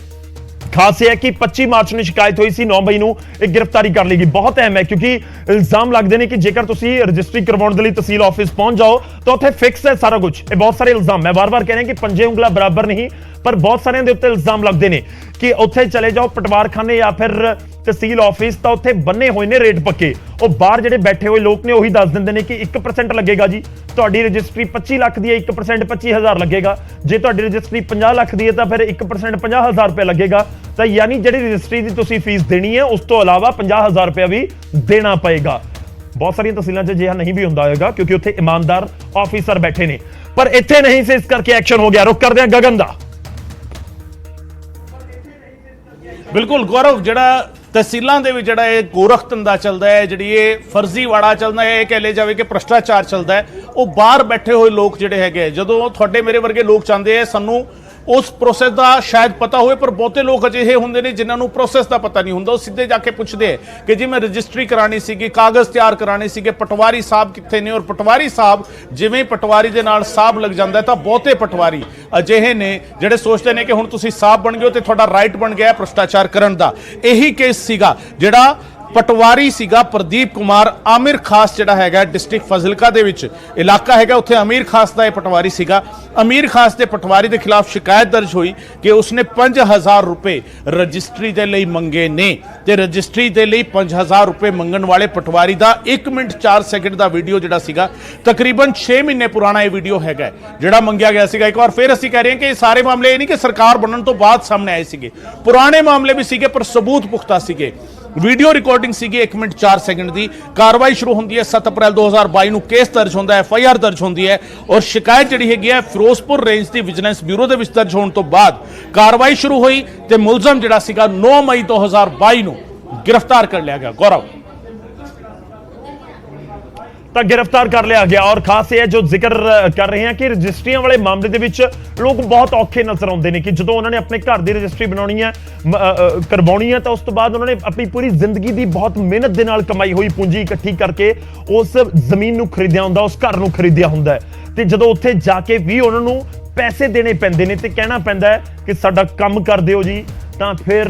ਖਾਸ ਇਹ ਹੈ ਕਿ 25 ਮਾਰਚ ਨੂੰ ਸ਼ਿਕਾਇਤ ਹੋਈ ਸੀ, 9 ਮਈ ਨੂੰ ਇਹ ਗ੍ਰਿਫਤਾਰੀ ਕਰ ਲਈ ਗਈ। ਬਹੁਤ ਅਹਿਮ ਹੈ ਕਿਉਂਕਿ ਇਲਜ਼ਾਮ ਲੱਗਦੇ ਨੇ ਕਿ ਜੇਕਰ ਤੁਸੀਂ ਰਜਿਸਟਰੀ ਕਰਵਾਉਣ ਦੇ ਲਈ ਤਹਿਸੀਲ ਆਫਿਸ ਪਹੁੰਚ ਜਾਓ ਤਾਂ ਉੱਥੇ ਫਿਕਸ ਹੈ ਸਾਰਾ ਕੁਝ। ਇਹ ਬਹੁਤ ਸਾਰੇ ਇਲਜ਼ਾਮ, ਮੈਂ ਵਾਰ-ਵਾਰ ਕਹਿ ਰਿਹਾ ਕਿ ਪੰਜੇ ਉਂਗਲਾਂ ਬਰਾਬਰ ਨਹੀਂ, ਪਰ ਬਹੁਤ ਸਾਰਿਆਂ ਦੇ ਉੱਤੇ ਇਲਜ਼ਾਮ ਲੱਗਦੇ ਨੇ ਕਿ ਉੱਥੇ ਚਲੇ ਜਾਓ ਪਟਵਾਰਖਾਨੇ ਜਾਂ ਫਿਰ ਤਹਿਸੀਲ ਆਫਿਸ ਤਾਂ ਉੱਥੇ ਬੰਨੇ ਹੋਏ ਨੇ ਰੇਟ ਪੱਕੇ। ਉਹ ਬਾਹਰ ਜਿਹੜੇ ਬੈਠੇ ਹੋਏ ਲੋਕ ਨੇ ਉਹੀ ਦੱਸ ਦਿੰਦੇ ਨੇ ਕਿ 1% ਲੱਗੇਗਾ ਜੀ, ਤੁਹਾਡੀ ਰਜਿਸਟਰੀ 25 ਲੱਖ ਦੀ ਹੈ 1% 25000 ਲੱਗੇਗਾ। ਜੇ ਤੁਹਾਡੀ ਰਜਿਸਟਰੀ 50 ਲੱਖ ਦੀ ਹੈ ਤਾਂ ਫਿਰ 1% 50000 ਰੁਪਏ ਲੱਗੇਗਾ। ਤਾਂ ਯਾਨੀ ਜਿਹੜੀ ਰਜਿਸਟਰੀ ਦੀ ਤੁਸੀਂ ਫੀਸ ਦੇਣੀ ਹੈ ਉਸ ਤੋਂ ਇਲਾਵਾ 50000 ਰੁਪਏ ਵੀ ਦੇਣਾ ਪਏਗਾ। ਬਹੁਤ ਸਾਰੀਆਂ ਤਹਿਸੀਲਾਂ 'ਚ ਅਜਿਹਾ ਨਹੀਂ ਵੀ ਹੁੰਦਾ ਹੋਏਗਾ ਕਿਉਂਕਿ ਉੱਥੇ ਇਮਾਨਦਾਰ ਆਫੀਸਰ ਬੈਠੇ ਨੇ, ਪਰ ਇੱਥੇ ਨਹੀਂ ਸੀ, ਇਸ ਕਰਕੇ ਐਕਸ਼ਨ ਹੋ ਗਿਆ। ਰੁਕ ਕਰਦੇ ਹਾਂ ਗਗਨ ਦਾ। ਬਿਲਕੁਲ ਗੌਰਵ, ਜਿਹੜਾ ਤਹਿਸੀਲਾਂ ਦੇ ਵਿੱਚ ਜਿਹੜਾ ਇਹ ਗੋਰਖ ਧੰਦਾ ਚੱਲਦਾ ਹੈ, ਜਿਹੜੀ ਇਹ ਫਰਜ਼ੀਵਾੜਾ ਚੱਲਦਾ ਹੈ, ਇਹ ਕਹਿ ਲਿਆ ਜਾਵੇ ਕਿ ਭ੍ਰਿਸ਼ਟਾਚਾਰ ਚੱਲਦਾ ਹੈ, ਉਹ ਬਾਹਰ ਬੈਠੇ ਹੋਏ ਲੋਕ ਜਿਹੜੇ ਹੈਗੇ, ਜਦੋਂ ਤੁਹਾਡੇ ਮੇਰੇ ਵਰਗੇ ਲੋਕ ਚਾਹੁੰਦੇ ਆ ਸਾਨੂੰ ਉਸ ਪ੍ਰੋਸੈਸ ਦਾ ਸ਼ਾਇਦ ਪਤਾ ਹੋਵੇ, ਪਰ ਬਹੁਤੇ ਲੋਕ ਅਜਿਹੇ ਹੁੰਦੇ ਨੇ ਜਿਨ੍ਹਾਂ ਨੂੰ ਪ੍ਰੋਸੈਸ ਦਾ ਪਤਾ ਨਹੀਂ ਹੁੰਦਾ। ਉਹ ਸਿੱਧੇ ਜਾ ਕੇ ਪੁੱਛਦੇ ਆ ਕਿ ਜੀ ਮੈਂ ਰਜਿਸਟਰੀ ਕਰਾਣੀ ਸੀਗੀ, ਕਾਗਜ਼ ਤਿਆਰ ਕਰਾਣੇ ਸੀਗੇ, ਪਟਵਾਰੀ ਸਾਹਿਬ ਕਿੱਥੇ ਨੇ? ਔਰ ਪਟਵਾਰੀ ਸਾਹਿਬ ਜਿਵੇਂ ਪਟਵਾਰੀ ਦੇ ਨਾਲ ਸਾਹਿਬ ਲੱਗ ਜਾਂਦਾ ਤਾਂ ਬਹੁਤੇ ਪਟਵਾਰੀ ਅਜਿਹੇ ਨੇ ਜਿਹੜੇ ਸੋਚਦੇ ਨੇ ਕਿ ਹੁਣ ਤੁਸੀਂ ਸਾਹਿਬ ਬਣ ਗਏ ਹੋ ਤੇ ਤੁਹਾਡਾ ਰਾਈਟ ਬਣ ਗਿਆ ਭ੍ਰਿਸ਼ਟਾਚਾਰ ਕਰਨ ਦਾ। ਇਹੀ ਕੇਸ ਸੀਗਾ ਜਿਹੜਾ ਪਟਵਾਰੀ ਸੀਗਾ ਪ੍ਰਦੀਪ ਕੁਮਾਰ ਆਮਿਰ ਖਾਸ, ਜਿਹੜਾ ਹੈਗਾ ਡਿਸਟ੍ਰਿਕਟ ਫਾਜ਼ਿਲਕਾ ਦੇ ਵਿੱਚ ਇਲਾਕਾ ਹੈਗਾ, ਉੱਥੇ ਅਮੀਰ ਖਾਸ ਦਾ ਇਹ ਪਟਵਾਰੀ ਸੀਗਾ। ਅਮੀਰ ਖਾਸ ਦੇ ਪਟਵਾਰੀ ਦੇ ਖਿਲਾਫ ਸ਼ਿਕਾਇਤ ਦਰਜ ਹੋਈ ਕਿ ਉਸਨੇ 5000 ਰੁਪਏ ਰਜਿਸਟਰੀ ਦੇ ਲਈ ਮੰਗੇ ਨੇ ਤੇ ਰਜਿਸਟਰੀ ਦੇ ਲਈ 5000 ਰੁਪਏ ਮੰਗਣ ਵਾਲੇ ਪਟਵਾਰੀ ਦਾ 1 ਮਿੰਟ 4 ਸੈਕਿੰਡ ਦਾ ਵੀਡੀਓ ਜਿਹੜਾ ਸੀਗਾ, ਤਕਰੀਬਨ 6 ਮਹੀਨੇ ਪੁਰਾਣਾ ਇਹ ਵੀਡੀਓ ਹੈਗਾ ਜਿਹੜਾ ਮੰਗਿਆ ਗਿਆ ਸੀਗਾ। ਇੱਕ ਵਾਰ ਫਿਰ ਅਸੀਂ ਕਹਿ ਰਹੇ ਹਾਂ ਕਿ ਇਹ ਸਾਰੇ ਮਾਮਲੇ ਇਹ ਨਹੀਂ ਕਿ ਸਰਕਾਰ ਬਣਨ ਤੋਂ ਬਾਅਦ ਸਾਹਮਣੇ ਆਏ ਸੀਗੇ, ਪੁਰਾਣੇ ਮਾਮਲੇ ਵੀ ਸੀਗੇ ਪਰ ਸਬੂਤ ਪੁਖਤਾ ਸੀਗੇ। ਵੀਡੀਓ ਰਿਕਾਰਡਿੰਗ ਸੀਗੀ 1 ਮਿੰਟ 4 ਸੈਕਿੰਡ ਦੀ। ਕਾਰਵਾਈ ਸ਼ੁਰੂ ਹੁੰਦੀ ਹੈ 7 ਅਪ੍ਰੈਲ 2022 ਨੂੰ, ਕੇਸ ਦਰਜ ਹੁੰਦਾ ਹੈ, FIR ਦਰਜ ਹੁੰਦੀ ਹੈ ਔਰ ਸ਼ਿਕਾਇਤ ਜਿਹੜੀ ਹੈਗੀ ਹੈ ਫਿਰੋਜ਼ਪੁਰ ਰੇਂਜ ਦੀ ਵਿਜੀਲੈਂਸ ਬਿਊਰੋ ਦੇ ਵਿੱਚ ਦਰਜ ਹੋਣ ਤੋਂ ਬਾਅਦ ਕਾਰਵਾਈ ਸ਼ੁਰੂ ਹੋਈ ਤੇ ਮੁਲਜ਼ਮ ਜਿਹੜਾ ਸੀਗਾ 9 ਮਈ 2022 ਨੂੰ ਗ੍ਰਿਫਤਾਰ ਕਰ ਲਿਆ ਗਿਆ। ਗੌਰਵ ਤਾਂ ਗ੍ਰਿਫਤਾਰ ਕਰ ਲਿਆ ਗਿਆ ਔਰ ਖਾਸ ਇਹ ਹੈ ਜੋ ਜ਼ਿਕਰ ਕਰ ਰਹੇ ਹਾਂ ਕਿ ਰਜਿਸਟਰੀਆਂ ਵਾਲੇ ਮਾਮਲੇ ਦੇ ਵਿੱਚ ਲੋਕ ਬਹੁਤ ਔਖੇ ਨਜ਼ਰ ਆਉਂਦੇ ਨੇ ਕਿ ਜਦੋਂ ਉਹਨਾਂ ਨੇ ਆਪਣੇ ਘਰ ਦੀ ਰਜਿਸਟਰੀ ਬਣਾਉਣੀ ਹੈ, ਕਰਵਾਉਣੀ ਹੈ, ਤਾਂ ਉਸ ਤੋਂ ਬਾਅਦ ਉਹਨਾਂ ਨੇ ਆਪਣੀ ਪੂਰੀ ਜ਼ਿੰਦਗੀ ਦੀ ਬਹੁਤ ਮਿਹਨਤ ਦੇ ਨਾਲ ਕਮਾਈ ਹੋਈ ਪੂੰਜੀ ਇਕੱਠੀ ਕਰਕੇ ਉਸ ਜ਼ਮੀਨ ਨੂੰ ਖਰੀਦਿਆ ਹੁੰਦਾ, ਉਸ ਘਰ ਨੂੰ ਖਰੀਦਿਆ ਹੁੰਦਾ ਤੇ ਜਦੋਂ ਉੱਥੇ ਜਾ ਕੇ ਵੀ ਉਹਨਾਂ ਨੂੰ ਪੈਸੇ ਦੇਣੇ ਪੈਂਦੇ ਨੇ ਤੇ ਕਹਿਣਾ ਪੈਂਦਾ ਹੈ ਕਿ ਸਾਡਾ ਕੰਮ ਕਰ ਦਿਓ ਜੀ, ਤਾਂ ਫਿਰ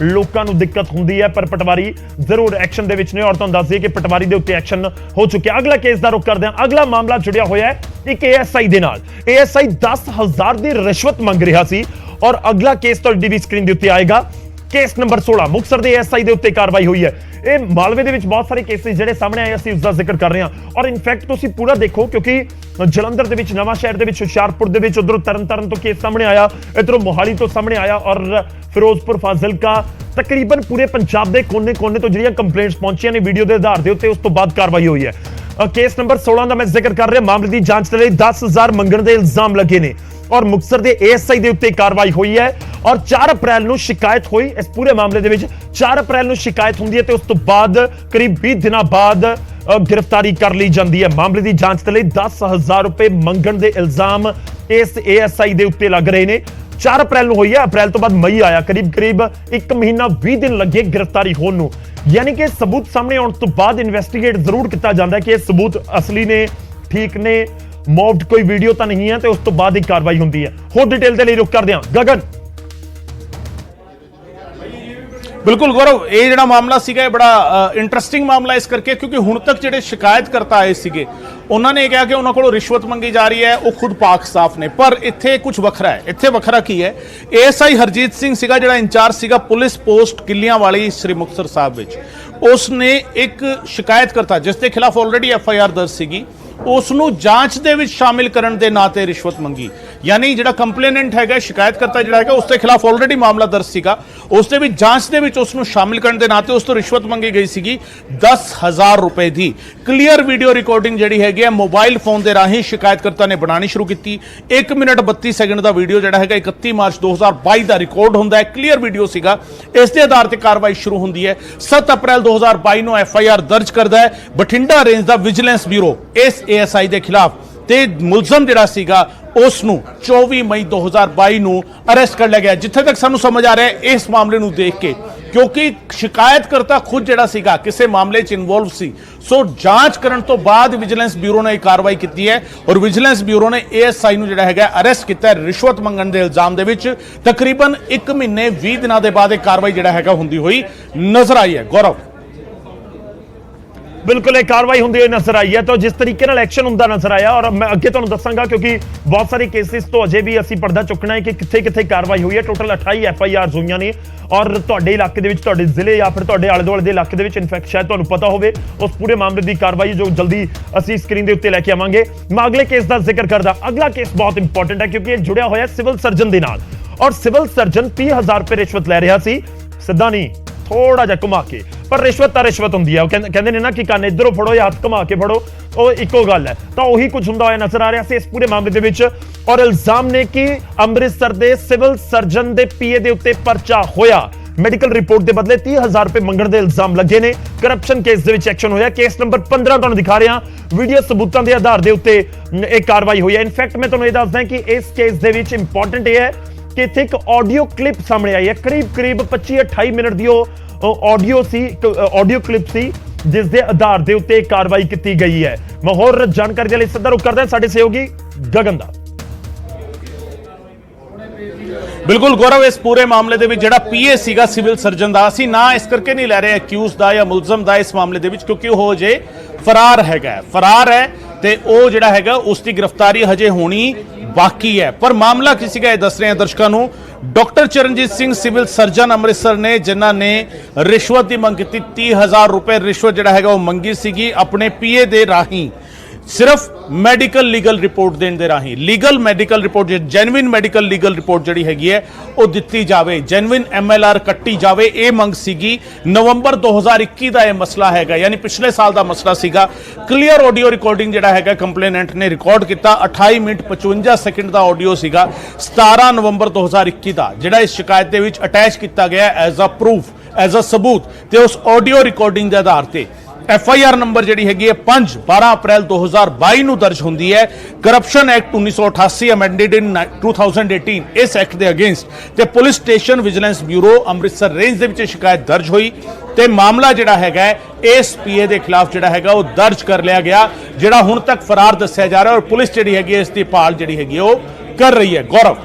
ਲੋਕਾਂ ਨੂੰ ਦਿੱਕਤ ਹੁੰਦੀ ਹੈ। ਪਰ ਪਟਵਾਰੀ ਜ਼ਰੂਰ ਐਕਸ਼ਨ ਦੇ ਵਿੱਚ ਨੇ ਔਰ ਤੁਹਾਨੂੰ ਦੱਸ ਦਈਏ ਕਿ ਪਟਵਾਰੀ ਦੇ ਉੱਤੇ ਐਕਸ਼ਨ ਹੋ ਚੁੱਕਿਆ। ਅਗਲਾ ਕੇਸ ਦਾ ਰੁਖ ਕਰਦੇ ਹਾਂ। ਅਗਲਾ ਮਾਮਲਾ ਜੁੜਿਆ ਹੋਇਆ ਹੈ ਇੱਕ ASI ਦੇ ਨਾਲ। ASI 10000 ਦੀ ਰਿਸ਼ਵਤ ਮੰਗ ਰਿਹਾ ਸੀ ਔਰ ਅਗਲਾ ਕੇਸ ਤੁਹਾਡੀ ਟੀਵੀ ਸਕਰੀਨ ਦੇ ਉੱਤੇ ਆਏਗਾ। ਕੇਸ ਨੰਬਰ 16 ਮੁਕਤਸਰ ਦੇ ASI ਦੇ ਉੱਤੇ ਕਾਰਵਾਈ ਹੋਈ ਹੈ। ਇਹ ਮਾਲਵੇ ਦੇ ਵਿੱਚ ਬਹੁਤ ਸਾਰੇ ਕੇਸਿਸ ਜਿਹੜੇ ਸਾਹਮਣੇ ਆਏ, ਅਸੀਂ ਉਸ ਦਾ ਜ਼ਿਕਰ ਕਰ ਰਹੇ ਹਾਂ ਔਰ ਇਨਫੈਕਟ ਤੁਸੀਂ ਪੂਰਾ ਦੇਖੋ ਕਿਉਂਕਿ ਜਲੰਧਰ ਦੇ ਵਿੱਚ, ਨਵਾਂ ਸ਼ਹਿਰ ਦੇ ਵਿੱਚ, ਹੁਸ਼ਿਆਰਪੁਰ ਦੇ ਵਿੱਚ, ਉਧਰੋਂ ਤਰਨਤਾਰਨ ਤੋਂ ਕੇਸ ਸਾਹਮਣੇ ਆਇਆ, ਇਧਰੋਂ ਮੋਹਾਲੀ ਤੋਂ ਸਾਹਮਣੇ ਆਇਆ ਔਰ ਫਿਰੋਜ਼ਪੁਰ, ਫਾਜ਼ਿਲਕਾ, ਤਕਰੀਬਨ ਪੂਰੇ ਪੰਜਾਬ ਦੇ ਕੋਨੇ-ਕੋਨੇ ਤੋਂ ਜਿਹੜੀਆਂ ਕੰਪਲੇਂਟਸ ਪਹੁੰਚੀਆਂ ਨੇ ਵੀਡੀਓ ਦੇ ਆਧਾਰ ਦੇ ਉੱਤੇ, ਉਸ ਤੋਂ ਬਾਅਦ ਕਾਰਵਾਈ ਹੋਈ ਹੈ। ਕੇਸ ਨੰਬਰ 16 ਦਾ ਮੈਂ ਜ਼ਿਕਰ ਕਰ ਰਿਹਾ। ਮਾਮਲੇ ਦੀ ਜਾਂਚ ਦੇ ਲਈ 10000 ਮੰਗਣ ਦੇ ਇਲਜ਼ਾਮ ਲੱਗੇ ਨੇ। ਔਰ ਮੁਕਤਸਰ ਦੇ ਏਐਸਆਈ ਦੇ ਉੱਤੇ ਕਾਰਵਾਈ ਹੋਈ ਹੈ ਔਰ 4 ਅਪ੍ਰੈਲ ਨੂੰ ਸ਼ਿਕਾਇਤ ਹੋਈ। ਇਸ ਪੂਰੇ ਮਾਮਲੇ ਦੇ ਵਿੱਚ 4 ਅਪ੍ਰੈਲ ਨੂੰ ਸ਼ਿਕਾਇਤ ਹੁੰਦੀ ਹੈ ਤੇ ਉਸ ਤੋਂ ਬਾਅਦ ਕਰੀਬ 20 ਦਿਨਾਂ ਬਾਅਦ ਗ੍ਰਿਫਤਾਰੀ ਕਰ ਲਈ ਜਾਂਦੀ ਹੈ। ਮਾਮਲੇ ਦੀ ਜਾਂਚ ਦੇ ਲਈ 10,000 ਰੁਪਏ ਮੰਗਣ ਦੇ ਇਲਜ਼ਾਮ ਇਸ ਏਐਸਆਈ ਦੇ ਉੱਤੇ ਲੱਗ ਰਹੇ ਨੇ। 4 ਅਪ੍ਰੈਲ ਨੂੰ ਹੋਈ ਹੈ, ਅਪ੍ਰੈਲ ਤੋਂ ਬਾਅਦ ਮਈ ਆਇਆ, ਕਰੀਬ 1 ਮਹੀਨਾ 20 ਦਿਨ ਲੱਗੇ ਗ੍ਰਿਫਤਾਰੀ ਹੋਣ ਨੂੰ। ਯਾਨੀ ਕਿ ਸਬੂਤ ਸਾਹਮਣੇ ਆਉਣ ਤੋਂ ਬਾਅਦ ਇਨਵੈਸਟੀਗੇਟ ਜ਼ਰੂਰ ਕੀਤਾ ਜਾਂਦਾ ਹੈ ਕਿ ਇਹ ਸਬੂਤ ਅਸਲੀ ਨੇ, ਠੀਕ ਨੇ, ਮੌਵਡ ਕੋਈ ਵੀਡੀਓ ਤਾਂ ਨਹੀਂ ਹੈ, ਤੇ ਉਸ ਤੋਂ ਬਾਅਦ ਹੀ ਕਾਰਵਾਈ ਹੁੰਦੀ ਹੈ। ਹੋਰ ਡਿਟੇਲ ਦੇ ਲਈ ਰੁਕ ਕਰਦੇ ਹਾਂ। ਗਗਨ, ਬਿਲਕੁਲ ਗੌਰਵ, ਇਹ ਜਿਹੜਾ ਮਾਮਲਾ ਸੀਗਾ ਇਹ ਬੜਾ ਇੰਟਰਸਟਿੰਗ ਮਾਮਲਾ ਇਸ ਕਰਕੇ ਕਿਉਂਕਿ ਹੁਣ ਤੱਕ ਜਿਹੜੇ ਸ਼ਿਕਾਇਤਕਰਤਾ ਆਏ ਸੀਗੇ ਉਹਨਾਂ ਨੇ ਇਹ ਕਿਹਾ ਕਿ ਉਹਨਾਂ ਕੋਲੋਂ ਰਿਸ਼ਵਤ ਮੰਗੀ ਜਾ ਰਹੀ ਹੈ, ਉਹ ਖੁਦ ਪਾਕ ਸਾਫ ਨੇ। ਪਰ ਇੱਥੇ ਕੁਝ ਵੱਖਰਾ ਹੈ। ਇੱਥੇ ਵੱਖਰਾ ਕੀ ਹੈ? ਏਐਸਆਈ ਹਰਜੀਤ ਸਿੰਘ ਸੀਗਾ ਜਿਹੜਾ ਇੰਚਾਰਜ ਸੀਗਾ ਪੁਲਿਸ ਪੋਸਟ ਕਿੱਲੀਆਂ ਵਾਲੀ ਸ੍ਰੀ ਮੁਕਤਸਰ ਸਾਹਿਬ ਵਿੱਚ, ਉਸ ਨੇ ਇੱਕ ਸ਼ਿਕਾਇਤਕਰਤਾ ਜਿਸ ਦੇ ਖਿਲਾਫ ਆਲਰੇਡੀ ਐਫਆਈਆਰ ਦਰਜ ਸੀਗੀ ਉਸ ਨੂੰ ਜਾਂਚ ਦੇ ਵਿੱਚ ਸ਼ਾਮਿਲ ਕਰਨ ਦੇ ਨਾਂ ਤੇ ਰਿਸ਼ਵਤ ਮੰਗੀ। ਯਾਨੀ ਜਿਹੜਾ ਕੰਪਲੇਨੈਂਟ ਹੈਗਾ, ਸ਼ਿਕਾਇਤਕਰਤਾ ਜਿਹੜਾ ਹੈਗਾ, ਉਸ ਦੇ ਖਿਲਾਫ ਆਲਰੇਡੀ ਮਾਮਲਾ ਦਰਜ ਸੀਗਾ, ਉਸ ਦੇ ਵਿੱਚ ਜਾਂਚ ਦੇ ਵਿੱਚ ਉਸ ਨੂੰ ਸ਼ਾਮਿਲ ਕਰਨ ਦੇ ਨਾਂ ਤੇ ਉਸ ਤੋਂ ਰਿਸ਼ਵਤ ਮੰਗੀ ਗਈ ਸੀਗੀ 10,000 ਰੁਪਏ ਦੀ। ਕਲੀਅਰ ਵੀਡੀਓ ਰਿਕਾਰਡਿੰਗ ਜਿਹੜੀ ਹੈਗੀ ਹੈ ਮੋਬਾਈਲ ਫੋਨ ਦੇ ਰਾਹੀਂ ਸ਼ਿਕਾਇਤਕਰਤਾ ਨੇ ਬਣਾਉਣੀ ਸ਼ੁਰੂ ਕੀਤੀ। 1 ਮਿੰਟ 32 ਸੈਕਿੰਡ ਦਾ ਵੀਡੀਓ ਜਿਹੜਾ ਹੈਗਾ 31 ਮਾਰਚ 2022 ਦਾ ਰਿਕਾਰਡ ਹੁੰਦਾ ਹੈ, ਕਲੀਅਰ ਵੀਡੀਓ ਸੀਗਾ। ਇਸ ਦੇ ਆਧਾਰ ਤੇ ਕਾਰਵਾਈ ਸ਼ੁਰੂ ਹੁੰਦੀ ਹੈ। 7 ਅਪ੍ਰੈਲ 2022 ਨੂੰ ਐਫਆਈਆਰ ਦਰਜ ਕਰਦਾ ਹੈ ਬਠਿੰਡਾ ਰੇਂਜ ਦਾ ਵਿਜੀਲੈਂਸ ਬਿਊਰੋ ਇਸ ਏਐਸਆਈ ਦੇ ਖਿਲਾਫ, ਤੇ ਮੁਲਜ਼ਮ ਜਿਹੜਾ ਸੀਗਾ ਉਸ ਨੂੰ 24 ਮਈ 2022 ਨੂੰ ਅਰੈਸਟ ਕਰ ਲਿਆ ਗਿਆ। ਜਿੱਥੇ ਤੱਕ ਸਾਨੂੰ ਸਮਝ ਆ ਰਿਹਾ ਹੈ ਇਸ ਮਾਮਲੇ ਨੂੰ ਦੇਖ ਕੇ, ਕਿਉਂਕਿ ਸ਼ਿਕਾਇਤਕਰਤਾ ਖੁਦ ਜਿਹੜਾ ਸੀਗਾ ਕਿਸੇ ਮਾਮਲੇ 'ਚ ਇਨਵੋਲਵ ਸੀ, ਸੋ ਜਾਂਚ ਕਰਨ ਤੋਂ ਬਾਅਦ ਵਿਜੀਲੈਂਸ ਬਿਊਰੋ ਨੇ ਇਹ ਕਾਰਵਾਈ ਕੀਤੀ ਹੈ ਔਰ ਵਿਜੀਲੈਂਸ ਬਿਊਰੋ ਨੇ ਏਐਸਆਈ ਨੂੰ ਜਿਹੜਾ ਹੈਗਾ ਅਰੈਸਟ ਕੀਤਾ ਹੈ ਰਿਸ਼ਵਤ ਮੰਗਣ ਦੇ ਇਲਜ਼ਾਮ ਦੇ ਵਿੱਚ। ਤਕਰੀਬਨ 1 ਮਹੀਨੇ 20 ਦਿਨਾਂ ਦੇ ਬਾਅਦ ਇਹ ਕਾਰਵਾਈ ਜਿਹੜਾ ਹੈਗਾ ਹੁੰਦੀ ਹੋਈ ਨਜ਼ਰ ਆਈ ਹੈ। ਗੌਰਵ, ਬਿਲਕੁਲ ਇਹ ਕਾਰਵਾਈ ਹੁੰਦੀ ਹੋਈ ਨਜ਼ਰ ਆਈ ਹੈ ਤਾਂ ਜਿਸ ਤਰੀਕੇ ਨਾਲ ਐਕਸ਼ਨ ਹੁੰਦਾ ਨਜ਼ਰ ਆਇਆ। ਔਰ ਮੈਂ ਅੱਗੇ ਤੁਹਾਨੂੰ ਦੱਸਾਂਗਾ ਕਿਉਂਕਿ ਬਹੁਤ ਸਾਰੇ ਕੇਸਿਸ ਤੋਂ ਅਜੇ ਵੀ ਅਸੀਂ ਪਰਦਾ ਚੁੱਕਣਾ ਹੈ ਕਿ ਕਿੱਥੇ ਕਿੱਥੇ ਕਾਰਵਾਈ ਹੋਈ ਹੈ। ਟੋਟਲ 28 ਐਫਆਈਆਰਸ ਹੋਈਆਂ ਨੇ ਔਰ ਤੁਹਾਡੇ ਇਲਾਕੇ ਦੇ ਵਿੱਚ, ਤੁਹਾਡੇ ਜ਼ਿਲ੍ਹੇ ਜਾਂ ਫਿਰ ਤੁਹਾਡੇ ਆਲੇ ਦੁਆਲੇ ਦੇ ਇਲਾਕੇ ਦੇ ਵਿੱਚ ਇਨਫੈਕਟ ਸ਼ਾਇਦ ਤੁਹਾਨੂੰ ਪਤਾ ਹੋਵੇ ਉਸ ਪੂਰੇ ਮਾਮਲੇ ਦੀ ਕਾਰਵਾਈ ਜੋ ਜਲਦੀ ਅਸੀਂ ਸਕਰੀਨ ਦੇ ਉੱਤੇ ਲੈ ਕੇ ਆਵਾਂਗੇ। ਮੈਂ ਅਗਲੇ ਕੇਸ ਦਾ ਜ਼ਿਕਰ ਕਰਦਾ। ਅਗਲਾ ਕੇਸ ਬਹੁਤ ਇੰਪੋਰਟੈਂਟ ਹੈ ਕਿਉਂਕਿ ਇਹ ਜੁੜਿਆ ਹੋਇਆ ਸਿਵਲ ਸਰਜਨ ਦੇ ਨਾਲ ਔਰ ਸਿਵਲ ਸਰਜਨ 30,000 ਰੁਪਏ ਰਿਸ਼ਵਤ ਲੈ ਰਿਹਾ ਸੀ, ਸਿੱਧਾ ਨਹੀਂ, ਥੋੜਾ ਜਿਹਾ ਘੁਮਾ ਕੇ। ਪਰ ਰਿਸ਼ਵਤ ਤਾਂ ਰਿਸ਼ਵਤ ਹੁੰਦੀ ਹੈ। ਉਹ ਕਹਿੰਦੇ ਨੇ ਨਾ ਕਿ ਕੰਨ ਇੱਧਰੋਂ ਫੜੋ ਜਾਂ ਹੱਥ ਘੁਮਾ ਕੇ ਫੜੋ, ਉਹ ਇੱਕੋ ਗੱਲ ਹੈ। ਤਾਂ ਉਹੀ ਕੁਝ ਹੁੰਦਾ ਹੋਇਆ ਨਜ਼ਰ ਆ ਰਿਹਾ ਸੀ ਇਸ ਪੂਰੇ ਮਾਮਲੇ ਦੇ ਵਿੱਚ। ਔਰ ਇਲਜ਼ਾਮ ਨੇ ਕਿ ਅੰਮ੍ਰਿਤਸਰ ਦੇ ਸਿਵਲ ਸਰਜਨ ਦੇ ਪੀਏ ਦੇ ਉੱਤੇ ਪਰਚਾ ਹੋਇਆ, ਮੈਡੀਕਲ ਰਿਪੋਰਟ ਦੇ ਬਦਲੇ 30,000 ਰੁਪਏ ਮੰਗਣ ਦੇ ਇਲਜ਼ਾਮ ਲੱਗੇ ਨੇ। ਕਰਪਸ਼ਨ ਕੇਸ ਦੇ ਵਿੱਚ ਐਕਸ਼ਨ ਹੋਇਆ। ਕੇਸ ਨੰਬਰ 15 ਤੁਹਾਨੂੰ ਦਿਖਾ ਰਿਹਾ, ਵੀਡੀਓ ਸਬੂਤਾਂ ਦੇ ਆਧਾਰ ਦੇ ਉੱਤੇ ਇਹ ਕਾਰਵਾਈ ਹੋਈ ਹੈ। ਇਨਫੈਕਟ ਮੈਂ ਤੁਹਾਨੂੰ ਇਹ ਦੱਸਦਾ ਕਿ ਇਸ ਕੇਸ ਦੇ ਵਿੱਚ ਇੰਪੋਰਟੈਂਟ ਇਹ ਹੈ ਕਿ ਇੱਥੇ ਇੱਕ ਆਡੀਓ ਕਲਿੱਪ ਸਾਹਮਣੇ ਆਈ ਹੈ। ਕਰੀਬ 25-28 ਮਿੰਟ ਦੀ ਉਹ ਆਡੀਓ ਕਲਿੱਪ ਸੀ ਜਿਸ ਦੇ ਆਧਾਰ ਦੇ ਉੱਤੇ ਕਾਰਵਾਈ ਕੀਤੀ ਗਈ ਹੈ। ਮੈਂ ਹੋਰ ਜਾਣਕਾਰੀ ਦੇ ਲਈ ਸਿੱਧਾ ਰੁਕ ਕਰਦਾ ਸਾਡੇ ਸਹਿਯੋਗੀ ਗਗਨ ਦਾ। ਬਿਲਕੁਲ ਗੌਰਵ, ਇਸ ਪੂਰੇ ਮਾਮਲੇ ਦੇ ਵਿੱਚ ਜਿਹੜਾ ਪੀਏ ਸੀਗਾ ਸਿਵਲ ਸਰਜਨ ਦਾ, ਅਸੀਂ ਨਾ ਇਸ ਕਰਕੇ ਨਹੀਂ ਲੈ ਰਹੇ ਅਕਿਊਜ਼ ਦਾ ਜਾਂ ਮੁਲਜ਼ਮ ਦਾ ਇਸ ਮਾਮਲੇ ਦੇ ਵਿੱਚ ਕਿਉਂਕਿ ਉਹ ਜੇ ਫਰਾਰ ਹੈ ਤੇ ਉਹ ਜਿਹੜਾ ਹੈਗਾ ਉਸ ਦੀ ਗ੍ਰਿਫਤਾਰੀ ਹਜੇ ਹੋਣੀ ਬਾਕੀ ਹੈ। ਪਰ ਮਾਮਲਾ ਕੀ ਸੀਗਾ ਇਹ ਦੱਸ ਰਹੇ ਹਾਂ ਦਰਸ਼ਕਾਂ ਨੂੰ। Doctor Charanjit Singh civil surgeon Amritsar ਨੇ ਜਿਨ੍ਹਾਂ ਨੇ ਰਿਸ਼ਵਤ ਦੀ ਮੰਗ ਕੀਤੀ, 30,000 ਰੁਪਏ ਰਿਸ਼ਵਤ ਜਿਹੜਾ ਹੈਗਾ ਉਹ ਮੰਗੀ ਸੀਗੀ ਆਪਣੇ ਪੀਏ ਦੇ ਰਾਹੀਂ, ਸਿਰਫ ਮੈਡੀਕਲ ਲੀਗਲ ਰਿਪੋਰਟ ਦੇਣ ਦੇ ਰਾਹੀਂ। Legal medical report, genuine medical legal report ਜਿਹੜੀ ਹੈਗੀ ਹੈ ਉਹ ਦਿੱਤੀ ਜਾਵੇ, ਜੈਨੂਇਨ MLR ਕੱਟੀ ਜਾਵੇ, ਇਹ ਮੰਗ ਸੀਗੀ। ਨਵੰਬਰ 2021 ਦਾ ਇਹ ਮਸਲਾ ਹੈਗਾ, ਯਾਨੀ ਪਿਛਲੇ ਸਾਲ ਦਾ ਮਸਲਾ ਸੀਗਾ। ਕਲੀਅਰ ਆਡੀਓ ਰਿਕਾਰਡਿੰਗ ਜਿਹੜਾ ਹੈਗਾ ਕੰਪਲੇਨੈਂਟ ਨੇ ਰਿਕਾਰਡ ਕੀਤਾ, 28 ਮਿੰਟ 55 ਸੈਕਿੰਡ ਦਾ ਆਡੀਓ ਸੀਗਾ 17 ਨਵੰਬਰ 2021 ਦਾ, ਜਿਹੜਾ ਇਸ ਸ਼ਿਕਾਇਤ ਦੇ ਵਿੱਚ ਅਟੈਚ ਕੀਤਾ ਗਿਆ as a proof, as a ਸਬੂਤ। ਤੇ ਉਸ ਆਡੀਓ ਰਿਕਾਰਡਿੰਗ ਦੇ ਆਧਾਰ ਤੇ ਐਫਆਈਆਰ ਨੰਬਰ ਜਿਹੜੀ ਹੈਗੀ ਹੈ 5/12 ਅਪ੍ਰੈਲ 2022 ਨੂੰ ਦਰਜ ਹੁੰਦੀ ਹੈ। ਕਰਪਸ਼ਨ ਐਕਟ 1988 ਅਮੈਂਡਡ ਇਨ 2018, ਇਸ ਐਕਟ ਦੇ ਅਗੇਂਸਟ ਤੇ police station vigilance bureau Amritsar range ਦੇ ਵਿੱਚ ਸ਼ਿਕਾਇਤ ਦਰਜ ਹੋਈ ਤੇ ਮਾਮਲਾ ਜਿਹੜਾ ਹੈਗਾ ਇਸ ਪੀਏ ਦੇ ਖਿਲਾਫ ਜਿਹੜਾ ਹੈਗਾ ਉਹ ਦਰਜ ਕਰ ਲਿਆ ਗਿਆ, ਜਿਹੜਾ ਹੁਣ ਤੱਕ ਫਰਾਰ ਦੱਸਿਆ ਜਾ ਰਿਹਾ ਔਰ ਪੁਲਿਸ ਜਿਹੜੀ ਹੈਗੀ ਇਸ ਦੀ ਭਾਲ ਜਿਹੜੀ ਹੈਗੀ ਉਹ ਕਰ ਰਹੀ ਹੈ। ਗੌਰਵ,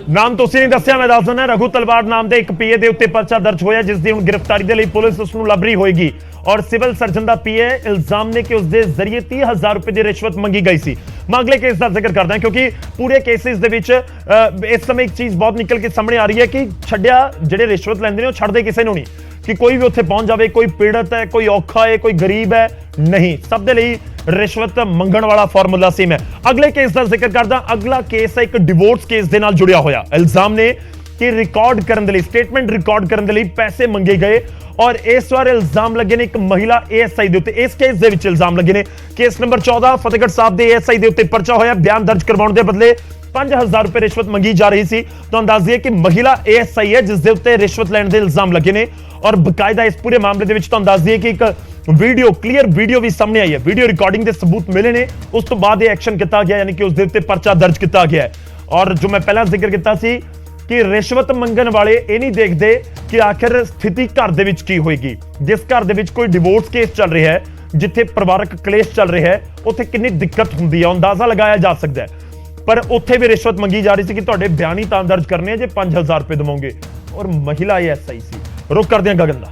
ਨਾਮ ਤੁਸੀਂ ਨਹੀਂ ਦੱਸਿਆ, ਮੈਂ ਦੱਸ ਦਿੰਦਾ। ਰਘੂ ਤਲਵਾਰ ਨਾਮ ਦੇ ਇੱਕ ਪੀਏ ਦੇ ਉੱਤੇ ਪਰਚਾ ਦਰਜ ਹੋਇਆ ਜਿਸ ਦੀ ਹੁਣ ਗ੍ਰਿਫਤਾਰੀ ਦੇ ਲਈ ਪੁਲਿਸ ਉਸ ਨੂੰ ਲੱਭ ਰਹੀ ਹੋਏਗੀ। ਔਰ ਸਿਵਲ ਸਰਜਨ ਦਾ ਪੀਏ ਇਲਜ਼ਾਮ ਨੇ ਕਿ ਉਸ ਦੇ ਜ਼ਰੀਏ 30,000 ਰੁਪਏ ਦੀ ਰਿਸ਼ਵਤ ਮੰਗੀ ਗਈ ਸੀ। ਮੈਂ ਅਗਲੇ ਕੇਸ ਦਾ ਜ਼ਿਕਰ ਕਰਦਾ ਕਿਉਂਕਿ ਪੂਰੇ ਕੇਸਿਸ ਦੇ ਵਿੱਚ ਇਸ ਸਮੇਂ ਇੱਕ ਚੀਜ਼ ਬਹੁਤ ਨਿਕਲ ਕੇ ਸਾਹਮਣੇ ਆ ਰਹੀ ਹੈ ਕਿ ਛੱਡਿਆ ਜਿਹੜੇ ਰਿਸ਼ਵਤ ਲੈਂਦੇ ਨੇ ਉਹ ਛੱਡਦੇ ਕਿਸੇ ਨੂੰ ਨਹੀਂ, ਕਿ ਕੋਈ ਵੀ ਉੱਥੇ ਪਹੁੰਚ ਜਾਵੇ, ਕੋਈ ਪੀੜਤ ਹੈ, ਕੋਈ ਔਖਾ ਹੈ, ਕੋਈ ਗਰੀਬ ਹੈ, ਨਹੀਂ, ਸਭ ਦੇ ਲਈ ਰਿਸ਼ਵਤ ਮੰਗਣ ਵਾਲਾ ਫਾਰਮੂਲਾ ਸੇਮ ਹੈ। ਅਗਲੇ ਕੇਸ ਦਾ ਜ਼ਿਕਰ ਕਰਦਾ। ਅਗਲਾ ਕੇਸ ਹੈ ਇੱਕ ਡਿਵੋਰਸ ਕੇਸ ਦੇ ਨਾਲ ਜੁੜਿਆ ਹੋਇਆ। ਇਲਜ਼ਾਮ ਨੇ कि रिकॉर्ड करने के लिए, स्टेटमेंट रिकॉर्ड करने के लिए पैसे मंगे गए। और इस बार इल्जाम लगे ने एक महिला एएसआई ਦੇ ਉੱਤੇ। ਇਸ ਕੇਸ ਦੇ ਵਿੱਚ ਇਲਜ਼ਾਮ ਲੱਗੇ ਨੇ। ਕੇਸ ਨੰਬਰ 14 ਫਤਿਹਗੜ੍ਹ ਸਾਹਿਬ ਦੇ एएसआई ਦੇ ਉੱਤੇ ਪਰਚਾ ਹੋਇਆ। ਬਿਆਨ ਦਰਜ ਕਰਵਾਉਣ ਦੇ ਬਦਲੇ 5000 रुपए रिश्वत मंगी जा रही सी। तो अंदाज दिए कि महिला एएसआई है जिस दे उत्ते रिश्वत लैण दे इल्जाम लगे ने। और बकायदा इस पूरे मामले दे विच तो अंदाज दिए कि एक वीडियो, क्लीयर वीडियो भी सामने आई है, वीडियो रिकॉर्डिंग के सबूत मिले ने। उस तो बाद एक्शन किया गया, यानी कि उस दे उत्ते परचा दर्ज किया गया है। और जो मैं पहला जिक्र किया सी कि रिश्वत मंगण वाले ये नहीं देखते कि आखिर स्थिति घर दे विच की होएगी। जिस घर दे विच कोई डिवोर्स केस चल रहा है, जिथे परिवारक क्लेश चल रहा है, उत्थे कितनी दिक्कत हुंदी है अंदाजा लगाया जा सकता है। पर उत्थे भी रिश्वत मंगी जा रही थी कि तुहाडे बयान ही तां दर्ज करने हैं जे 5000 रुपए दवोगे। और महिला एएसआई सी। रुक करदे हां गगन दा।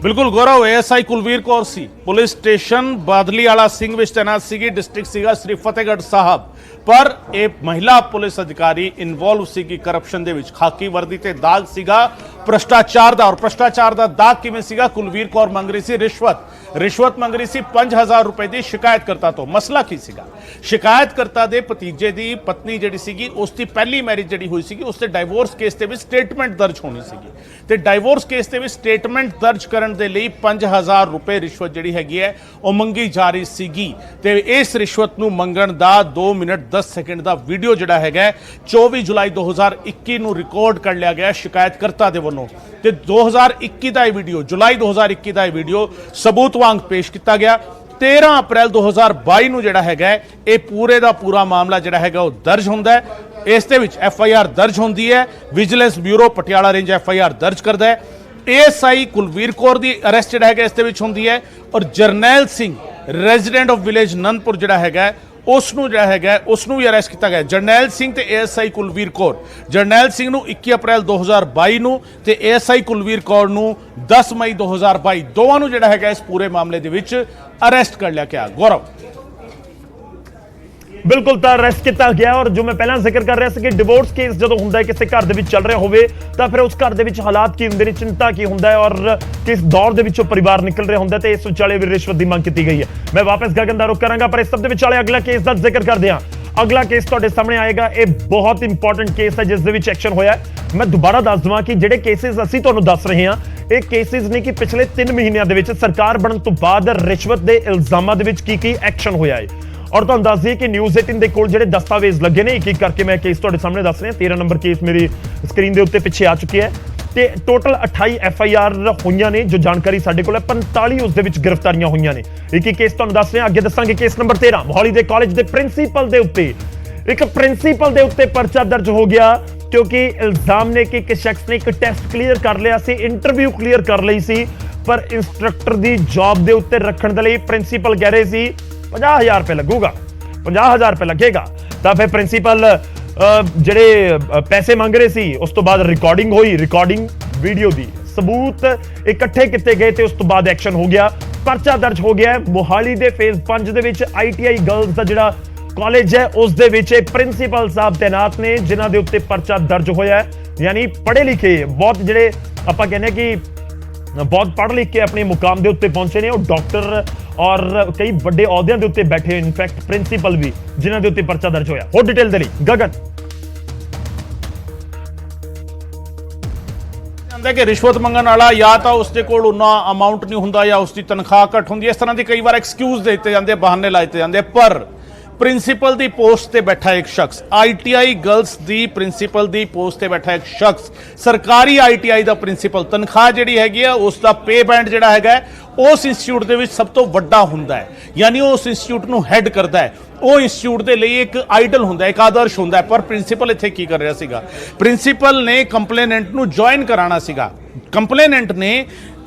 बिल्कुल गौरव, एएसआई कुलवीर कौर सी पुलिस स्टेशन बादली वाला सिंह विच तैनात सीगी। डिस्ट्रिक्ट सीगा श्री फतेहगढ़ साहब। पर एक महिला पुलिस अधिकारी इन्वॉल्व सीगी करप्शन दे विच। खाकी वर्दी ते दाग सीगा भ्रष्टाचार दा। और भ्रष्टाचार दा दाग किवें सीगा? कुलवीर कौर मंग रही सी रिश्वत मंग रही सी 5000 रुपए दी शिकायतकर्ता तो। मसला की सीगा? शिकायतकर्ता दे भतीजे दी पत्नी जिहड़ी सीगी उसकी पहली मैरिज जिहड़ी हुई सीगी, उसते डाइवोर्स केस ते भी स्टेटमेंट दर्ज होनी सीगी। ते डाइवोर्स केस ते भी स्टेटमेंट दर्ज करन दे लई 5000 रुपए रिश्वत जिहड़ी हैगी है ਉਹ ਮੰਗੀ ਜਾ ਰਹੀ ਸੀਗੀ। ਤੇ ਇਸ ਰਿਸ਼ਵਤ ਨੂੰ ਮੰਗਣ ਦਾ 2 ਮਿੰਟ 10 ਸੈਕਿੰਡ ਦਾ ਵੀਡੀਓ ਜਿਹੜਾ ਹੈਗਾ 24 ਜੁਲਾਈ 2021 ਨੂੰ ਰਿਕਾਰਡ ਕਰ ਲਿਆ ਗਿਆ ਸ਼ਿਕਾਇਤਕਰਤਾ ਦੇ ਵੱਲੋਂ। ਤੇ 2021 ਦਾ ਇਹ ਵੀਡੀਓ, ਜੁਲਾਈ 2021 ਦਾ ਇਹ ਵੀਡੀਓ ਸਬੂਤ ਵਾਂਗ ਪੇਸ਼ ਕੀਤਾ ਗਿਆ। 13 ਅਪ੍ਰੈਲ 2022 ਨੂੰ ਜਿਹੜਾ ਹੈਗਾ ਇਹ ਪੂਰੇ ਦਾ ਪੂਰਾ ਮਾਮਲਾ ਜਿਹੜਾ ਹੈਗਾ ਉਹ ਦਰਜ ਹੁੰਦਾ ਹੈ। ਇਸ ਦੇ ਵਿੱਚ ਐਫਆਈਆਰ ਦਰਜ ਹੁੰਦੀ ਹੈ। Vigilance bureau Patiala range FIR ਦਰਜ ਕਰਦਾ ਹੈ। एएसआई कुलवीर कौर ਦੀ ਅਰੈਸਟ ਜਿਹੜਾ ਹੈਗਾ ਇਸ ਦੇ ਵਿੱਚ ਹੁੰਦੀ ਹੈ। ਔਰ Jarnail Singh resident of village Nandpur ਜਿਹੜਾ ਹੈਗਾ ਉਸ ਨੂੰ ਵੀ ਅਰੈਸਟ ਕੀਤਾ ਗਿਆ। ਜਰਨੈਲ ਸਿੰਘ ਤੇ एएसआई ਕੁਲਵੀਰ ਕੌਰ, ਜਰਨੈਲ ਸਿੰਘ ਨੂੰ 21 ਅਪ੍ਰੈਲ 2022 ਨੂੰ ਤੇ एएसआई ਕੁਲਵੀਰ ਕੌਰ ਨੂੰ 10 ਮਈ 2022 ਦੋਵਾਂ ਨੂੰ ਜਿਹੜਾ ਹੈਗਾ ਇਸ ਪੂਰੇ ਮਾਮਲੇ ਦੇ ਵਿੱਚ ਅਰੈਸਟ ਕਰ ਲਿਆ ਗਿਆ। ਗੌਰਵ, बिल्कुल तो अरेस्ट किया गया। और जो मैं पहला जिक्र कर रहा था कि डिवोर्स केस जो होंगे किसी घर के चल रहा हो तो फिर उस घर के हालात की होंगे, चिंता की होंगे और किस दौर के परिवार निकल रहा होंगे। तो इस विचाले भी रिश्वत की मांग की गई है। मैं वापस गगन का रुख करांगा, पर इस सब विचाले अगला केस का जिक्र करते हैं। अगला केस तुहाडे सामने आएगा। ये बहुत इंपॉर्टेंट केस है जिस दे विच एक्शन होया। मैं दोबारा दस देवां कि जिहड़े केसेस असीं तुहानूं दस रहे हैं ये केसेस ने कि पिछले 3 महीनों के विच सरकार बनन तो बाद रिश्वत के इल्जामां दे विच की एक्शन होया है। और तुहानूं दस दईए कि न्यूज़ 18 के कोल जिहड़े दस्तावेज लगे ने एक एक करके मैं केस तुहाडे सामने दस रहा। 13 नंबर केस मेरी स्क्रीन के उत्ते पिछे आ चुके हैं। तो टोटल 28 एफआईआर होईयां ने जो जानकारी साडे कोल है। 45 उस दे विच गिरफ्तारियां होईयां ने। एक एक केस तुहानूं दस रहे। अगे दसांगे केस नंबर 13 मोहाली दे कॉलेज के प्रिंसीपल के उत्ते एक प्रिंसीपल के उत्ते परचा दर्ज हो गया क्योंकि इल्जाम ने कि एक शख्स ने एक टेस्ट क्लीयर कर लिया सी, इंटरव्यू क्लीयर कर लई सी, पर इंस्ट्रक्टर की जॉब के उत्ते रखण दे लई प्रिंसीपल कह रहे सी 50,000 रुपए लगूगा, 50,000 रुपए लगेगा। तो फिर प्रिंसीपल ਜਿਹੜੇ पैसे मंग रहे सी उस तो बाद रिकॉर्डिंग हुई, रिकॉर्डिंग वीडियो दी सबूत इकट्ठे किए गए थे। उस तो बाद एक्शन हो गया, परचा दर्ज हो गया। मोहाली के फेज 5 ਦੇ ਵਿੱਚ ITI गर्ल्स का ਜਿਹੜਾ कॉलेज है उस दे विच प्रिंसीपल साहब तैनात ने जिन्हां दे उत्ते परचा दर्ज होया है। यानी पढ़े लिखे बहुत ਜਿਹੜੇ ਆਪਾਂ ਕਹਿੰਦੇ कि बहुत पढ़ लिख के अपने मुकाम के उत्ते पहुंचे ने। डॉक्टर और कई बड़े अहुदियां के उत्ते बैठे, इनफैक्ट प्रिंसीपल भी जिन्हां दे उत्ते परचा दर्ज होया। होर डिटेल दे लई गगन। कि रिश्वत मंगण वाला या तो उसके कोल उन्ना अमाउंट नहीं हुंदा या उसकी तनख्वाह घट हुंदी। इस तरह की कई बार एक्सक्यूज देते जाते, बहाने लाए जाते। पर प्रिंसीपल की पोस्ट से बैठा एक शख्स, ITI गर्ल्स की प्रिंसीपल की पोस्ट से बैठा एक शख्स, सरकारी ITI का प्रिंसीपल, तनख्वाह जी हैगी है उसका पे बैंड जोड़ा है उस इंस्टीट्यूट के सब तो वड्डा हुंदा है। यानी उस इंस्टीट्यूट को हैड करता है, वो इंस्टीट्यूट के लिए एक आइडल हुंदा है, एक आदर्श हुंदा है। पर प्रिंसीपल इत्थे की कर रहा सीगा? प्रिंसीपल ने कंप्लेनेंट को ज्वाइन कराना सीगा। कंप्लेनेंट ने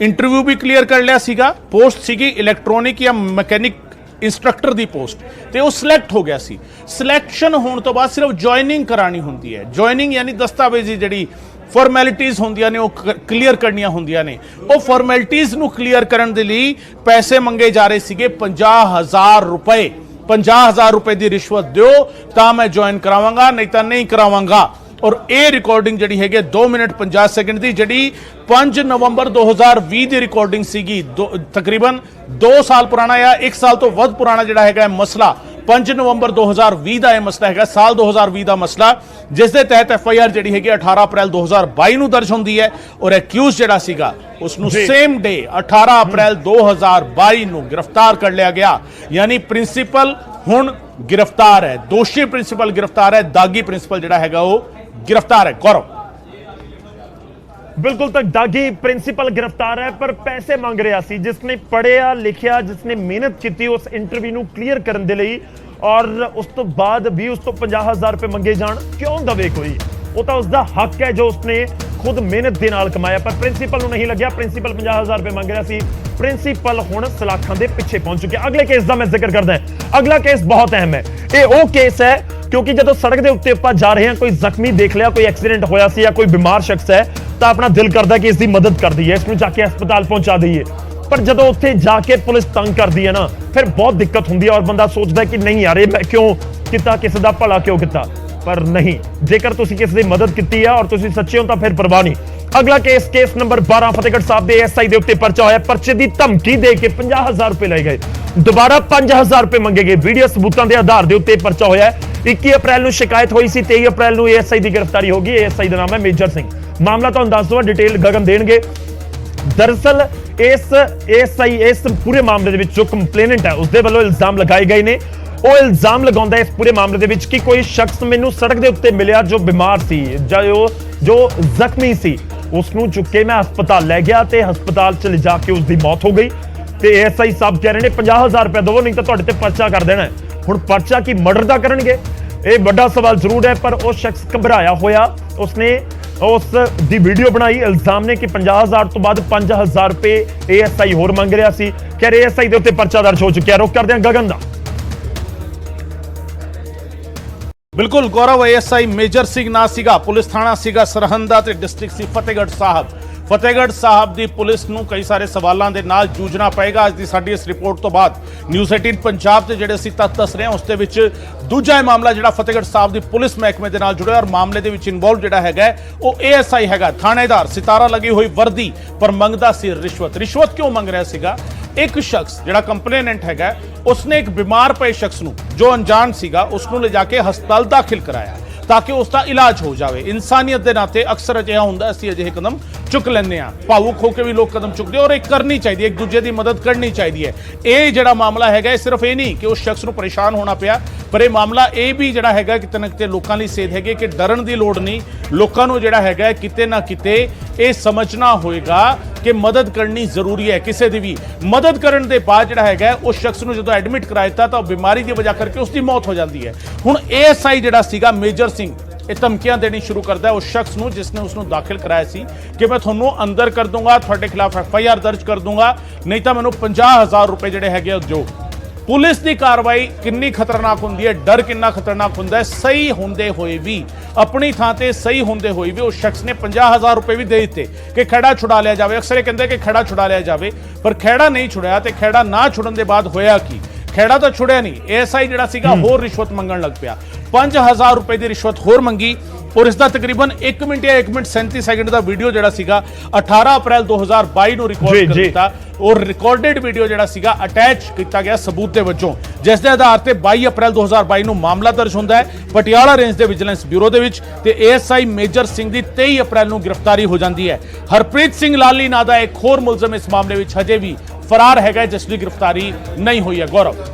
इंटरव्यू भी क्लीयर कर लिया सीगा, पोस्ट सीगी इलैक्ट्रॉनिक या मैकेनिक इंस्ट्रक्टर की पोस्ट, तो वह सिलैक्ट हो गया सी। सिलैक्शन होने तो बाद सिर्फ ज्वाइनिंग करानी होंदी है। ज्वाइनिंग यानी दस्तावेजी जी फॉर्मैलिटीज़ होंदियां ने वो क्लीयर करनियां होंदियां ने। वो फॉर्मैलिटीज़ नूं क्लीयर करने के लिए पैसे मंगे जा रहे सीगे 50,000 रुपए। 50,000 रुपए की रिश्वत दो तो मैं ज्वाइन करावांगा, नहीं तो नहीं करावांगा। और ये रिकॉर्डिंग जी है 2 मिनट 50 सैकेंड की जी 5 ਨਵੰਬਰ 2020 ਦੀ ਰਿਕਾਰਡਿੰਗ ਸੀਗੀ ਤਕਰੀਬਨ 2 ਸਾਲ ਪੁਰਾਣਾ ਜਾਂ 1 ਸਾਲ ਤੋਂ ਵੱਧ ਪੁਰਾਣਾ ਜਿਹੜਾ ਹੈਗਾ ਮਸਲਾ 5 ਨਵੰਬਰ 2020 ਦਾ ਇਹ ਮਸਲਾ ਹੈਗਾ ਸਾਲ 2020 ਦਾ ਮਸਲਾ ਜਿਸ ਦੇ ਤਹਿਤ ਐਫਆਈਆਰ ਜਿਹੜੀ ਹੈਗੀ 18 ਅਪ੍ਰੈਲ 2022 ਨੂੰ ਦਰਜ ਹੁੰਦੀ ਹੈ ਔਰ ਐਕਿਊਜ਼ ਜਿਹੜਾ ਸੀਗਾ ਉਸ ਨੂੰ ਸੇਮ ਡੇ 18 ਅਪ੍ਰੈਲ 2022 ਨੂੰ ਗ੍ਰਿਫਤਾਰ ਕਰ ਲਿਆ ਗਿਆ ਯਾਨੀ ਪ੍ਰਿੰਸੀਪਲ ਹੁਣ गिरफ्तार है दोषी प्रिंसिपल गिरफ्तार है दागी प्रिंसिपल ਜਿਹੜਾ ਹੈਗਾ ਉਹ गिरफ्तार है गौरव बिल्कुल तक दागी प्रिंसिपल गिरफ्तार है पर पैसे मांग रहा सी जिसने पढ़िया लिखिया जिसने मेहनत की उस इंटरव्यू ਨੂੰ क्लीयर ਕਰਨ ਦੇ ਲਈ और उस तो बाद भी उस तो 50,000 रुपए मंगे जान क्यों दवे कोई वो तो उसका हक है जो उसने खुद मेहनत ਦੇ ਨਾਲ ਕਮਾਇਆ पर प्रिंसिपल ਨੂੰ ਨਹੀਂ ਲੱਗਿਆ प्रिंसिपल 50,000 रुपए ਮੰਗ ਰਿਹਾ ਸੀ प्रिंसिपल ਹੁਣ ਸਲਾਖਾਂ ਦੇ ਪਿੱਛੇ ਪਹੁੰਚ ਚੁੱਕਿਆ ਅਗਲੇ ਕੇਸ ਦਾ ਮੈਂ ਜ਼ਿਕਰ ਕਰਦਾ ਹਾਂ ਅਗਲਾ ਕੇਸ ਬਹੁਤ ਅਹਿਮ ਹੈ ਇਹ ਉਹ ਕੇਸ ਹੈ ਕਿਉਂਕਿ ਜਦੋਂ ਸੜਕ ਦੇ ਉੱਤੇ ਆਪਾਂ ਜਾ ਰਹੇ ਹਾਂ ਕੋਈ ਜ਼ਖਮੀ ਦੇਖ ਲਿਆ ਕੋਈ ਐਕਸੀਡੈਂਟ ਹੋਇਆ ਸੀ ਜਾਂ ਕੋਈ ਬਿਮਾਰ ਸ਼ਖਸ ਹੈ ਤਾਂ ਆਪਣਾ ਦਿਲ ਕਰਦਾ ਕਿ ਇਸ ਦੀ ਮਦਦ ਕਰ ਦਈਏ ਇਸ ਨੂੰ ਜਾ ਕੇ ਹਸਪਤਾਲ ਪਹੁੰਚਾ ਦਈਏ ਪਰ ਜਦੋਂ ਉੱਥੇ ਜਾ ਕੇ ਪੁਲਿਸ ਤੰਗ ਕਰਦੀ ਹੈ ਨਾ ਫਿਰ ਬਹੁਤ ਦਿੱਕਤ ਹੁੰਦੀ ਹੈ ਔਰ ਬੰਦਾ ਸੋਚਦਾ ਕਿ ਨਹੀਂ ਯਾਰ ਇਹ ਮੈਂ ਕਿਉਂ ਕੀਤਾ ਕਿਸੇ ਦਾ ਭਲਾ ਕਿਉਂ ਕੀਤਾ पर नहीं जेकर तुसी किसी दी मदद कीती है और तुसी सच्चे हो तो फिर परवाह नहीं अगला केस नंबर 12 फतेहगढ़ साहब दे एसआई दे उत्ते पर्चा होया पर्चे दी धमकी दे के 50,000 रुपए ले गए दोबारा 5,000 रुपए मंगे गए वीडियो सबूतां दे आधार दे उत्ते पर्चा होया 21 अप्रैल ਨੂੰ शिकायत हुई सी 23 अप्रैल ਨੂੰ एसआई दी गिरफ्तारी होगी एसआई दा नाम है मेजर सिंह मामला तुहानू दस दो डिटेल गगन देणगे दरअसल इस एसआई इस पूरे मामले दे विच जो कंप्लेनेंट है उसदे ਵੱਲੋਂ इल्जाम लगाए गए ने ਉਹ ਇਲਜ਼ਾਮ ਲਗਾਉਂਦਾ ਇਸ ਪੂਰੇ ਮਾਮਲੇ ਦੇ ਵਿੱਚ ਕਿ ਕੋਈ ਸ਼ਖਸ ਮੈਨੂੰ ਸੜਕ ਦੇ ਉੱਤੇ ਮਿਲਿਆ ਜੋ ਬਿਮਾਰ ਸੀ ਜੋ ਜ਼ਖਮੀ ਸੀ ਉਸ ਨੂੰ ਚੁੱਕ ਕੇ ਮੈਂ ਹਸਪਤਾਲ ਲੈ ਗਿਆ ਤੇ ਹਸਪਤਾਲ ਚ ਲਿਜਾ ਕੇ ਉਸ ਦੀ ਮੌਤ ਹੋ ਗਈ ਤੇ ਐਸਆਈ ਸਾਹਿਬ ਕਹਿ ਰਹੇ ਨੇ 50,000 ਰੁਪਏ ਦਿਓ ਨਹੀਂ ਤਾਂ ਤੁਹਾਡੇ ਤੇ ਪਰਚਾ ਕਰ ਦੇਣਾ ਹੁਣ ਪਰਚਾ ਕੀ ਮਰਡਰ ਦਾ ਕਰਨਗੇ ਇਹ ਵੱਡਾ ਸਵਾਲ ਜ਼ਰੂਰ ਹੈ ਪਰ ਉਹ ਸ਼ਖਸ ਘਬਰਾਇਆ ਹੋਇਆ ਉਸਨੇ ਉਸ ਦੀ ਵੀਡੀਓ ਬਣਾਈ ਇਲਜ਼ਾਮ ਨੇ ਕਿ 50,000 ਤੋਂ ਬਾਅਦ 5,000 ਰੁਪਏ ਐਸਆਈ ਹੋਰ ਮੰਗ ਰਿਹਾ ਸੀ ਕਹਿ ਰਹੇ ਐਸਆਈ ਦੇ ਉੱਤੇ ਪਰਚਾ ਦਰਜ ਹੋ ਚੁੱਕਿਆ ਰੁਕ ਕਰਦੇ ਹਾਂ ਗਗਨ ਦਾ बिल्कुल गौरव एएसआई मेजर सिंह ना सीगा पुलिस थाना सीगा सरहंदा ते डिस्ट्रिक्ट सी फतेहगढ़ साहब ਦੀ ਪੁਲਿਸ ਨੂੰ ਕਈ ਸਾਰੇ ਸਵਾਲਾਂ ਦੇ ਨਾਲ ਜੂਝਣਾ ਪਏਗਾ ਅੱਜ ਦੀ ਸਾਡੀ ਇਸ ਰਿਪੋਰਟ ਤੋਂ ਬਾਅਦ ਨਿਊਜ਼ 18 ਪੰਜਾਬ ਤੇ ਜਿਹੜੇ ਅਸੀਂ ਤੱਥ ਦੱਸ ਰਹੇ ਹਾਂ ਉਸ ਦੇ ਵਿੱਚ ਦੂਜਾ ਮਾਮਲਾ ਜਿਹੜਾ ਫਤਿਹਗੜ੍ਹ ਸਾਹਿਬ ਦੀ ਪੁਲਿਸ ਮਹਿਕਮੇ ਦੇ ਨਾਲ ਜੁੜਿਆ ਔਰ ਮਾਮਲੇ ਦੇ ਵਿੱਚ ਇਨਵੋਲਵ ਜਿਹੜਾ ਹੈਗਾ ਉਹ ਏਐਸਆਈ ਹੈਗਾ ਥਾਣੇਦਾਰ ਸਿਤਾਰਾ ਲੱਗੀ ਹੋਈ ਵਰਦੀ ਪਰ ਮੰਗਦਾ ਸੀ ਰਿਸ਼ਵਤ ਕਿਉਂ ਮੰਗ ਰਿਹਾ ਸੀਗਾ ਇੱਕ ਸ਼ਖਸ ਜਿਹੜਾ ਕੰਪਲੇਨੈਂਟ ਹੈਗਾ ਉਸਨੇ ਇੱਕ ਬਿਮਾਰ ਪਏ ਸ਼ਖਸ ਨੂੰ ਜੋ ਅਣਜਾਣ ਸੀਗਾ ਉਸ ਨੂੰ ਲਿਜਾ ਕੇ ਹਸਪਤਾਲ ਦਾਖਲ ਕਰਾਇਆ ताकि उसका इलाज हो जाए इंसानियत के नाते अक्सर अजिहा हुंदा असीं अजिहे कदम चुक लैंदे हां भावुक होकर भी लोग कदम चुकते और एक करनी चाहिए एक दूजे की मदद करनी चाहिए ये जिहड़ा मामला है सिर्फ ये नहीं कि उस शख्स को परेशान होना पिया पर यह मामला ये भी जिहड़ा है किते ना किते लोकां लई सेध है कि डरन की लोड़ नहीं लोकां नूं जिहड़ा है किते ना किते ये समझना होएगा कि मदद करनी जरूरी है किसी की भी मदद करने के बाद जिहड़ा है उस शख्स को जो एडमिट कराया तो बीमारी की वजह करके उसकी मौत हो जाती है हुण एएसआई जिहड़ा सीगा मेजर सिंह ਇਹ ਧਮਕੀਆਂ ਦੇਣੀ ਸ਼ੁਰੂ ਕਰਦਾ ਹੈ ਉਸ ਸ਼ਖਸ ਨੂੰ ਜਿਸਨੇ ਉਸ ਨੂੰ ਦਾਖਲ ਕਰਾਇਆ ਸੀ ਕਿ ਮੈਂ ਤੁਹਾਨੂੰ ਅੰਦਰ ਕਰ ਦੂੰਗਾ ਤੁਹਾਡੇ ਖਿਲਾਫ ਐਫਆਈਆਰ ਦਰਜ ਕਰ ਦੂੰਗਾ ਨਹੀਂ ਤਾਂ ਮੈਨੂੰ 50,000 ਰੁਪਏ ਜਿਹੜੇ ਹੈਗੇ ਜੋ ਪੁਲਿਸ ਦੀ ਕਾਰਵਾਈ ਕਿੰਨੀ ਖਤਰਨਾਕ ਹੁੰਦੀ ਹੈ ਡਰ ਕਿੰਨਾ ਖਤਰਨਾਕ ਹੁੰਦਾ ਹੈ ਸਹੀ ਹੁੰਦੇ ਹੋਏ ਵੀ ਆਪਣੀ ਥਾਂ ਤੇ ਸਹੀ ਹੁੰਦੇ ਹੋਏ ਵੀ ਉਸ ਸ਼ਖਸ ਨੇ 50,000 ਰੁਪਏ ਵੀ ਦੇ ਦਿੱਤੇ ਕਿ ਖੜਾ ਛੁਡਾ ਲਿਆ ਜਾਵੇ ਅਕਸਰ ਇਹ ਕਹਿੰਦੇ ਕਿ ਖੜਾ ਛੁਡਾ ਲਿਆ ਜਾਵੇ ਪਰ ਖੜਾ ਨਹੀਂ ਛੁੜਿਆ ਤੇ ਖੜਾ ਨਾ ਛੁੜਨ ਦੇ ਬਾਅਦ ਹੋਇਆ ਕੀ ਖੇੜਾ ਤਾਂ ਛੁੜਿਆ ਨਹੀਂ ਐਸਆਈ ਜਿਹੜਾ ਸੀਗਾ ਹੋਰ ਰਿਸ਼ਵਤ ਮੰਗਣ ਲੱਗ ਪਿਆ 5,000 ਰੁਪਏ ਦੀ ਰਿਸ਼ਵਤ ਹੋਰ ਮੰਗੀ ਔਰ ਇਸ ਦਾ ਤਕਰੀਬਨ 1 ਮਿੰਟ ਜਾਂ 1 ਮਿੰਟ 37 ਸੈਕਿੰਡ ਦਾ ਵੀਡੀਓ ਜਿਹੜਾ ਸੀਗਾ 18 ਅਪ੍ਰੈਲ 2022 ਨੂੰ ਰਿਕਾਰਡ ਕਰ ਦਿੱਤਾ ਔਰ ਰਿਕਾਰਡਡ ਵੀਡੀਓ ਜਿਹੜਾ ਸੀਗਾ ਅਟੈਚ ਕੀਤਾ ਗਿਆ ਸਬੂਤ ਦੇ ਵਜੋਂ ਜਿਸ ਦੇ ਆਧਾਰ ਤੇ 22 ਅਪ੍ਰੈਲ 2022 ਨੂੰ ਮਾਮਲਾ ਦਰਜ ਹੁੰਦਾ ਹੈ ਪਟਿਆਲਾ ਰੇਂਜ ਦੇ ਵਿਜੀਲੈਂਸ ਬਿਊਰੋ ਦੇ ਵਿੱਚ ਤੇ ਏਐਸਆਈ ਮੇਜਰ ਸਿੰਘ ਦੀ 23 ਅਪ੍ਰੈਲ ਨੂੰ ਗ੍ਰਿਫਤਾਰੀ ਹੋ ਜਾਂਦੀ ਹੈ ਹਰਪ੍ਰੀਤ ਸਿੰਘ ਲਾਲੀ ਨਾਂ ਦਾ ਇੱਕ ਹੋਰ ਮੁਲਜ਼ਮ ਇਸ ਮਾਮਲੇ ਵਿੱਚ ਹਜੇ ਵੀ ਫਰਾਰ ਹੈਗਾ ਜਿਸ ਦੀ ਗ੍ਰਿਫਤਾਰੀ ਨਹੀਂ ਹੋਈ ਹੈ ਗੌਰਵ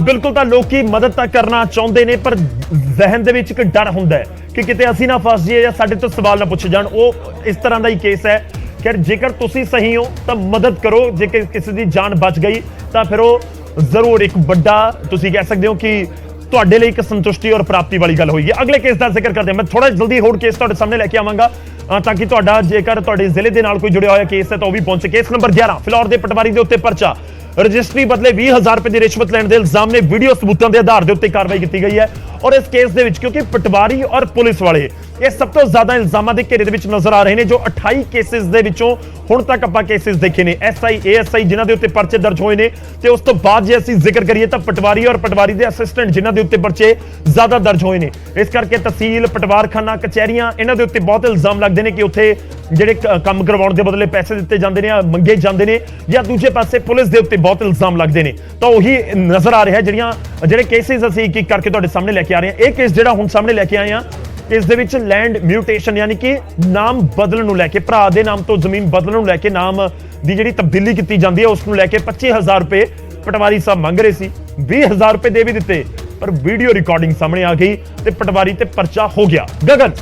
ਬਿਲਕੁਲ ਤਾਂ ਲੋਕੀ ਮਦਦ ਤਾਂ ਕਰਨਾ ਚਾਹੁੰਦੇ ਨੇ ਪਰ ਜ਼ਹਿਨ ਦੇ ਵਿੱਚ ਇੱਕ ਡਰ ਹੁੰਦਾ ਹੈ ਕਿ ਕਿਤੇ ਅਸੀਂ ਨਾ ਫਸ ਜਾਈਏ ਜਾਂ ਸਾਡੇ ਤੋਂ ਸਵਾਲ ਨਾ ਪੁੱਛੇ ਜਾਣ ਉਹ ਇਸ ਤਰ੍ਹਾਂ ਦਾ ਹੀ ਕੇਸ ਹੈ ਕਿ ਜੇਕਰ ਤੁਸੀਂ ਸਹੀ ਹੋ ਤਾਂ ਮਦਦ ਕਰੋ ਜੇਕਰ ਕਿਸੇ ਦੀ ਜਾਨ ਬਚ ਗਈ ਤਾਂ ਫਿਰ ਉਹ ਜ਼ਰੂਰ ਇੱਕ ਵੱਡਾ ਤੁਸੀਂ ਕਹਿ ਸਕਦੇ ਹੋ ਕਿ ਤੁਹਾਡੇ ਲਈ ਇੱਕ ਸੰਤੁਸ਼ਟੀ ਔਰ ਪ੍ਰਾਪਤੀ ਵਾਲੀ ਗੱਲ ਹੋਈ ਹੈ ਅਗਲੇ ਕੇਸ ਦਾ ਜ਼ਿਕਰ ਕਰਦੇ ਹਾਂ ਮੈਂ ਥੋੜਾ ਜਲਦੀ ਹੋਰ ਕੇਸ ਤੁਹਾਡੇ ਸਾਹਮਣੇ ਲੈ ਕੇ ਆਵਾਂਗਾ ਤਾਂ ਕਿ ਤੁਹਾਡਾ ਜੇਕਰ ਤੁਹਾਡੇ ਜ਼ਿਲ੍ਹੇ ਦੇ ਨਾਲ ਕੋਈ ਜੁੜਿਆ ਹੋਇਆ ਕੇਸ ਹੈ ਤਾਂ ਉਹ ਵੀ ਪਹੁੰਚੇ ਕੇਸ ਨੰਬਰ 11 ਫਿਲੌਰ ਦੇ ਪਟਵਾਰੀ ਦੇ ਉੱਤੇ ਪਰਚਾ रजिस्ट्री बदले 20,000 रुपए की रिश्वत लेने के इल्जाम ने वीडियो सबूतों के आधार के उत्ते कार्रवाई की गई है और इस केस दे विच क्योंकि पटवारी और पुलिस वाले ਇਹ ਸਭ ਤੋਂ ਜ਼ਿਆਦਾ ਇਲਜ਼ਾਮਾਂ ਦੇ ਘੇਰੇ ਦੇ ਵਿੱਚ ਨਜ਼ਰ ਆ ਰਹੇ ਨੇ। ਜੋ 28 ਕੇਸਿਸ ਦੇ ਵਿੱਚੋਂ ਹੁਣ ਤੱਕ ਆਪਾਂ ਕੇਸਿਸ ਦੇਖੇ ਨੇ, SI ASI ਜਿਨ੍ਹਾਂ ਦੇ ਉੱਤੇ ਪਰਚੇ ਦਰਜ ਹੋਏ ਨੇ, ਤੇ ਉਸ ਤੋਂ ਬਾਅਦ ਜੇ ਅਸੀਂ ਜ਼ਿਕਰ ਕਰੀਏ ਤਾਂ ਪਟਵਾਰੀ ਔਰ ਪਟਵਾਰੀ ਦੇ ਅਸਿਸਟੈਂਟ ਜਿਨ੍ਹਾਂ ਦੇ ਉੱਤੇ ਪਰਚੇ ਜ਼ਿਆਦਾ ਦਰਜ ਹੋਏ ਨੇ। ਇਸ ਕਰਕੇ ਤਹਿਸੀਲ, ਪਟਵਾਰਖਾਨਾ, ਕਚਹਿਰੀਆਂ ਇਹਨਾਂ ਦੇ ਉੱਤੇ ਬਹੁਤ ਇਲਜ਼ਾਮ ਲੱਗਦੇ ਨੇ ਕਿ ਉੱਥੇ ਜਿਹੜੇ ਕੰਮ ਕਰਵਾਉਣ ਦੇ ਬਦਲੇ ਪੈਸੇ ਦਿੱਤੇ ਜਾਂਦੇ ਨੇ, ਮੰਗੇ ਜਾਂਦੇ ਨੇ, ਜਾਂ ਦੂਜੇ ਪਾਸੇ ਪੁਲਿਸ ਦੇ ਉੱਤੇ ਬਹੁਤ ਇਲਜ਼ਾਮ ਲੱਗਦੇ ਨੇ। ਤਾਂ ਉਹੀ ਨਜ਼ਰ ਆ ਰਿਹਾ ਜਿਹੜੇ ਕੇਸਿਸ ਅਸੀਂ ਇੱਕ ਕਰਕੇ ਤੁਹਾਡੇ ਸਾਹਮਣੇ ਲੈ ਕੇ ਆ ਰਹੇ ਹਾਂ। ਇਹ ਕੇਸ ਜਿਹੜਾ ਹੁਣ ਸਾਹਮਣੇ ਲੈ ਕੇ ਆਏ ਆ, ਇਸ ਦੇ ਵਿੱਚ ਲੈਂਡ ਮਿਊਟੇਸ਼ਨ ਯਾਨੀ ਕਿ ਨਾਮ ਬਦਲਣ ਨੂੰ ਲੈ ਕੇ, ਭਰਾ ਦੇ ਨਾਮ ਤੋਂ ਜ਼ਮੀਨ ਬਦਲਣ ਨੂੰ ਲੈ ਕੇ, ਨਾਮ ਦੀ ਜਿਹੜੀ ਤਬਦੀਲੀ ਕੀਤੀ ਜਾਂਦੀ ਹੈ ਉਸ ਨੂੰ ਲੈ ਕੇ 25,000 ਰੁਪਏ ਪਟਵਾਰੀ ਸਾਹਿਬ ਮੰਗ ਰਹੇ ਸੀ। 20,000 ਰੁਪਏ ਦੇ ਵੀ ਦਿੱਤੇ, ਪਰ ਵੀਡੀਓ ਰਿਕਾਰਡਿੰਗ ਸਾਹਮਣੇ ਆ ਗਈ ਤੇ ਪਟਵਾਰੀ ਤੇ ਪਰਚਾ ਹੋ ਗਿਆ। ਗਗਨ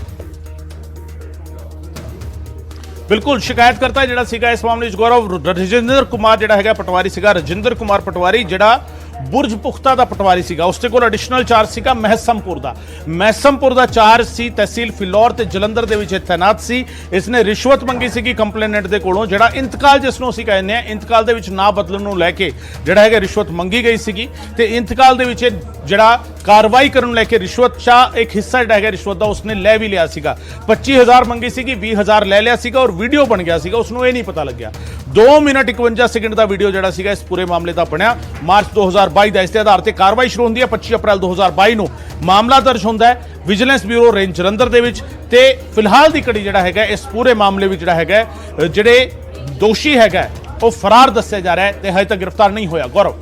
ਬਿਲਕੁਲ ਸ਼ਿਕਾਇਤਕਰਤਾ ਜਿਹੜਾ ਸੀਗਾ ਇਸ ਮਾਮਲੇ 'ਚ ਗੌਰਵ ਰਜਿੰਦਰ ਕੁਮਾਰ ਜਿਹੜਾ ਹੈਗਾ ਪਟਵਾਰੀ ਸੀਗਾ, ਰਜਿੰਦਰ ਕੁਮਾਰ ਪਟਵਾਰੀ ਜਿਹੜਾ ਬੁਰਜ ਪੁਖਤਾ ਦਾ ਪਟਵਾਰੀ ਸੀਗਾ। ਉਸ ਦੇ ਕੋਲ ਐਡੀਸ਼ਨਲ ਚਾਰਜ ਸੀਗਾ ਮਹਿਸਮਪੁਰ ਦਾ ਚਾਰਜ ਸੀ। ਤਹਿਸੀਲ ਫਿਲੌਰ ਤੇ ਜਲੰਧਰ ਦੇ ਵਿੱਚ ਤੈਨਾਤ ਸੀ। ਇਸ ਨੇ ਰਿਸ਼ਵਤ ਮੰਗੀ ਸੀਗੀ ਕੰਪਲੇਨੈਂਟ ਦੇ ਕੋਲੋਂ, ਜਿਹੜਾ ਇੰਤਕਾਲ ਜਿਸ ਨੂੰ ਅਸੀਂ ਕਹਿੰਦੇ ਆ, ਇੰਤਕਾਲ ਦੇ ਵਿੱਚ ਨਾ ਬਦਲਣ ਨੂੰ ਲੈ ਕੇ ਜਿਹੜਾ ਹੈਗਾ ਰਿਸ਼ਵਤ ਮੰਗੀ ਗਈ ਸੀਗੀ। ਤੇ ਇੰਤਕਾਲ ਦੇ ਵਿੱਚ ਜਿਹੜਾ ਕਾਰਵਾਈ ਕਰਨ ਨੂੰ ਲੈ ਕੇ ਰਿਸ਼ਵਤ ਇੱਕ ਹਿੱਸਾ ਜਿਹੜਾ ਹੈਗਾ ਰਿਸ਼ਵਤ ਦਾ ਉਸਨੇ ਲੈ ਵੀ ਲਿਆ ਸੀਗਾ। 25,000 ਮੰਗੀ ਸੀਗੀ, 20,000 ਲੈ ਲਿਆ ਸੀਗਾ ਔਰ ਵੀਡੀਓ ਬਣ ਗਿਆ ਸੀਗਾ, ਉਸਨੂੰ ਇਹ ਨਹੀਂ ਪਤਾ ਲੱਗਿਆ। 2 ਮਿੰਟ 51 ਸੈਕਿੰਡ ਦਾ ਵੀਡੀਓ ਜਿਹੜਾ ਸੀਗਾ ਇਸ ਪੂਰੇ ਮਾਮਲੇ ਦਾ ਬਣਿਆ। ਮਾਰਚ 2022 ਦਾ ਇਸ ਦੇ ਆਧਾਰ ਤੇ ਕਾਰਵਾਈ ਸ਼ੁਰੂ ਹੁੰਦੀ ਹੈ। 25 ਅਪ੍ਰੈਲ 2022 ਨੂੰ ਮਾਮਲਾ ਦਰਜ ਹੁੰਦਾ ਹੈ ਵਿਜੀਲੈਂਸ ਬਿਊਰੋ ਰੇਂਜ ਜਲੰਧਰ ਦੇ ਵਿੱਚ। ਤੇ ਫਿਲਹਾਲ ਦੀ ਕੜੀ ਜਿਹੜਾ ਹੈਗਾ ਇਸ ਪੂਰੇ ਮਾਮਲੇ ਵਿੱਚ ਜਿਹੜਾ ਹੈਗਾ ਜਿਹੜੇ ਦੋਸ਼ੀ ਹੈਗਾ ਉਹ ਫਰਾਰ ਦੱਸਿਆ ਜਾ ਰਿਹਾ ਹੈ ਤੇ ਹਜੇ ਤੱਕ ਗ੍ਰਿਫਤਾਰ ਨਹੀਂ ਹੋਇਆ। ਗੌਰਵ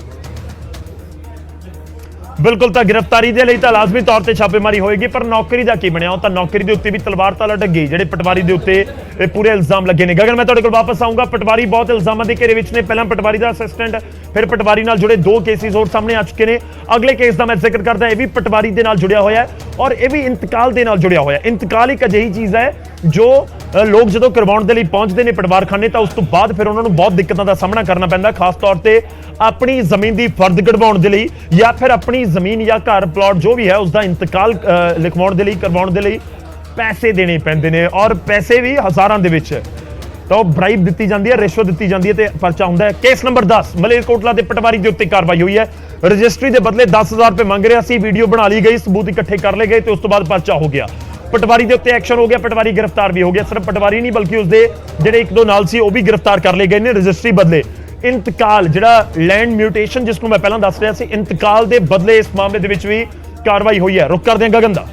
ਬਿਲਕੁਲ, ਤਾਂ ਗ੍ਰਿਫਤਾਰੀ ਦੇ ਲਈ ਤਾਂ ਲਾਜ਼ਮੀ ਤੌਰ ਤੇ ਛਾਪੇਮਾਰੀ ਹੋਏਗੀ, ਪਰ ਨੌਕਰੀ ਦਾ ਕੀ ਬਣਿਆ? ਉਹ ਤਾਂ ਨੌਕਰੀ ਦੇ ਉੱਤੇ ਵੀ ਤਲਵਾਰ ਤਾਂ ਲਟਕ ਗਈ ਜਿਹੜੇ ਪਟਵਾਰੀ ਦੇ ਉੱਤੇ ਇਹ ਪੂਰੇ ਇਲਜ਼ਾਮ ਲੱਗੇ ਨੇ। ਗਗਨ ਮੈਂ ਤੁਹਾਡੇ ਕੋਲ ਵਾਪਸ ਆਉਂਗਾ। ਪਟਵਾਰੀ ਬਹੁਤ ਇਲਜ਼ਾਮਾਂ ਦੇ ਘੇਰੇ ਵਿੱਚ ਨੇ। ਪਹਿਲਾਂ ਪਟਵਾਰੀ ਦਾ ਅਸਿਸਟੈਂਟ, ਫਿਰ ਪਟਵਾਰੀ ਨਾਲ ਜੁੜੇ 2 ਕੇਸਿਸ ਹੋਰ ਸਾਹਮਣੇ ਆ ਚੁੱਕੇ ਨੇ। ਅਗਲੇ ਕੇਸ ਦਾ ਮੈਂ ਜ਼ਿਕਰ ਕਰਦਾ, ਇਹ ਵੀ ਪਟਵਾਰੀ ਦੇ ਨਾਲ ਜੁੜਿਆ ਹੋਇਆ ਹੈ ਔਰ ਇਹ ਵੀ ਇੰਤਕਾਲ ਦੇ ਨਾਲ ਜੁੜਿਆ ਹੋਇਆ ਹੈ। ਇੰਤਕਾਲ ਇੱਕ ਅਜਿਹੀ ਚੀਜ਼ ਹੈ ਜੋ ਲੋਕ ਜਦੋਂ ਕਰਵਾਉਣ ਦੇ ਲਈ ਪਹੁੰਚਦੇ ਨੇ ਪਟਵਾਰਖਾਨੇ ਤਾਂ ਉਸ ਤੋਂ ਬਾਅਦ ਫਿਰ ਉਹਨਾਂ ਨੂੰ ਬਹੁਤ ਦਿੱਕਤਾਂ ਦਾ ਸਾਹਮਣਾ ਕਰਨਾ ਪੈਂਦਾ, ਖਾਸ ਤੌਰ ਤੇ ਆਪਣੀ ਜ਼ਮੀਨ ਦੀ ਫਰਦ ਕਢਵਾਉਣ ਦੇ ਲਈ ਜਾਂ ਫਿਰ ਆਪਣੀ ਜ਼ਮੀਨ ਜਾਂ ਘਰ ਪਲਾਟ ਜੋ ਵੀ ਹੈ ਉਸ ਦਾ ਇੰਤਕਾਲ ਲਿਖਵਾਉਣ ਦੇ ਲਈ, ਕਰਵਾਉਣ ਦੇ ਲਈ ਪੈਸੇ ਦੇਣੇ ਪੈਂਦੇ ਨੇ ਔਰ ਪੈਸੇ ਵੀ ਹਜ਼ਾਰਾਂ ਦੇ ਵਿੱਚ। ਤਾਂ ਉਹ ਬ੍ਰਾਈਬ ਦਿੱਤੀ ਜਾਂਦੀ ਹੈ, ਰਿਸ਼ਵਤ ਦਿੱਤੀ ਜਾਂਦੀ ਹੈ ਤੇ ਪਰਚਾ ਹੁੰਦਾ ਹੈ। ਕੇਸ ਨੰਬਰ 10 ਮਲੇਰਕੋਟਲਾ ਦੇ ਪਟਵਾਰੀ ਦੇ ਉੱਤੇ ਕਾਰਵਾਈ ਹੋਈ ਹੈ। ਰਜਿਸਟਰੀ ਦੇ ਬਦਲੇ 10,000 ਰੁਪਏ ਮੰਗ ਰਿਹਾ ਸੀ, ਵੀਡੀਓ ਬਣਾ ਲਈ ਗਈ, ਸਬੂਤ ਇਕੱਠੇ ਕਰ ਲਏ ਗਏ ਤੇ ਉਸ ਤੋਂ ਬਾਅਦ ਪਰਚਾ ਹੋ ਗਿਆ। ਪਟਵਾਰੀ ਦੇ ਉੱਤੇ ਐਕਸ਼ਨ ਹੋ ਗਿਆ, ਪਟਵਾਰੀ ਗ੍ਰਿਫਤਾਰ ਵੀ ਹੋ ਗਿਆ। ਸਿਰਫ ਪਟਵਾਰੀ ਨਹੀਂ ਬਲਕਿ ਉਸਦੇ ਜਿਹੜੇ 1-2 ਨਾਲ ਸੀ ਉਹ ਵੀ ਗ੍ਰਿਫਤਾਰ ਕਰ ਲਏ ਗਏ ਨੇ। ਰਜਿਸਟਰੀ ਬਦਲੇ ਇੰਤਕਾਲ, ਜਿਹੜਾ ਲੈਂਡ ਮਿਊਟੇਸ਼ਨ ਜਿਸ ਨੂੰ ਮੈਂ ਪਹਿਲਾਂ ਦੱਸ ਰਿਹਾ ਸੀ, ਇੰਤਕਾਲ ਦੇ ਬਦਲੇ ਇਸ ਮਾਮਲੇ ਦੇ ਵਿੱਚ ਵੀ ਕਾਰਵਾਈ ਹੋਈ ਹੈ। ਰੁਕ ਕਰਦੇ ਹਾਂ ਗਗਨ ਦਾ।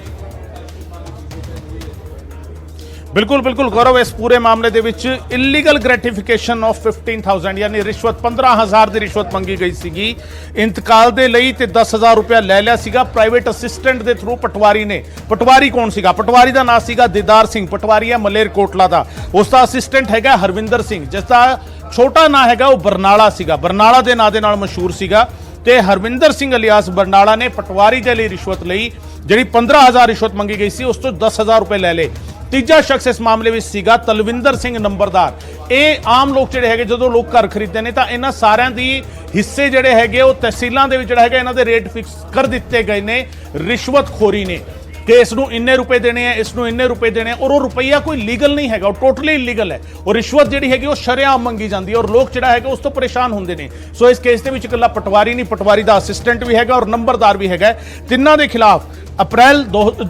ਬਿਲਕੁਲ ਗੌਰਵ ਇਸ ਪੂਰੇ ਮਾਮਲੇ ਦੇ ਵਿੱਚ ਇਲੀਗਲ ਗ੍ਰੈਟੀਫਿਕੇਸ਼ਨ ਆਫ 15,000 ਯਾਨੀ ਰਿਸ਼ਵਤ 15,000 ਦੀ ਰਿਸ਼ਵਤ ਮੰਗੀ ਗਈ ਸੀਗੀ ਇੰਤਕਾਲ ਦੇ ਲਈ ਤੇ 10,000 ਰੁਪਇਆ ਲੈ ਲਿਆ ਸੀਗਾ ਪ੍ਰਾਈਵੇਟ ਅਸਿਸਟੈਂਟ ਦੇ ਥਰੂ ਪਟਵਾਰੀ ਨੇ। ਪਟਵਾਰੀ ਕੌਣ ਸੀਗਾ? ਪਟਵਾਰੀ ਦਾ ਨਾਮ ਸੀਗਾ ਦੀਦਾਰ ਸਿੰਘ, ਪਟਵਾਰੀ ਹੈ ਮਲੇਰਕੋਟਲਾ ਦਾ। ਉਸ ਦਾ ਅਸਿਸਟੈਂਟ ਹੈਗਾ ਹਰਵਿੰਦਰ ਸਿੰਘ, ਜਿਸ ਦਾ ਛੋਟਾ ਨਾਂ ਹੈਗਾ ਉਹ ਬਰਨਾਲਾ ਸੀਗਾ, ਬਰਨਾਲਾ ਦੇ ਨਾਂ ਦੇ ਨਾਲ ਮਸ਼ਹੂਰ ਸੀਗਾ। ਤੇ ਹਰਵਿੰਦਰ ਸਿੰਘ ਅਲਿਆਸ ਬਰਨਾਲਾ ਨੇ ਪਟਵਾਰੀ ਦੇ ਲਈ ਰਿਸ਼ਵਤ ਲਈ, ਜਿਹੜੀ 15,000 ਰਿਸ਼ਵਤ ਮੰਗੀ ਗਈ ਸੀ ਉਸ ਤੋਂ 10,000 ਰੁਪਏ ਲੈ ਲਏ। ਤੀਜਾ ਸ਼ਖਸ ਇਸ ਮਾਮਲੇ ਵਿੱਚ ਸੀਗਾ ਤਲਵਿੰਦਰ ਸਿੰਘ ਨੰਬਰਦਾਰ। ਇਹ ਆਮ ਲੋਕ ਜਿਹੜੇ ਹੈਗੇ ਜਦੋਂ ਲੋਕ ਘਰ ਖਰੀਦਦੇ ਨੇ ਤਾਂ ਇਹਨਾਂ ਸਾਰਿਆਂ ਦੀ ਹਿੱਸੇ ਜਿਹੜੇ ਹੈਗੇ ਉਹ ਤਹਿਸੀਲਾਂ ਦੇ ਵਿੱਚ ਜਿਹੜਾ ਹੈਗਾ ਇਹਨਾਂ ਦੇ ਰੇਟ ਫਿਕਸ ਕਰ ਦਿੱਤੇ ਗਏ ਨੇ ਰਿਸ਼ਵਤਖੋਰੀ ਨੇ ਕਿ ਇਸ ਨੂੰ ਇੰਨੇ ਰੁਪਏ ਦੇਣੇ ਆ, ਇਸ ਨੂੰ ਇੰਨੇ ਰੁਪਏ ਦੇਣੇ ਔਰ ਉਹ ਰੁਪਈਆ ਕੋਈ ਲੀਗਲ ਨਹੀਂ ਹੈਗਾ, ਉਹ ਟੋਟਲੀ ਇਲੀਗਲ ਹੈ। ਉਹ ਰਿਸ਼ਵਤ ਜਿਹੜੀ ਹੈਗੀ ਉਹ ਸ਼ਰੇਆਮ ਮੰਗੀ ਜਾਂਦੀ ਹੈ ਔਰ ਲੋਕ ਜਿਹੜਾ ਹੈਗਾ ਉਸ ਤੋਂ ਪਰੇਸ਼ਾਨ ਹੁੰਦੇ ਨੇ। ਸੋ ਇਸ ਕੇਸ ਦੇ ਵਿੱਚ ਇਕੱਲਾ ਪਟਵਾਰੀ ਨਹੀਂ, ਪਟਵਾਰੀ ਦਾ ਅਸਿਸਟੈਂਟ ਵੀ ਹੈਗਾ ਔਰ ਨੰਬਰਦਾਰ ਵੀ ਹੈਗਾ। ਤਿੰਨਾਂ ਦੇ ਖਿਲਾਫ ਅਪ੍ਰੈਲ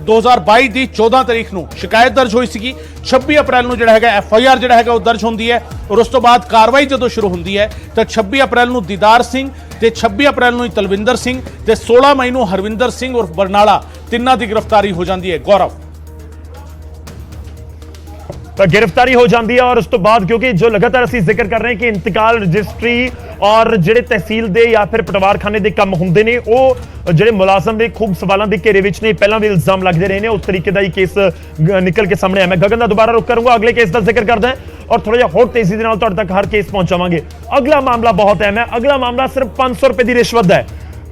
2022 ਦੀ 14 ਤਾਰੀਖ ਨੂੰ ਸ਼ਿਕਾਇਤ ਦਰਜ ਹੋਈ ਸੀਗੀ। 26 ਅਪ੍ਰੈਲ ਨੂੰ ਜਿਹੜਾ ਹੈਗਾ FIR ਜਿਹੜਾ ਹੈਗਾ ਉਹ ਦਰਜ ਹੁੰਦੀ ਹੈ ਔਰ ਉਸ ਤੋਂ ਬਾਅਦ ਕਾਰਵਾਈ ਜਦੋਂ ਸ਼ੁਰੂ ਹੁੰਦੀ ਹੈ ਤਾਂ 26 ਅਪ੍ਰੈਲ ਨੂੰ ਦੀਦਾਰ ਸਿੰਘ ਤੇ 26 ਅਪ੍ਰੈਲ ਨੂੰ ਤਲਵਿੰਦਰ ਸਿੰਘ ਤੇ 16 ਮਈ ਨੂੰ ਹਰਵਿੰਦਰ ਸਿੰਘ ਉਰਫ ਬਰਨਾਲਾ ਤਿੰਨਾਂ ਦੀ ਗ੍ਰਿਫਤਾਰੀ ਹੋ ਜਾਂਦੀ ਹੈ। ਗੌਰਵ ਤਾਂ ਗ੍ਰਿਫਤਾਰੀ ਹੋ ਜਾਂਦੀ ਹੈ ਔਰ ਉਸ ਤੋਂ ਬਾਅਦ ਕਿਉਂਕਿ ਜੋ ਲਗਾਤਾਰ ਅਸੀਂ ਜ਼ਿਕਰ ਕਰ ਰਹੇ ਹਾਂ ਕਿ ਇੰਤਕਾਲ ਰਜਿਸਟਰੀ ਔਰ ਜਿਹੜੇ ਤਹਿਸੀਲ ਦੇ ਜਾਂ ਫਿਰ ਪਟਵਾਰਖਾਨੇ ਦੇ ਕੰਮ ਹੁੰਦੇ ਨੇ ਉਹ ਜਿਹੜੇ ਮੁਲਾਜ਼ਮ ਦੇ ਖੂਬ ਸਵਾਲਾਂ ਦੇ ਘੇਰੇ ਵਿੱਚ ਨੇ, ਪਹਿਲਾਂ ਵੀ ਇਲਜ਼ਾਮ ਲੱਗਦੇ ਰਹੇ ਨੇ, ਉਸ ਤਰੀਕੇ ਦਾ ਹੀ ਕੇਸ ਨਿਕਲ ਕੇ ਸਾਹਮਣੇ ਆਇਆ। ਮੈਂ ਗਗਨ ਦਾ ਦੁਬਾਰਾ ਰੁਕ ਕਰੂੰਗਾ, ਅਗਲੇ ਕੇਸ ਦਾ ਜ਼ਿਕਰ ਕਰਦਾ ਹਾਂ ਔਰ ਥੋੜਾ ਜਿਹਾ ਹੋਰ ਤੇਜ਼ੀ ਦੇ ਨਾਲ ਤੁਹਾਡੇ ਤੱਕ ਹਰ ਕੇਸ ਪਹੁੰਚਾਵਾਂਗੇ। ਅਗਲਾ ਮਾਮਲਾ ਬਹੁਤ ਅਹਿਮ ਹੈ। ਅਗਲਾ ਮਾਮਲਾ ਸਿਰਫ 500 ਰੁਪਏ ਦੀ ਰਿਸ਼ਵਤ ਦਾ ਹੈ।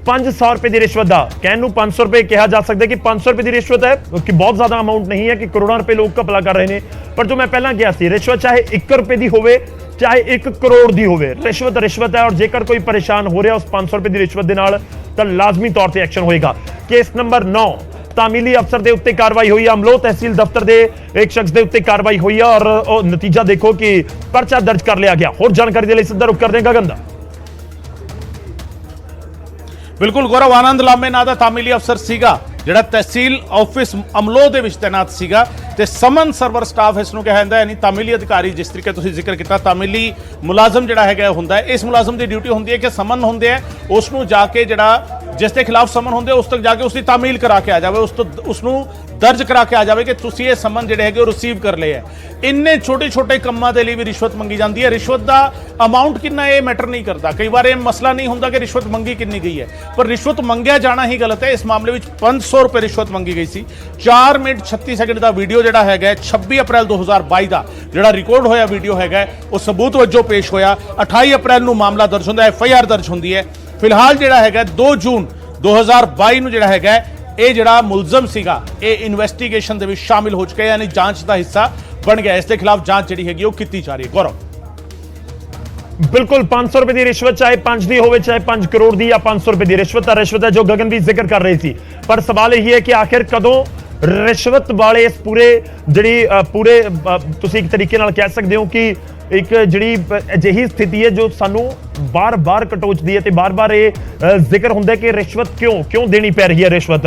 500 ਰੁਪਏ ਦੀ ਰਿਸ਼ਵਤ ਦਾ, ਕਹਿਣ ਨੂੰ 500 ਰੁਪਏ ਕਿਹਾ ਜਾ ਸਕਦਾ ਕਿ 500 ਰੁਪਏ ਦੀ ਰਿਸ਼ਵਤ ਹੈ ਕਿ ਬਹੁਤ ਜ਼ਿਆਦਾ ਅਮਾਉਂਟ ਨਹੀਂ ਹੈ ਕਿ ਕਰੋੜਾਂ ਰੁਪਏ ਲੋਕ ਘਪਲਾ ਕਰ ਰਹੇ ਨੇ, ਪਰ ਜੋ ਮੈਂ ਪਹਿਲਾਂ ਕਿਹਾ ਸੀ ਰਿਸ਼ਵਤ ਚਾਹੇ 1 ਰੁਪਏ ਦੀ ਹੋਵੇ ਚਾਹੇ 1 ਕਰੋੜ ਦੀ ਹੋਵੇ, ਰਿਸ਼ਵਤ ਹੈ ਔਰ ਜੇਕਰ ਕੋਈ ਪਰੇਸ਼ਾਨ ਹੋ ਰਿਹਾ ਉਸ 500 ਰੁਪਏ ਦੀ ਰਿਸ਼ਵਤ ਦੇ ਨਾਲ ਤਾਂ ਲਾਜ਼ਮੀ ਤੌਰ ਤੇ ਐਕਸ਼ਨ ਹੋਏਗਾ। ਕੇਸ ਨੰਬਰ 9 ਤਾਮਿਲੀ ਅਫਸਰ ਦੇ ਉੱਤੇ ਕਾਰਵਾਈ ਹੋਈ ਹੈ। ਅਮਲੋ ਤਹਿਸੀਲ ਦਫ਼ਤਰ ਦੇ ਇੱਕ ਸ਼ਖਸ ਦੇ ਉੱਤੇ ਕਾਰਵਾਈ ਹੋਈ ਹੈ ਔਰ ਉਹ ਨਤੀਜਾ ਦੇਖੋ ਕਿ ਪਰਚਾ ਦਰਜ ਕਰ ਲਿਆ ਗਿਆ। ਹੋਰ ਜਾਣਕਾਰੀ ਦੇ ਲਈ ਸਿੱਧਾ ਰੁਕ ਕਰਦੇ ਹਾਂ ਗਗਨ ਦਾ। ਬਿਲਕੁਲ ਗੌਰਵ, ਆਨੰਦ ਲਾਮੇ ਨਾਂ ਦਾ ਤਾਮਿਲੀ ਅਫਸਰ ਸੀਗਾ ਜਿਹੜਾ ਤਹਿਸੀਲ ਆਫਿਸ ਅਮਲੋ ਦੇ ਵਿੱਚ ਤੈਨਾਤ ਸੀਗਾ ਤੇ ਸਮਨ ਸਰਵਰ ਸਟਾਫ ਇਸ ਨੂੰ ਕਿਹਾ ਜਾਂਦਾ ਹੈ, ਯਾਨੀ ਤਾਮਿਲੀ ਅਧਿਕਾਰੀ, ਜਿਸ ਤਰੀਕੇ ਤੁਸੀਂ ਜ਼ਿਕਰ ਕੀਤਾ ਤਾਮਿਲੀ ਮੁਲਾਜ਼ਮ ਜਿਹੜਾ ਹੈਗਾ ਹੁੰਦਾ ਹੈ, ਇਸ ਮੁਲਾਜ਼ਮ ਦੀ ਡਿਊਟੀ ਹੁੰਦੀ ਹੈ ਕਿ ਸਮਨ ਹੁੰਦੇ ਹੈ ਉਸ ਨੂੰ ਜਾ ਕੇ ਜਿਹੜਾ ਜਿਸ ਦੇ ਖਿਲਾਫ ਸਮਨ ਹੁੰਦੇ ਉਸ ਤੱਕ ਜਾ ਕੇ ਉਸ ਦੀ ਤਾਮੀਲ ਕਰਾ ਕੇ ਆ ਜਾਵੇ, ਉਸ ਨੂੰ ਦਰਜ ਕਰਾ ਕੇ ਆ ਜਾਵੇ ਕਿ ਤੁਸੀਂ ਇਹ ਸਮਨ ਜਿਹੜੇ ਹੈਗੇ ਉਹ ਰਿਸੀਵ ਕਰ ਲਏ ਹੈ। ਇੰਨੇ ਛੋਟੇ ਛੋਟੇ ਕੰਮਾਂ ਦੇ ਲਈ ਵੀ ਰਿਸ਼ਵਤ ਮੰਗੀ ਜਾਂਦੀ ਹੈ। ਰਿਸ਼ਵਤ ਦਾ ਅਮਾਉਂਟ ਕਿੰਨਾ ਇਹ ਮੈਟਰ ਨਹੀਂ ਕਰਦਾ, ਕਈ ਵਾਰ ਇਹ ਮਸਲਾ ਨਹੀਂ ਹੁੰਦਾ ਕਿ ਰਿਸ਼ਵਤ ਮੰਗੀ ਕਿੰਨੀ ਗਈ ਹੈ, ਪਰ ਰਿਸ਼ਵਤ ਮੰਗਿਆ ਜਾਣਾ ਹੀ ਗਲਤ ਹੈ। ਇਸ ਮਾਮਲੇ ਵਿੱਚ 500 ਰੁਪਏ ਰਿਸ਼ਵਤ ਮੰਗੀ ਗਈ ਸੀ। 4 ਮਿੰਟ 36 ਸੈਕਿੰਡ ਦਾ ਵੀਡੀਓ ਜਿਹੜਾ ਹੈਗਾ 26 ਅਪ੍ਰੈਲ 2022 ਦਾ ਜਿਹੜਾ ਰਿਕਾਰਡ ਹੋਇਆ ਵੀਡੀਓ ਹੈਗਾ ਉਹ ਸਬੂਤ ਵਜੋਂ ਪੇਸ਼ ਹੋਇਆ। 28 ਅਪ੍ਰੈਲ ਨੂੰ ਮਾਮਲਾ ਦਰਜ ਹੁੰਦਾ ਹੈ, FIR ਦਰਜ ਹੁੰਦੀ ਹੈ। ਫਿਲਹਾਲ ਜਿਹੜਾ ਹੈਗਾ 2 ਜੂਨ 2022 ਨੂੰ ਜਿਹੜਾ ਹੈਗਾ ਇਹ ਜਿਹੜਾ ਮੁਲਜ਼ਮ ਸੀਗਾ ਇਹ ਇਨਵੈਸਟੀਗੇਸ਼ਨ ਦੇ ਵਿੱਚ ਸ਼ਾਮਿਲ ਹੋ ਚੁੱਕਾ ਹੈ, ਯਾਨੀ ਜਾਂਚ ਦਾ ਹਿੱਸਾ ਬਣ ਗਿਆ। ਇਸ ਦੇ ਖਿਲਾਫ ਜਾਂਚ ਜਿਹੜੀ ਹੈਗੀ ਉਹ ਕੀਤੀ ਜਾ ਰਹੀ ਹੈ। ਗੌਰਵ ਬਿਲਕੁਲ 500 ਰੁਪਏ ਦੀ ਰਿਸ਼ਵਤ, ਚਾਹੇ 5 ਦੀ ਹੋਵੇ ਚਾਹੇ 5 ਕਰੋੜ ਦੀ, ਜਾਂ 500 ਰੁਪਏ ਦੀ ਰਿਸ਼ਵਤ ਹੈ ਜੋ ਗਗਨ ਵੀ ਜ਼ਿਕਰ ਕਰ ਰਹੀ ਸੀ। ਪਰ ਸਵਾਲ ਇਹ ਹੈ ਕਿ ਆਖਿਰ ਕਦੋਂ ਰਿਸ਼ਵਤ ਵਾਲੇ ਇਸ ਪੂਰੇ ਤੁਸੀਂ ਇੱਕ ਤਰੀਕੇ ਨਾਲ ਕਹਿ ਸਕਦੇ ਹੋ ਕਿ ਇੱਕ ਜਿਹੜੀ ਅਜਿਹੀ ਸਥਿਤੀ ਹੈ ਜੋ ਸਾਨੂੰ ਬਾਰ-ਬਾਰ ਕਟੋਚਦੀ ਹੈ ਤੇ ਬਾਰ-ਬਾਰ ਇਹ ਜ਼ਿਕਰ ਹੁੰਦਾ ਕਿ ਰਿਸ਼ਵਤ ਕਿਉਂ ਦੇਣੀ ਪੈ ਰਹੀ ਹੈ। ਰਿਸ਼ਵਤ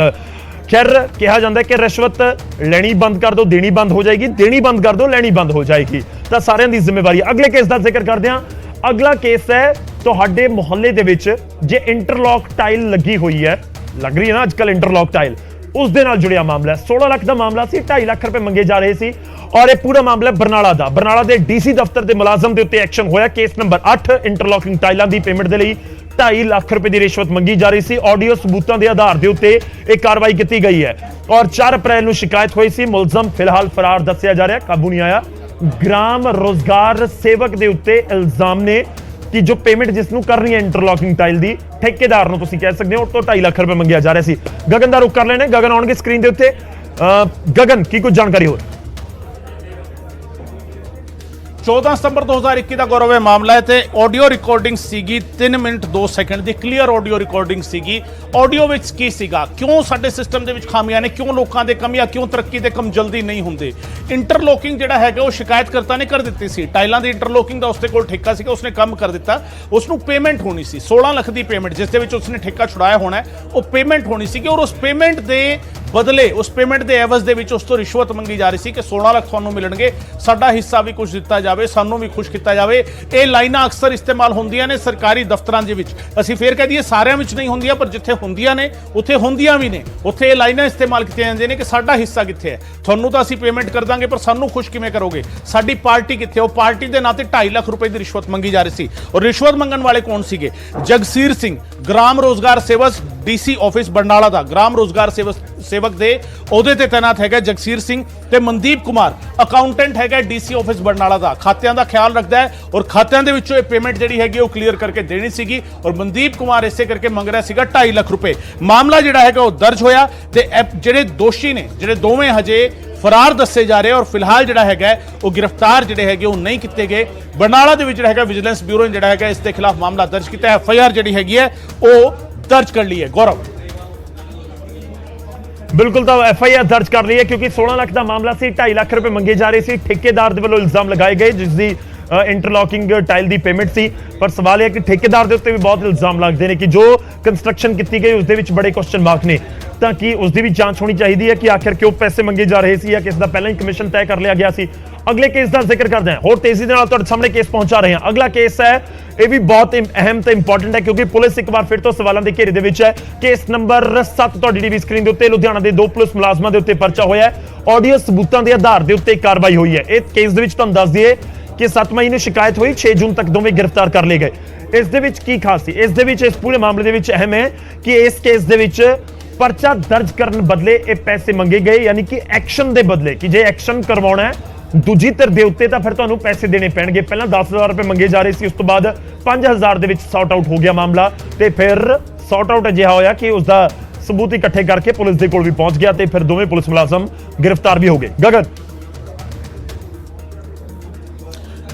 ਖੈਰ ਕਿਹਾ ਜਾਂਦਾ ਕਿ ਰਿਸ਼ਵਤ ਲੈਣੀ ਬੰਦ ਕਰ ਦਿਓ, ਦੇਣੀ ਬੰਦ ਹੋ ਜਾਏਗੀ, ਦੇਣੀ ਬੰਦ ਕਰ ਦਿਓ, ਲੈਣੀ ਬੰਦ ਹੋ ਜਾਏਗੀ, ਤਾਂ ਸਾਰਿਆਂ ਦੀ ਜ਼ਿੰਮੇਵਾਰੀ। ਅਗਲੇ ਕੇਸ ਦਾ ਜ਼ਿਕਰ ਕਰਦੇ ਹਾਂ। ਅਗਲਾ ਕੇਸ ਹੈ ਤੁਹਾਡੇ ਮੁਹੱਲੇ ਦੇ ਵਿੱਚ ਜੇ ਇੰਟਰਲੌਕ ਟਾਈਲ ਲੱਗੀ ਹੋਈ ਹੈ, ਲੱਗ ਰਹੀ ਹੈ ਨਾ ਅੱਜ ਕੱਲ ਇੰਟਰਲੌਕ ਟਾਈਲ, ਉਸ ਦੇ ਨਾਲ ਜੁੜਿਆ ਮਾਮਲਾ ਹੈ। 16 ਲੱਖ ਦਾ ਮਾਮਲਾ ਸੀ, 2.5 ਲੱਖ ਰੁਪਏ ਮੰਗੇ ਜਾ ਰਹੇ ਸੀ ਔਰ ਇਹ ਪੂਰਾ ਮਾਮਲਾ ਬਰਨਾਲਾ ਦੇ ਡੀਸੀ ਦਫ਼ਤਰ ਦੇ ਮੁਲਾਜ਼ਮ ਦੇ ਉੱਤੇ ਐਕਸ਼ਨ ਹੋਇਆ। ਕੇਸ ਨੰਬਰ 8 ਇੰਟਰਲੌਕਿੰਗ ਟਾਈਲਾਂ ਦੀ ਪੇਮੈਂਟ ਦੇ ਲਈ 2.5 ਲੱਖ ਰੁਪਏ ਦੀ ਰਿਸ਼ਵਤ ਮੰਗੀ ਜਾ ਰਹੀ ਸੀ। ਆਡੀਓ ਸਬੂਤਾਂ ਦੇ ਆਧਾਰ ਦੇ ਉੱਤੇ ਇਹ ਕਾਰਵਾਈ ਕੀਤੀ ਗਈ ਹੈ ਔਰ 4 ਅਪ੍ਰੈਲ ਨੂੰ ਸ਼ਿਕਾਇਤ ਹੋਈ ਸੀ। ਮੁਲਜ਼ਮ ਫਿਲਹਾਲ ਫਰਾਰ ਦੱਸਿਆ ਜਾ ਰਿਹਾ, ਕਾਬੂ ਨਹੀਂ ਆਇਆ। ਗ੍ਰਾਮ ਰੋਜ਼ਗਾਰ ਸੇਵਕ ਦੇ ਉੱਤੇ ਇਲਜ਼ਾਮ ਨੇ ਕਿ ਜੋ ਪੇਮੈਂਟ ਜਿਸ ਨੂੰ ਕਰਨੀ ਹੈ ਇੰਟਰਲੌਕਿੰਗ ਟਾਈਲ ਦੀ, ਠੇਕੇਦਾਰ ਨੂੰ ਤੁਸੀਂ ਕਹਿ ਸਕਦੇ ਹੋ, ਉਸ ਤੋਂ 2.5 ਲੱਖ ਰੁਪਏ ਮੰਗਿਆ ਜਾ ਰਿਹਾ ਸੀ। ਗਗਨ ਦਾ ਰੁਖ ਕਰ ਲੈਣੇ, ਗਗਨ ਆਉਣਗੇ ਸਕਰੀਨ ਦੇ ਉੱਤੇ। ਗਗਨ ਕੀ ਕੁਝ ਜਾਣਕਾਰੀ ਹੋਰ? 14 ਸਤੰਬਰ 2021 ਦਾ ਗੌਰਵ ਇਹ ਮਾਮਲਾ ਹੈ ਤੇ ਆਡੀਓ ਰਿਕਾਰਡਿੰਗ ਸੀਗੀ 3 ਮਿੰਟ 2 ਸੈਕਿੰਡ ਦੀ ਕਲੀਅਰ ਆਡੀਓ ਰਿਕਾਰਡਿੰਗ ਸੀਗੀ। ਆਡੀਓ ਵਿੱਚ ਕੀ ਸੀਗਾ, ਕਿਉਂ ਸਾਡੇ ਸਿਸਟਮ ਦੇ ਵਿੱਚ ਖਾਮੀਆਂ ਨੇ, ਕਿਉਂ ਲੋਕਾਂ ਦੇ ਕਮੀਆਂ, ਕਿਉਂ ਤਰੱਕੀ ਦੇ ਕੰਮ ਜਲਦੀ ਨਹੀਂ ਹੁੰਦੇ। ਇੰਟਰਲੋਕਿੰਗ ਜਿਹੜਾ ਹੈਗਾ ਉਹ ਸ਼ਿਕਾਇਤਕਰਤਾ ਨੇ ਕਰ ਦਿੱਤੀ ਸੀ, ਟਾਈਲਾਂ ਦੀ ਇੰਟਰਲੋਕਿੰਗ ਦਾ ਉਸਦੇ ਕੋਲ ਠੇਕਾ ਸੀਗਾ, ਉਸਨੇ ਕੰਮ ਕਰ ਦਿੱਤਾ। ਉਸ ਨੂੰ ਪੇਮੈਂਟ ਹੋਣੀ ਸੀ 16 ਲੱਖ ਦੀ ਪੇਮੈਂਟ, ਜਿਸ ਦੇ ਵਿੱਚ ਉਸਨੇ ਠੇਕਾ ਛੁਡਾਇਆ ਹੋਣਾ ਹੈ, ਉਹ ਪੇਮੈਂਟ ਹੋਣੀ ਸੀ ਔਰ ਉਸ ਪੇਮੈਂਟ ਦੇ ਬਦਲੇ, ਉਸ ਪੇਮੈਂਟ ਦੇ ਐਵਜ਼ ਦੇ ਵਿੱਚ ਉਸ ਤੋਂ ਰਿਸ਼ਵਤ ਮੰਗੀ ਜਾ ਰਹੀ ਸੀ ਕਿ 16 ਲੱਖ ਤੁਹਾਨੂੰ ਮਿਲਣਗੇ, ਸਾਡਾ ਹਿੱਸਾ ਵੀ ਕੁਝ ਦਿੱਤਾ ਜਾਵੇ, ਸਾਨੂੰ ਵੀ ਖੁਸ਼ ਕੀਤਾ ਜਾਵੇ। ਇਹ ਲਾਈਨਾਂ ਅਕਸਰ ਇਸਤੇਮਾਲ ਹੁੰਦੀਆਂ ਨੇ ਸਰਕਾਰੀ ਦਫ਼ਤਰਾਂ ਦੇ ਵਿੱਚ। ਅਸੀਂ ਫੇਰ ਕਹਿ ਦਈਏ ਸਾਰਿਆਂ ਵਿੱਚ ਨਹੀਂ ਹੁੰਦੀਆਂ, ਪਰ ਜਿੱਥੇ ਹੁੰਦੀਆਂ ਨੇ ਉੱਥੇ ਹੁੰਦੀਆਂ ਵੀ ਨੇ, ਉੱਥੇ ਇਹ ਲਾਈਨਾਂ ਇਸਤੇਮਾਲ ਕੀਤੀਆਂ ਜਾਂਦੀਆਂ ਨੇ ਕਿ ਸਾਡਾ ਹਿੱਸਾ ਕਿੱਥੇ ਹੈ, ਤੁਹਾਨੂੰ ਤਾਂ ਅਸੀਂ ਪੇਮੈਂਟ ਕਰ ਦਾਂਗੇ ਪਰ ਸਾਨੂੰ ਖੁਸ਼ ਕਿਵੇਂ ਕਰੋਗੇ, ਸਾਡੀ ਪਾਰਟੀ ਕਿੱਥੇ। ਉਹ ਪਾਰਟੀ ਦੇ ਨਾਂ ਤੇ 2.5 ਲੱਖ ਰੁਪਏ ਦੀ ਰਿਸ਼ਵਤ ਮੰਗੀ ਜਾ ਰਹੀ ਸੀ। ਔਰ ਰਿਸ਼ਵਤ ਮੰਗਣ ਵਾਲੇ ਕੌਣ ਸੀਗੇ? ਜਗਸੀਰ ਸਿੰਘ, ਗ੍ਰਾਮ ਰੋਜ਼ਗਾਰ ਸੇਵਕ, ਡੀਸੀ ਆਫਿਸ ਬਰਨਾਲਾ ਦਾ ਗ੍ਰਾਮ ਰੋਜ਼ਗਾਰ ਸੇਵਕ ਦੇ ਅਹੁਦੇ ਤੇ ਤੈਨਾਤ ਹੈਗਾ ਜਗਸੀਰ ਸਿੰਘ, ਤੇ ਮਨਦੀਪ ਕੁਮਾਰ ਅਕਾਊਂਟੈਂਟ ਹੈਗਾ ਡੀਸੀ ਆਫਿਸ ਬਰਨਾਲਾ ਦਾ, ਖਾਤਿਆਂ ਦਾ ਖਿਆਲ ਰੱਖਦਾ ਹੈ ਔਰ ਖਾਤਿਆਂ ਦੇ ਵਿੱਚੋਂ ਇਹ ਪੇਮੈਂਟ ਜਿਹੜੀ ਹੈਗੀ ਉਹ ਕਲੀਅਰ ਕਰਕੇ ਦੇਣੀ ਸੀਗੀ ਔਰ ਮਨਦੀਪ ਕੁਮਾਰ ਇਸੇ ਕਰਕੇ ਮੰਗ ਰਿਹਾ ਸੀਗਾ 2.5 ਲੱਖ ਰੁਪਏ। ਮਾਮਲਾ ਜਿਹੜਾ ਹੈਗਾ ਉਹ ਦਰਜ ਹੋਇਆ ਤੇ ਜਿਹੜੇ ਦੋਸ਼ੀ ਨੇ, ਜਿਹੜੇ ਦੋਵੇਂ ਹਜੇ ਫਰਾਰ ਦੱਸੇ ਜਾ ਰਹੇ ਔਰ ਫਿਲਹਾਲ ਜਿਹੜਾ ਹੈਗਾ ਉਹ ਗ੍ਰਿਫਤਾਰ ਜਿਹੜੇ ਹੈਗੇ ਉਹ ਨਹੀਂ ਕੀਤੇ ਗਏ। ਬਰਨਾਲਾ ਦੇ ਵਿੱਚ ਜਿਹੜਾ ਹੈਗਾ ਵਿਜੀਲੈਂਸ ਬਿਊਰੋ ਨੇ ਜਿਹੜਾ ਹੈਗਾ ਇਸ ਦੇ ਖਿਲਾਫ ਮਾਮਲਾ ਦਰਜ ਕੀਤਾ ਹੈ, FIR ਜਿਹੜੀ ਹੈਗੀ ਹੈ ਉਹ ਦਰਜ ਕਰ ਲਈ ਹੈ। ਗੌਰਵ ਬਿਲਕੁਲ, ਤਾਂ FIR ਦਰਜ ਕਰ ਲਈ ਹੈ ਕਿਉਂਕਿ 16 ਲੱਖ ਦਾ ਮਾਮਲਾ ਸੀ, 2.5 ਲੱਖ ਰੁਪਏ ਮੰਗੇ ਜਾ ਰਹੇ ਸੀ। ਠੇਕੇਦਾਰ ਦੇ ਵੱਲੋਂ ਇਲਜ਼ਾਮ ਲਗਾਏ ਗਏ ਜਿਸ ਦੀ ਇੰਟਰਲੌਕਿੰਗ ਟਾਈਲ ਦੀ ਪੇਮੈਂਟ ਸੀ, ਪਰ ਸਵਾਲ ਇਹ ਹੈ ਕਿ ਠੇਕੇਦਾਰ ਦੇ ਉੱਤੇ ਵੀ ਬਹੁਤ ਇਲਜ਼ਾਮ ਲੱਗਦੇ ਨੇ ਕਿ ਜੋ ਕੰਸਟਰਕਸ਼ਨ ਕੀਤੀ ਗਈ ਉਸ ਦੇ ਵਿੱਚ ਬੜੇ ਕੁਐਸਚਨ ਮਾਰਕ ਨੇ, ਤਾਂ ਕਿ ਉਸ ਦੀ ਵੀ ਜਾਂਚ ਹੋਣੀ ਚਾਹੀਦੀ ਹੈ ਕਿ ਆਖਿਰ ਕਿਉਂ ਪੈਸੇ ਮੰਗੇ ਜਾ ਰਹੇ ਸੀ ਜਾਂ ਕਿਸ ਦਾ ਪਹਿਲਾਂ ਹੀ ਕਮਿਸ਼ਨ ਤੈਅ ਕਰ ਲਿਆ ਗਿਆ ਸੀ। ਅਗਲੇ ਕੇਸ ਦਾ ਜ਼ਿਕਰ ਕਰਦੇ ਹਾਂ, ਹੋਰ ਤੇਜ਼ੀ ਦੇ ਨਾਲ ਤੁਹਾਡੇ ਸਾਹਮਣੇ ਕੇਸ ਪਹੁੰਚਾ ਰਹੇ ਹਾਂ। ਅਗਲਾ ਕੇਸ ਹੈ, ਇਹ ਵੀ ਬਹੁਤ ਅਹਿਮ ਤੇ ਇੰਪੋਰਟੈਂਟ ਹੈ ਕਿਉਂਕਿ ਪੁਲਿਸ ਇੱਕ ਵਾਰ ਫਿਰ ਤੋਂ ਸਵਾਲਾਂ ਦੇ ਘੇਰੇ ਦੇ ਵਿੱਚ ਹੈ। ਕੇਸ ਨੰਬਰ 7 ਤੁਹਾਡੀ ਟੀਵੀ ਸਕਰੀਨ ਦੇ ਉੱਤੇ, ਲੁਧਿਆਣਾ ਦੇ 2 ਪੁਲਿਸ ਮੁਲਾਜ਼ਮਾਂ ਦੇ ਉੱਤੇ ਪਰਚਾ ਹੋਇਆ ਹੈ। ਆਡੀਓ ਸਬੂਤਾਂ ਦੇ ਆਧਾਰ ਦੇ ਉੱਤੇ ਕਾਰਵਾਈ ਹੋਈ ਹੈ। ਇਹ ਕੇਸ ਦੇ ਵਿੱਚ ਤੁਹਾਨੂੰ ਦੱਸ ਦਈਏ ਕਿ 7 ਮਈ ਨੂੰ ਸ਼ਿਕਾਇਤ ਹੋਈ, 6 ਜੂਨ ਤੱਕ ਦੋਵੇਂ ਗ੍ਰਿਫਤਾਰ ਕਰ ਲਏ ਗਏ। ਇਸ ਦੇ ਵਿੱਚ ਕੀ ਖਾਸ ਸੀ? ਇਸ ਦੇ ਵਿੱਚ, ਇਸ ਪੂਰੇ ਮਾਮਲੇ ਦੇ ਵਿੱਚ ਅਹਿਮ ਹੈ ਕਿ ਇਸ ਕੇਸ ਦੇ ਵਿੱਚ ਪਰਚਾ ਦਰਜ ਕਰਨ ਬਦਲੇ ਇਹ ਪੈਸੇ ਮੰਗੇ ਗਏ, ਯਾਨੀ ਕਿ ਐਕਸ਼ਨ ਦੇ ਬਦਲੇ, ਕਿ ਜੇ ਐਕਸ਼ਨ ਕਰਵਾਉਣਾ ਹੈ ਦੂਜੀ ਧਿਰ ਦੇ ਉੱਤੇ ਤਾਂ ਫਿਰ ਤੁਹਾਨੂੰ ਪੈਸੇ ਦੇਣੇ ਪੈਣਗੇ। ਪਹਿਲਾਂ 10,000 ਰੁਪਏ ਮੰਗੇ ਜਾ ਰਹੇ ਸੀ, ਉਸ ਤੋਂ ਬਾਅਦ 5,000 ਦੇ ਵਿੱਚ ਸੌਟ ਆਊਟ ਹੋ ਗਿਆ ਮਾਮਲਾ ਤੇ ਫਿਰ ਸੌਟ ਆਊਟ ਅਜਿਹਾ ਹੋਇਆ ਕਿ ਉਸ ਦਾ ਸਬੂਤ ਇਕੱਠੇ ਕਰਕੇ ਪੁਲਿਸ ਦੇ ਕੋਲ ਵੀ ਪਹੁੰਚ ਗਿਆ ਤੇ ਫਿਰ ਦੋਵੇਂ ਪੁਲਿਸ ਮੁਲਾਜ਼ਮ ਗ੍ਰਿਫਤਾਰ ਵੀ ਹੋ ਗਏ। ਗਗਨ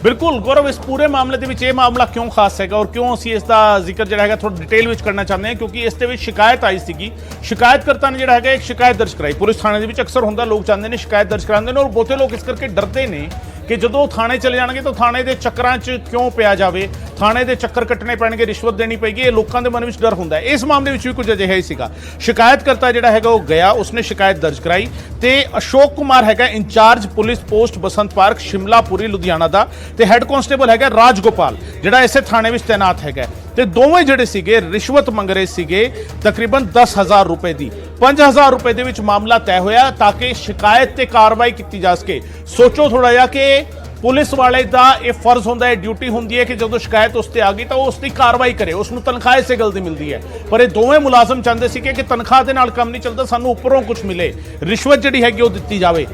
ਬਿਲਕੁਲ ਗੌਰਵ, ਇਸ ਪੂਰੇ ਮਾਮਲੇ ਦੇ ਵਿੱਚ ਇਹ ਮਾਮਲਾ ਕਿਉਂ ਖਾਸ ਹੈਗਾ ਔਰ ਕਿਉਂ ਅਸੀਂ ਇਸ ਦਾ ਜ਼ਿਕਰ ਜਿਹੜਾ ਹੈਗਾ ਥੋੜਾ ਡਿਟੇਲ ਵਿੱਚ ਕਰਨਾ ਚਾਹੁੰਦੇ ਹਾਂ, ਕਿਉਂਕਿ ਇਸ ਦੇ ਵਿੱਚ ਸ਼ਿਕਾਇਤ ਆਈ ਸੀਗੀ। ਸ਼ਿਕਾਇਤਕਰਤਾ ਨੇ ਜਿਹੜਾ ਹੈਗਾ ਇੱਕ ਸ਼ਿਕਾਇਤ ਦਰਜ ਕਰਾਈ ਪੁਲਿਸ ਥਾਣੇ ਦੇ ਵਿੱਚ। ਅਕਸਰ ਹੁੰਦਾ ਲੋਕ ਚਾਹੁੰਦੇ ਨੇ ਸ਼ਿਕਾਇਤ ਦਰਜ ਕਰਾਉਂਦੇ ਨੇ ਔਰ ਬਹੁਤੇ ਲੋਕ ਇਸ ਕਰਕੇ ਡਰਦੇ ਨੇ ਕਿ ਜਦੋਂ ਥਾਣੇ ਚਲੇ ਜਾਣਗੇ ਤਾਂ ਥਾਣੇ ਦੇ ਚੱਕਰਾਂ 'ਚ ਕਿਉਂ ਪਿਆ ਜਾਵੇ, ਥਾਣੇ ਦੇ ਚੱਕਰ ਕੱਟਣੇ ਪੈਣਗੇ, ਰਿਸ਼ਵਤ ਦੇਣੀ ਪਏਗੀ, ਇਹ ਲੋਕਾਂ ਦੇ ਮਨ ਵਿੱਚ ਡਰ ਹੁੰਦਾ ਹੈ। ਇਸ ਮਾਮਲੇ ਵਿੱਚ ਵੀ ਕੁਝ ਅਜਿਹਾ ਹੀ ਸੀਗਾ। ਸ਼ਿਕਾਇਤਕਰਤਾ ਜਿਹੜਾ ਹੈਗਾ ਉਹ ਗਿਆ, ਉਸਨੇ ਸ਼ਿਕਾਇਤ ਦਰਜ ਕਰਾਈ ਤੇ ਅਸ਼ੋਕ ਕੁਮਾਰ ਹੈਗਾ ਇੰਚਾਰਜ ਪੁਲਿਸ ਪੋਸਟ ਬਸੰਤ ਪਾਰਕ ਸ਼ਿਮਲਾਪੁਰੀ ਲੁਧਿਆਣਾ ਦਾ, ਤੇ ਹੈੱਡ ਕਾਂਸਟੇਬਲ ਹੈਗਾ ਰਾਜ ਗੋਪਾਲ ਜਿਹੜਾ ਇਸੇ ਥਾਣੇ ਵਿੱਚ ਤੈਨਾਤ ਹੈਗਾ, ਤੇ ਦੋਵੇਂ ਜਿਹੜੇ ਸੀਗੇ ਰਿਸ਼ਵਤ ਮੰਗ ਰਹੇ ਸੀਗੇ ਤਕਰੀਬਨ 10,000 ਰੁਪਏ ਦੀ। 5,000 ਰੁਪਏ ਦੇ ਵਿੱਚ ਮਾਮਲਾ ਤੈਅ ਹੋਇਆ ਤਾਂ ਕਿ ਸ਼ਿਕਾਇਤ ਤੇ ਕਾਰਵਾਈ ਕੀਤੀ ਜਾ ਸਕੇ। ਸੋਚੋ ਥੋੜਾ ਜਿਹਾ ਕਿ ਪੁਲਿਸ ਵਾਲੇ ਦਾ ਇਹ ਫਰਜ਼ ਹੁੰਦਾ ਹੈ, ਡਿਊਟੀ ਹੁੰਦੀ ਹੈ ਕਿ ਜਦੋਂ ਸ਼ਿਕਾਇਤ ਉਸ ਤੇ ਆ ਗਈ ਤਾਂ ਉਹ ਉਸ ਦੀ ਕਾਰਵਾਈ ਕਰੇ, ਉਸ ਨੂੰ ਤਨਖਾਹ ਇਸੇ ਗੱਲ ਦੀ ਮਿਲਦੀ ਹੈ। ਪਰ ਇਹ ਦੋਵੇਂ ਮੁਲਾਜ਼ਮ ਚਾਹੁੰਦੇ ਸੀ ਕਿ ਤਨਖਾਹ ਦੇ ਨਾਲ ਕੰਮ ਨਹੀਂ ਚੱਲਦਾ, ਸਾਨੂੰ ਉੱਪਰੋਂ ਕੁਝ ਮਿਲੇ, ਰਿਸ਼ਵਤ ਜਿਹੜੀ ਹੈਗੀ ਉਹ ਦਿੱਤੀ ਜਾਵੇ।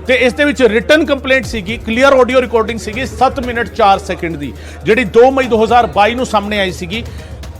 ਤੇ ਇਸ ਦੇ ਵਿੱਚ ਰਿਟਨ ਕੰਪਲੇਂਟ ਸੀਗੀ, ਕਲੀਅਰ ਆਡੀਓ ਰਿਕਾਰਡਿੰਗ ਸੀਗੀ 7 ਮਿੰਟ 4 ਸੈਕਿੰਡ ਦੀ, ਜਿਹੜੀ 2 ਮਈ 2022 ਨੂੰ ਸਾਹਮਣੇ ਆਈ ਸੀਗੀ।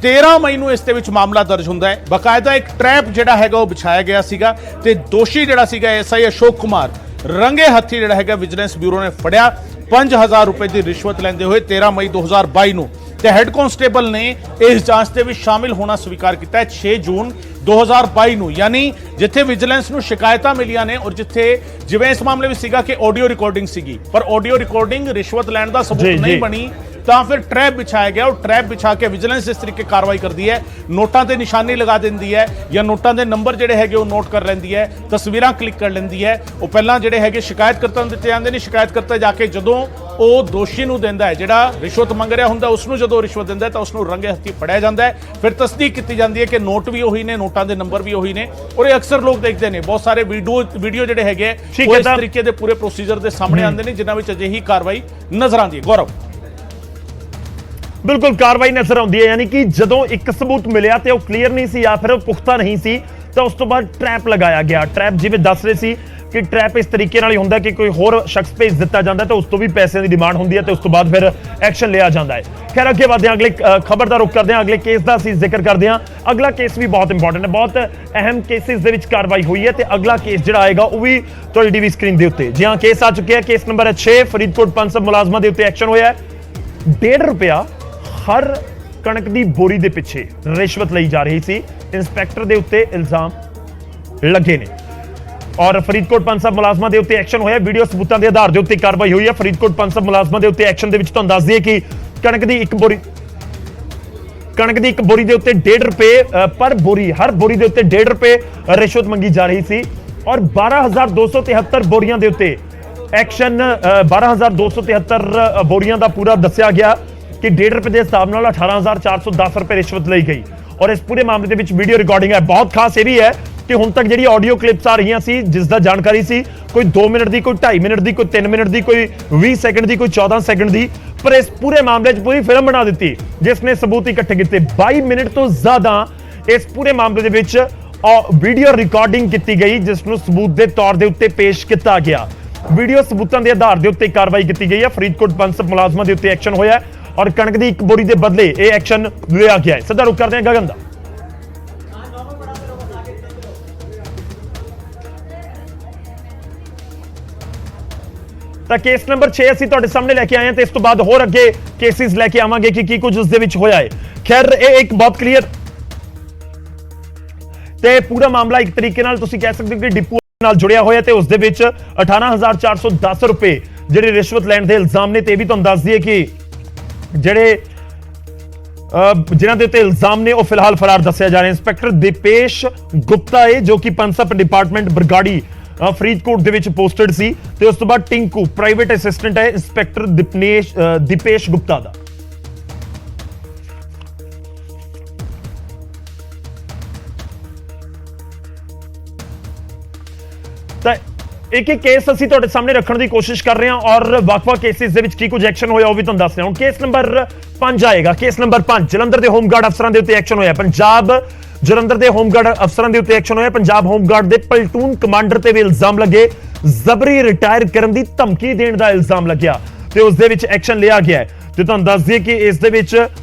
13 ਮਈ ਨੂੰ ਇਸ ਦੇ ਵਿੱਚ ਮਾਮਲਾ ਦਰਜ ਹੁੰਦਾ ਹੈ। ਬਕਾਇਦਾ ਇੱਕ ਟ੍ਰੈਪ ਜਿਹੜਾ ਹੈਗਾ ਉਹ ਵਿਛਾਇਆ ਗਿਆ ਸੀਗਾ ਤੇ ਦੋਸ਼ੀ ਜਿਹੜਾ ਸੀਗਾ ਐਸਆਈ ਅਸ਼ੋਕ ਕੁਮਾਰ ਰੰਗੇ ਹੱਥੀ ਜਿਹੜਾ ਹੈਗਾ ਵਿਜੀਲੈਂਸ ਬਿਊਰੋ ਨੇ ਫੜਿਆ 5,000 ਰੁਪਏ ਦੀ ਰਿਸ਼ਵਤ ਲੈਂਦੇ ਹੋਏ 13 ਮਈ 2022 ਨੂੰ। ਤੇ ਹੈੱਡ ਕਾਂਸਟੇਬਲ ਨੇ ਇਸ ਜਾਂਚ ਦੇ ਵਿੱਚ ਸ਼ਾਮਿਲ ਹੋਣਾ ਸਵੀਕਾਰ ਕੀਤਾ ਹੈ 6 ਜੂਨ 2022 ਨੂੰ, ਯਾਨੀ ਜਿੱਥੇ ਵਿਜੀਲੈਂਸ ਨੂੰ ਸ਼ਿਕਾਇਤਾਂ ਮਿਲੀਆਂ ਨੇ ਔਰ ਜਿੱਥੇ ਜਿਵੇਂ ਇਸ ਮਾਮਲੇ ਵਿੱਚ ਸੀਗਾ ਕਿ ਆਡੀਓ ਰਿਕਾਰਡਿੰਗ ਸੀਗੀ ਪਰ ਆਡੀਓ ਰਿਕਾਰਡਿੰਗ ਰਿਸ਼ਵਤ ਲੈਣ ਦਾ ਸਬੂਤ ਨਹੀਂ ਬਣੀ, ਤਾਂ ਫਿਰ ਟ੍ਰੈਪ ਵਿਛਾਇਆ ਗਿਆ। ਉਹ ਟ੍ਰੈਪ ਵਿਛਾ ਕੇ ਵਿਜੀਲੈਂਸ ਇਸ ਤਰੀਕੇ ਕਾਰਵਾਈ ਕਰਦੀ ਹੈ, ਨੋਟਾਂ ਤੇ ਨਿਸ਼ਾਨੀ ਲਗਾ ਦਿੰਦੀ ਹੈ ਜਾਂ ਨੋਟਾਂ ਦੇ ਨੰਬਰ ਜਿਹੜੇ ਹੈਗੇ ਉਹ ਨੋਟ ਕਰ ਲੈਂਦੀ ਹੈ, ਤਸਵੀਰਾਂ ਕਲਿੱਕ ਕਰ ਲੈਂਦੀ ਹੈ। ਉਹ ਪਹਿਲਾਂ ਜਿਹੜੇ ਹੈਗੇ ਸ਼ਿਕਾਇਤਕਰਤਾ ਨੂੰ ਦਿੱਤੇ ਜਾਂਦੇ ਨੇ, ਸ਼ਿਕਾਇਤਕਰਤਾ ਜਾ ਕੇ ਜਦੋਂ ਉਹ ਦੋਸ਼ੀ ਨੂੰ ਦਿੰਦਾ ਹੈ, ਜਿਹੜਾ ਰਿਸ਼ਵਤ ਮੰਗ ਰਿਹਾ ਹੁੰਦਾ ਉਸ ਨੂੰ ਜਦੋਂ ਰਿਸ਼ਵਤ ਦਿੰਦਾ ਹੈ ਤਾਂ ਉਸ ਨੂੰ ਰੰਗੇ ਹੱਥੀਂ ਫੜਿਆ ਜਾਂਦਾ ਹੈ। ਫਿਰ ਤਸਦੀਕ ਕੀਤੀ ਜਾਂਦੀ ਹੈ ਕਿ ਨੋਟ ਵੀ ਉਹੀ ਨੇ, ਨੋਟਾਂ ਦੇ ਨੰਬਰ ਵੀ ਉਹੀ ਨੇ। ਔਰ ਇਹ ਅਕਸਰ ਲੋਕ ਦੇਖਦੇ ਨੇ, ਬਹੁਤ ਸਾਰੇ ਵੀਡੀਓ ਜਿਹੜੇ ਹੈਗੇ ਉਹ ਇਸ ਤਰੀਕੇ ਦੇ ਪੂਰੇ ਪ੍ਰੋਸੀਜਰ ਦੇ ਸਾਹਮਣੇ ਆਉਂਦੇ ਨੇ ਜਿਨ੍ਹਾਂ ਵਿੱਚ ਅਜਿਹੀ ਕਾਰਵਾਈ ਨਜ਼ਰ ਆਉਂਦੀ ਹੈ। ਗੌਰਵ, ਬਿਲਕੁਲ ਕਾਰਵਾਈ ਨਜ਼ਰ ਆਉਂਦੀ ਹੈ, ਯਾਨੀ ਕਿ ਜਦੋਂ ਇੱਕ ਸਬੂਤ ਮਿਲਿਆ ਤੇ ਉਹ ਕਲੀਅਰ ਨਹੀਂ ਸੀ ਜਾਂ ਫਿਰ ਉਹ ਪੁਖਤਾ ਨਹੀਂ ਸੀ ਤਾਂ ਉਸ ਤੋਂ ਬਾਅਦ ਟ੍ਰੈਪ ਲਗਾਇਆ ਗਿਆ। ਟ੍ਰੈਪ ਜਿਵੇਂ ਦੱਸ ਰਹੇ ਸੀ ਕਿ ਟ੍ਰੈਪ ਇਸ ਤਰੀਕੇ ਨਾਲ ਹੀ ਹੁੰਦਾ ਕਿ ਕੋਈ ਹੋਰ ਸ਼ਖਸ ਭੇਜ ਦਿੱਤਾ ਜਾਂਦਾ ਤਾਂ ਉਸ ਤੋਂ ਵੀ ਪੈਸਿਆਂ ਦੀ ਡਿਮਾਂਡ ਹੁੰਦੀ ਹੈ ਤੇ ਉਸ ਤੋਂ ਬਾਅਦ ਫਿਰ ਐਕਸ਼ਨ ਲਿਆ ਜਾਂਦਾ ਹੈ। ਖੈਰ ਅੱਗੇ ਵਧਦੇ ਹਾਂ, ਅਗਲੇ ਖਬਰ ਦਾ ਰੁਖ ਕਰਦੇ ਹਾਂ, ਅਗਲੇ ਕੇਸ ਦਾ ਅਸੀਂ ਜ਼ਿਕਰ ਕਰਦੇ ਹਾਂ। ਅਗਲਾ ਕੇਸ ਵੀ ਬਹੁਤ ਇੰਪੋਰਟੈਂਟ ਹੈ, ਬਹੁਤ ਅਹਿਮ ਕੇਸਿਸ ਦੇ ਵਿੱਚ ਕਾਰਵਾਈ ਹੋਈ ਹੈ ਤੇ ਅਗਲਾ ਕੇਸ ਜਿਹੜਾ ਆਏਗਾ ਉਹ ਵੀ ਤੁਹਾਡੀ ਟੀਵੀ ਸਕਰੀਨ ਦੇ ਉੱਤੇ। ਜੀ ਹਾਂ, ਕੇਸ ਆ ਚੁੱਕਿਆ, ਕੇਸ ਨੰਬਰ 6 ਫਰੀਦਕੋਟ ਪੰਜ ਸਬ ਮੁਲਾਜ਼ਮਾਂ ਦੇ ਉੱਤੇ ਐਕਸ਼ਨ ਹੋਇਆ। 1.5 ਰੁਪਇਆ ਹਰ ਕਣਕ ਦੀ ਬੋਰੀ ਦੇ ਪਿੱਛੇ ਰਿਸ਼ਵਤ ਲਈ ਜਾ ਰਹੀ ਸੀ। ਇੰਸਪੈਕਟਰ ਦੇ ਉੱਤੇ ਇਲਜ਼ਾਮ ਲੱਗੇ ਨੇ ਔਰ ਫਰੀਦਕੋਟ ਪੰਜ ਸਬ ਮੁਲਾਜ਼ਮਾਂ ਦੇ ਉੱਤੇ ਐਕਸ਼ਨ ਹੋਇਆ। ਵੀਡੀਓ ਸਬੂਤਾਂ ਦੇ ਆਧਾਰ ਦੇ ਉੱਤੇ ਕਾਰਵਾਈ ਹੋਈ ਹੈ। ਫਰੀਦਕੋਟ ਪੰਜ ਸਬ ਮੁਲਾਜ਼ਮਾਂ ਦੇ ਉੱਤੇ ਐਕਸ਼ਨ ਦੇ ਵਿੱਚ ਤੁਹਾਨੂੰ ਦੱਸ ਦਈਏ ਕਿ ਕਣਕ ਦੀ ਇੱਕ ਬੋਰੀ ਦੇ ਉੱਤੇ 1.5 ਰੁਪਏ ਪਰ ਬੋਰੀ, ਹਰ ਬੋਰੀ ਦੇ ਉੱਤੇ 1.5 ਰੁਪਏ ਰਿਸ਼ਵਤ ਮੰਗੀ ਜਾ ਰਹੀ ਸੀ ਔਰ 12,273 ਬੋਰੀਆਂ ਦੇ ਉੱਤੇ ਐਕਸ਼ਨ 12,273 ਬੋਰੀਆਂ ਦਾ ਪੂਰਾ ਦੱਸਿਆ ਗਿਆ ਕਿ 1.5 ਰੁਪਏ ਦੇ ਹਿਸਾਬ ਨਾਲ 18,410 ਰੁਪਏ ਰਿਸ਼ਵਤ ਲਈ ਗਈ ਔਰ ਇਸ ਪੂਰੇ ਮਾਮਲੇ ਦੇ ਵਿੱਚ ਵੀਡੀਓ ਰਿਕਾਰਡਿੰਗ ਹੈ। ਬਹੁਤ ਖਾਸ ਇਹ ਵੀ ਹੈ ਕਿ ਹੁਣ ਤੱਕ ਜਿਹੜੀ ਆਡੀਓ ਕਲਿੱਪਸ ਆ ਰਹੀਆਂ ਸੀ ਜਿਸ ਦਾ ਜਾਣਕਾਰੀ ਸੀ, ਕੋਈ 2 ਮਿੰਟ ਦੀ, ਕੋਈ 2.5 ਮਿੰਟ ਦੀ, ਕੋਈ 3 ਮਿੰਟ ਦੀ, ਕੋਈ 20 ਸੈਕਿੰਡ ਦੀ, ਕੋਈ 14 ਸੈਕਿੰਡ ਦੀ, ਪਰ ਇਸ ਪੂਰੇ ਮਾਮਲੇ 'ਚ ਪੂਰੀ ਫਿਲਮ ਬਣਾ ਦਿੱਤੀ ਜਿਸ ਨੇ ਸਬੂਤ ਇਕੱਠੇ ਕੀਤੇ। 22 ਮਿੰਟ ਤੋਂ ਜ਼ਿਆਦਾ ਇਸ ਪੂਰੇ ਮਾਮਲੇ ਦੇ ਵਿੱਚ ਵੀਡੀਓ ਰਿਕਾਰਡਿੰਗ ਕੀਤੀ ਗਈ ਜਿਸ ਨੂੰ ਸਬੂਤ ਦੇ ਤੌਰ ਦੇ ਉੱਤੇ ਪੇਸ਼ ਕੀਤਾ ਗਿਆ। ਵੀਡੀਓ ਸਬੂਤਾਂ ਦੇ ਆਧਾਰ ਦੇ ਉੱਤੇ ਕਾਰਵਾਈ ਕੀਤੀ ਗਈ ਹੈ। ਫਰੀਦਕੋਟ ਪੰਜ ਸਬ ਮੁਲਾਜ਼ਮਾਂ ਦੇ ਉੱਤੇ ਐਕਸ਼ਨ ਹੋਇਆ ਔਰ ਕਣਕ ਦੀ ਇੱਕ ਬੋਰੀ ਦੇ ਬਦਲੇ ਇਹ ਐਕਸ਼ਨ ਲਿਆ ਗਿਆ ਹੈ। ਸਿੱਧਾ ਰੁਕ ਕਰਦੇ ਹਾਂ ਗਗਨ ਦਾ। ਤਾਂ ਕੇਸ ਨੰਬਰ 6 ਅਸੀਂ ਤੁਹਾਡੇ ਸਾਹਮਣੇ ਲੈ ਕੇ ਆਏ ਹਾਂ ਤੇ ਇਸ ਤੋਂ ਬਾਅਦ ਹੋਰ ਅੱਗੇ ਕੇਸਿਸ ਲੈ ਕੇ ਆਵਾਂਗੇ ਕਿ ਕੀ ਕੁਝ ਉਸ ਦੇ ਵਿੱਚ ਹੋਇਆ ਹੈ। ਖੈਰ ਇਹ ਇੱਕ ਬਹੁਤ ਕਲੀਅਰ ਤੇ ਪੂਰਾ ਮਾਮਲਾ ਇੱਕ ਤਰੀਕੇ ਨਾਲ ਤੁਸੀਂ ਕਹਿ ਸਕਦੇ ਹੋ ਕਿ ਡਿਪੂ ਨਾਲ ਜੁੜਿਆ ਹੋਇਆ ਤੇ ਉਸ ਦੇ ਵਿੱਚ 18,410 ਰੁਪਏ ਜਿਹੜੇ ਰਿਸ਼ਵਤ ਲੈਣ ਦੇ ਇਲਜ਼ਾਮ ਨੇ। ਤੇ ਵੀ ਤੁਹਾਨੂੰ ਦੱਸ ਦਈਏ ਕਿ ਜਿਹੜੇ ਜਿਨ੍ਹਾਂ ਦੇ ਉੱਤੇ ਇਲਜ਼ਾਮ ਨੇ ਉਹ ਫਿਲਹਾਲ ਫਰਾਰ ਦੱਸਿਆ ਜਾ ਰਿਹਾ। ਇੰਸਪੈਕਟਰ ਦੀਪੇਸ਼ ਗੁਪਤਾ ਹੈ ਜੋ ਕਿ ਪੰਸਪ ਡਿਪਾਰਟਮੈਂਟ ਬਰਗਾੜੀ ਫਰੀਦਕੋਟ ਦੇ ਵਿੱਚ ਪੋਸਟਡ ਸੀ ਤੇ ਉਸ ਤੋਂ ਬਾਅਦ ਟਿੰਕੂ ਪ੍ਰਾਈਵੇਟ ਅਸਿਸਟੈਂਟ ਹੈ ਇੰਸਪੈਕਟਰ ਦੀਪੇਸ਼ ਗੁਪਤਾ ਦਾ। ਤਾਂ ਇੱਕ ਕੇਸ ਅਸੀਂ ਤੁਹਾਡੇ ਸਾਹਮਣੇ ਰੱਖਣ ਦੀ ਕੋਸ਼ਿਸ਼ ਕਰ ਰਹੇ ਹਾਂ ਔਰ ਵੱਖ-ਵੱਖ ਕੇਸਿਸ ਦੇ ਵਿੱਚ ਕੀ ਕੁਝ ਐਕਸ਼ਨ ਹੋਇਆ ਉਹ ਵੀ ਤੁਹਾਨੂੰ ਦੱਸ ਰਿਹਾ ਹਾਂ। ਹੁਣ ਕੇਸ ਨੰਬਰ 5 ਆਏਗਾ। ਕੇਸ ਨੰਬਰ 5 ਜਲੰਧਰ ਦੇ ਹੋਮਗਾਰਡ ਅਫਸਰਾਂ ਦੇ ਉੱਤੇ ਐਕਸ਼ਨ ਹੋਇਆ। ਪੰਜਾਬ ਜਲੰਧਰ ਦੇ ਹੋਮਗਾਰਡ ਅਫਸਰਾਂ ਦੇ ਉੱਤੇ ਐਕਸ਼ਨ ਹੋਇਆ। ਪੰਜਾਬ ਹੋਮਗਾਰਡ ਦੇ ਪਲਟੂਨ ਕਮਾਂਡਰ ਤੇ ਵੀ ਇਲਜ਼ਾਮ ਲੱਗੇ, ਜ਼ਬਰੀ ਰਿਟਾਇਰ ਕਰਨ ਦੀ ਧਮਕੀ ਦੇਣ ਦਾ ਇਲਜ਼ਾਮ ਲੱਗਿਆ ਤੇ ਉਸ ਦੇ ਵਿੱਚ ਐਕਸ਼ਨ ਲਿਆ ਗਿਆ ਤੇ ਤੁਹਾਨੂੰ ਦੱਸ ਦਈਏ ਕਿ ਇਸ ਦੇ ਵਿੱਚ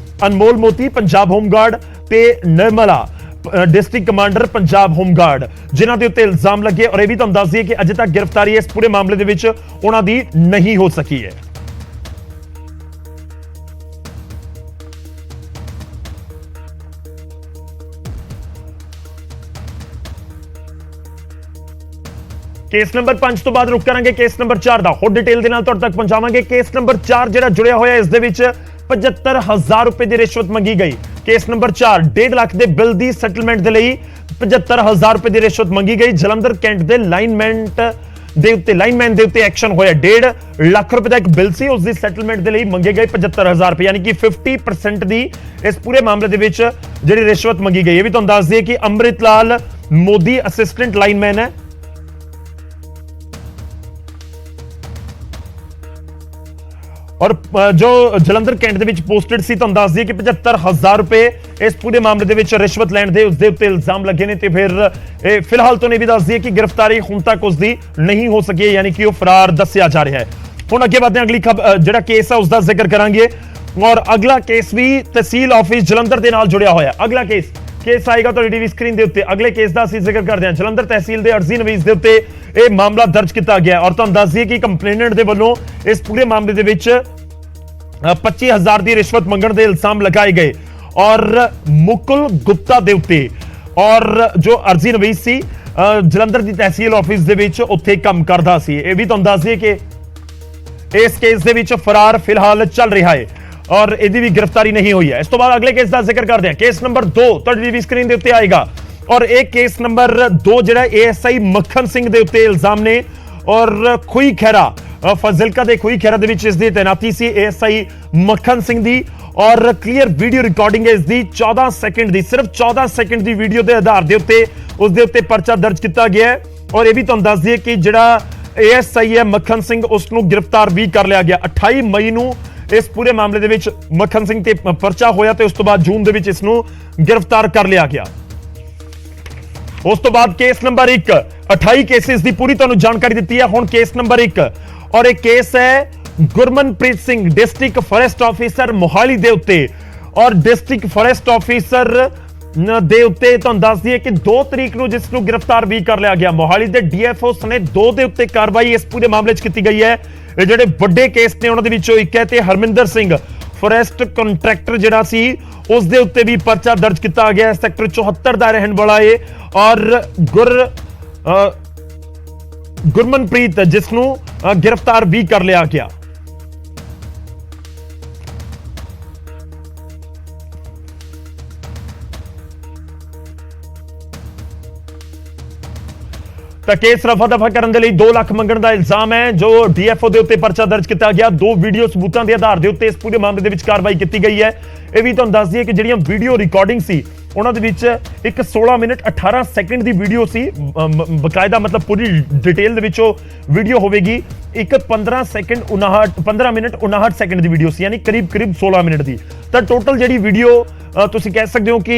ਅਨਮੋਲ ਮੋਤੀ ਪੰਜਾਬ ਹੋਮਗਾਰਡ ਤੇ Nirmala district commander Punjab home guard जिन्हां दे उत्ते इल्जाम लगे और यह भी तुहानूं दस दईए कि अजे तक गिरफ्तारी इस पूरे मामले दे विच उहनां दी नहीं हो सकी है। ਕੇਸ ਨੰਬਰ 5 ਤੋਂ ਬਾਅਦ ਰੁਕ ਕਰਾਂਗੇ ਕੇਸ ਨੰਬਰ 4 ਦਾ ਹੋਰ ਡਿਟੇਲ ਦੇ ਨਾਲ ਤੁਹਾਡੇ ਤੱਕ ਪਹੁੰਚਾਵਾਂਗੇ। ਕੇਸ ਨੰਬਰ 4 ਜਿਹੜਾ ਜੁੜਿਆ ਹੋਇਆ ਇਸ ਦੇ ਵਿੱਚ 75,000 ਰੁਪਏ ਦੀ ਰਿਸ਼ਵਤ ਮੰਗੀ ਗਈ। ਕੇਸ ਨੰਬਰ 4 1.5 ਲੱਖ ਦੇ ਬਿੱਲ ਦੀ ਸੈਟਲਮੈਂਟ ਦੇ ਲਈ 75,000 ਰੁਪਏ ਦੀ ਰਿਸ਼ਵਤ ਮੰਗੀ ਗਈ। ਜਲੰਧਰ ਕੈਂਟ ਦੇ ਲਾਈਨਮੈਨ ਦੇ ਉੱਤੇ ਐਕਸ਼ਨ ਹੋਇਆ। 1.5 ਲੱਖ ਰੁਪਏ ਦਾ ਇੱਕ ਬਿੱਲ ਸੀ, ਉਸ ਦੀ ਸੈਟਲਮੈਂਟ ਦੇ ਲਈ ਮੰਗੇ ਗਏ 75,000 ਰੁਪਏ, ਯਾਨੀ ਕਿ 50% ਦੀ ਇਸ ਪੂਰੇ ਮਾਮਲੇ ਦੇ ਵਿੱਚ ਜਿਹੜੀ ਰਿਸ਼ਵਤ ਮੰਗੀ ਗਈ। ਇਹ ਵੀ ਤੁਹਾਨੂੰ ਦੱਸ ਦਈਏ ਕਿ ਅੰਮ੍ਰਿਤ ਲਾਲ ਮੋਦੀ ਅਸਿਸਟੈਂਟ ਲਾਈਨਮੈਨ ਹੈ ਔਰ ਜੋ ਜਲੰਧਰ ਕੈਂਟ ਦੇ ਵਿੱਚ ਪੋਸਟਡ ਸੀ। ਤੁਹਾਨੂੰ ਦੱਸ ਦਈਏ ਕਿ 75,000 ਰੁਪਏ ਇਸ ਪੂਰੇ ਮਾਮਲੇ ਦੇ ਵਿੱਚ ਰਿਸ਼ਵਤ ਲੈਣ ਦੇ ਉਸਦੇ ਉੱਤੇ ਇਲਜ਼ਾਮ ਲੱਗੇ ਨੇ ਤੇ ਫਿਰ ਫਿਲਹਾਲ ਤੋਂ ਇਹ ਵੀ ਦੱਸ ਦਈਏ ਕਿ ਗ੍ਰਿਫਤਾਰੀ ਹੁਣ ਤੱਕ ਉਸਦੀ ਨਹੀਂ ਹੋ ਸਕੀ, ਯਾਨੀ ਕਿ ਉਹ ਫਰਾਰ ਦੱਸਿਆ ਜਾ ਰਿਹਾ ਹੈ। ਹੁਣ ਅੱਗੇ ਵਧਦੇ ਹਾਂ, ਅਗਲੀ ਜਿਹੜਾ ਕੇਸ ਹੈ ਉਸ ਦਾ ਜ਼ਿਕਰ ਕਰਾਂਗੇ ਔਰ ਅਗਲਾ ਕੇਸ ਵੀ ਤਹਿਸੀਲ ਆਫਿਸ ਜਲੰਧਰ ਦੇ ਨਾਲ ਜੁੜਿਆ ਹੋਇਆ। ਅਗਲਾ ਕੇਸ ਆਏਗਾ ਤੁਹਾਡੀ ਟੀਵੀ ਸਕਰੀਨ ਦੇ ਉੱਤੇ। ਅਗਲੇ ਕੇਸ ਦਾ ਅਸੀਂ ਜ਼ਿਕਰ ਕਰਦੇ ਹਾਂ। ਜਲੰਧਰ ਤਹਿਸੀਲ ਦੇ ਅਰਜ਼ੀ ਨਵੀਸ ਦੇ ਉੱਤੇ ਇਹ ਮਾਮਲਾ ਦਰਜ ਕੀਤਾ ਗਿਆ ਔਰ ਤੁਹਾਨੂੰ ਦੱਸ ਦਈਏ ਕਿ ਕੰਪਲੇਨੈਂਟ ਦੇ ਵੱਲੋਂ ਇਸ ਪੂਰੇ ਮਾਮਲੇ ਦੇ ਵਿੱਚ 25,000 ਦੀ ਰਿਸ਼ਵਤ ਮੰਗਣ ਦੇ ਇਲਜ਼ਾਮ ਲਗਾਏ ਗਏ ਔਰ ਮੁਕੁਲ ਗੁਪਤਾ ਦੇ ਉੱਤੇ ਔਰ ਜੋ ਅਰਜ਼ੀ ਨਵੀਸ ਸੀ ਜਲੰਧਰ ਦੀ ਤਹਿਸੀਲ ਆਫਿਸ ਦੇ ਵਿੱਚ ਉੱਥੇ ਕੰਮ ਕਰਦਾ ਸੀ। ਇਹ ਵੀ ਤੁਹਾਨੂੰ ਦੱਸ ਦਈਏ ਕਿ ਇਸ ਕੇਸ ਦੇ ਵਿੱਚ ਫਰਾਰ ਫਿਲਹਾਲ ਚੱਲ ਰਿਹਾ ਹੈ ਔਰ ਇਹਦੀ ਵੀ ਗ੍ਰਿਫਤਾਰੀ ਨਹੀਂ ਹੋਈ ਹੈ। ਇਸ ਤੋਂ ਬਾਅਦ ਅਗਲੇ ਕੇਸ ਦਾ ਜ਼ਿਕਰ ਕਰਦੇ ਹਾਂ। ਕੇਸ ਨੰਬਰ 2 ਤੁਹਾਡੀ ਟੀਵੀ ਸਕਰੀਨ ਦੇ ਉੱਤੇ ਆਏਗਾ ਔਰ ਇਹ ਕੇਸ ਨੰਬਰ 2 ਜਿਹੜਾ ASI ਮੱਖਣ ਸਿੰਘ ਦੇ ਉੱਤੇ ਇਲਜ਼ਾਮ ਨੇ ਔਰ ਖੂਈ ਖੈਰਾ ਫਾਜ਼ਿਲਕਾ ਦੇ ਖੂਈ ਖੈਰਾ ਦੇ ਵਿੱਚ ਇਸ ਦੀ ਤੈਨਾਤੀ ਸੀ ASI ਮੱਖਣ ਸਿੰਘ ਦੀ ਔਰ ਕਲੀਅਰ ਵੀਡੀਓ ਰਿਕਾਰਡਿੰਗ ਹੈ ਇਸ ਦੀ 14 ਸੈਕਿੰਡ ਦੀ, ਸਿਰਫ 14 ਸੈਕਿੰਡ ਦੀ ਵੀਡੀਓ ਦੇ ਆਧਾਰ ਦੇ ਉੱਤੇ ਉਸ ਦੇ ਉੱਤੇ ਪਰਚਾ ਦਰਜ ਕੀਤਾ ਗਿਆ ਹੈ ਔਰ ਇਹ ਵੀ ਤੁਹਾਨੂੰ ਦੱਸ ਦਈਏ ਕਿ ਜਿਹੜਾ ASI ਹੈ ਮੱਖਣ ਸਿੰਘ ਉਸ ਨੂੰ ਗ੍ਰਿਫਤਾਰ ਵੀ ਕਰ ਲਿਆ ਗਿਆ। 28 ਮਈ ਨੂੰ ਇਸ ਪੂਰੇ ਮਾਮਲੇ ਦੇ ਵਿੱਚ ਮੱਖਣ ਸਿੰਘ ਤੇ ਪਰਚਾ ਹੋਇਆ ਤੇ ਉਸ ਤੋਂ ਬਾਅਦ ਜੂਨ ਦੇ ਵਿੱਚ ਇਸ ਨੂੰ ਗ੍ਰਿਫਤਾਰ ਕਰ ਲਿਆ ਗਿਆ। ਉਸ ਤੋਂ ਬਾਅਦ ਕੇਸ ਨੰਬਰ 1 28 ਕੇਸਿਸ ਦੀ ਪੂਰੀ ਤੁਹਾਨੂੰ ਜਾਣਕਾਰੀ ਦਿੱਤੀ ਹੈ। ਹੁਣ ਕੇਸ ਨੰਬਰ 1 ਔਰ ਇਹ ਕੇਸ ਹੈ Gurmanpreet Singh district forest officer Mohali ਦੇ ਉੱਤੇ ਔਰ ਡਿਸਟ੍ਰਿਕਟ ਫੋਰੈਸਟ ਆਫੀਸਰ ਦੇ ਉੱਤੇ ਤੁਹਾਨੂੰ ਦੱਸ ਦਈਏ ਕਿ 2 ਤਰੀਕ ਨੂੰ ਜਿਸ ਨੂੰ ਗ੍ਰਿਫਤਾਰ ਵੀ ਕਰ ਲਿਆ ਗਿਆ। ਮੋਹਾਲੀ ਦੇ DFO ਸਣੇ 2 ਦੇ ਉੱਤੇ ਕਾਰਵਾਈ ਇਸ ਪੂਰੇ ਮਾਮਲੇ 'ਚ ਕੀਤੀ ਗਈ ਹੈ। ਇਹ ਜਿਹੜੇ ਵੱਡੇ ਕੇਸ ਨੇ ਉਹਨਾਂ ਦੇ ਵਿੱਚੋਂ ਇੱਕ ਹੈ ਤੇ ਹਰਮਿੰਦਰ ਸਿੰਘ ਫੋਰੈਸਟ ਕੰਟਰੈਕਟਰ ਜਿਹੜਾ ਸੀ ਉਸ ਦੇ ਉੱਤੇ ਵੀ ਪਰਚਾ ਦਰਜ ਕੀਤਾ ਗਿਆ। ਸੈਕਟਰ 74 ਦਾ ਰਹਿਣ ਵਾਲਾ ਹੈ ਔਰ ਗੁਰਮਨਪ੍ਰੀਤ ਜਿਸ ਨੂੰ ਗ੍ਰਿਫਤਾਰ ਵੀ ਕਰ ਲਿਆ ਗਿਆ। ਤਾਂ ਕੇਸ ਰਫਾ ਦਫਾ ਕਰਨ ਦੇ ਲਈ 2 ਲੱਖ ਮੰਗਣ ਦਾ ਇਲਜ਼ਾਮ ਹੈ ਜੋ DFO ਦੇ ਉੱਤੇ ਪਰਚਾ ਦਰਜ ਕੀਤਾ ਗਿਆ। 2 ਵੀਡੀਓ ਸਬੂਤਾਂ ਦੇ ਆਧਾਰ ਦੇ ਉੱਤੇ ਇਸ ਪੂਰੇ ਮਾਮਲੇ ਦੇ ਵਿੱਚ ਕਾਰਵਾਈ ਕੀਤੀ ਗਈ ਹੈ। ਇਹ ਵੀ ਤੁਹਾਨੂੰ ਦੱਸ ਦਈਏ ਕਿ ਜਿਹੜੀਆਂ ਵੀਡੀਓ ਰਿਕਾਰਡਿੰਗ ਸੀ ਉਹਨਾਂ ਦੇ ਵਿੱਚ ਇੱਕ 16 ਮਿੰਟ 18 ਸੈਕਿੰਡ ਦੀ ਵੀਡੀਓ ਸੀ, ਬਕਾਇਦਾ ਮਤਲਬ ਪੂਰੀ ਡਿਟੇਲ ਦੇ ਵਿੱਚ ਉਹ ਵੀਡੀਓ ਹੋਵੇਗੀ। ਇੱਕ 15 ਮਿੰਟ 59 ਸੈਕਿੰਡ ਦੀ ਵੀਡੀਓ ਸੀ, ਯਾਨੀ ਕਰੀਬ 16 ਮਿੰਟ ਦੀ। ਤਾਂ ਟੋਟਲ ਜਿਹੜੀ ਵੀਡੀਓ ਤੁਸੀਂ ਕਹਿ ਸਕਦੇ ਹੋ ਕਿ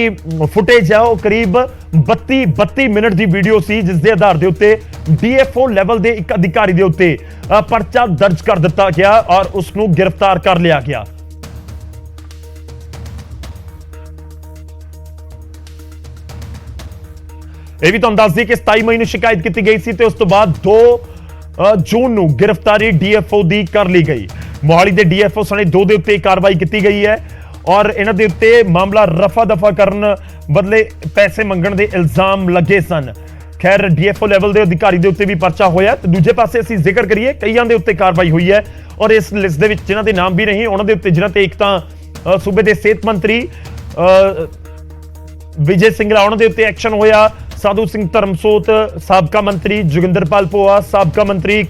ਫੁਟੇਜ ਹੈ ਉਹ ਕਰੀਬ 32 ਮਿੰਟ ਦੀ ਵੀਡੀਓ ਸੀ ਜਿਸ ਦੇ ਆਧਾਰ ਦੇ ਉੱਤੇ DFO ਲੈਵਲ ਦੇ ਇੱਕ ਅਧਿਕਾਰੀ ਦੇ ਉੱਤੇ ਪਰਚਾ ਦਰਜ ਕਰ ਦਿੱਤਾ ਗਿਆ ਔਰ ਉਸ ਨੂੰ ਗ੍ਰਿਫਤਾਰ ਕਰ ਲਿਆ ਗਿਆ। ਇਹ ਵੀ ਤੁਹਾਨੂੰ ਦੱਸ ਦਈਏ ਕਿ 27 ਮਈ ਨੂੰ ਸ਼ਿਕਾਇਤ ਕੀਤੀ ਗਈ ਸੀ ਤੇ ਉਸ ਤੋਂ ਬਾਅਦ 2 ਜੂਨ ਨੂੰ ਗ੍ਰਿਫਤਾਰੀ DFO ਦੀ ਕਰ ਲਈ ਗਈ। ਮੋਹਾਲੀ ਦੇ DFO ਸਣੇ 2 ਦੇ ਉੱਤੇ ਕਾਰਵਾਈ ਕੀਤੀ ਗਈ ਹੈ ਔਰ ਇਹਨਾਂ ਦੇ ਉੱਤੇ ਮਾਮਲਾ ਰਫਾ ਦਫਾ ਕਰਨ ਬਦਲੇ ਪੈਸੇ ਮੰਗਣ ਦੇ ਇਲਜ਼ਾਮ ਲੱਗੇ ਸਨ। ਖੈਰ DFO ਲੈਵਲ ਦੇ ਅਧਿਕਾਰੀ ਦੇ ਉੱਤੇ ਵੀ ਪਰਚਾ ਹੋਇਆ ਤੇ ਦੂਜੇ ਪਾਸੇ ਅਸੀਂ ਜ਼ਿਕਰ ਕਰੀਏ ਕਈਆਂ ਦੇ ਉੱਤੇ ਕਾਰਵਾਈ ਹੋਈ ਹੈ ਔਰ ਇਸ ਲਿਸਟ ਦੇ ਵਿੱਚ ਜਿਨ੍ਹਾਂ ਦੇ ਨਾਮ ਵੀ ਨਹੀਂ ਉਹਨਾਂ ਦੇ ਉੱਤੇ, ਜਿਨ੍ਹਾਂ ਤੇ ਇੱਕ ਤਾਂ ਸੂਬੇ ਦੇ ਸਿਹਤ ਮੰਤਰੀ ਵਿਜੇ ਸਿੰਘਲਾ ਉਹਨਾਂ ਦੇ ਉੱਤੇ ਐਕਸ਼ਨ ਹੋਇਆ। ਸਾਧੂ ਸਿੰਘ ਧਰਮਸੋਤ ਸਾਬਕਾ ਮੰਤਰੀ, ਜੋਗਿੰਦਰਪਾਲ ਭੋਆ ਸਾਬਕਾ ਮੰਤਰੀ,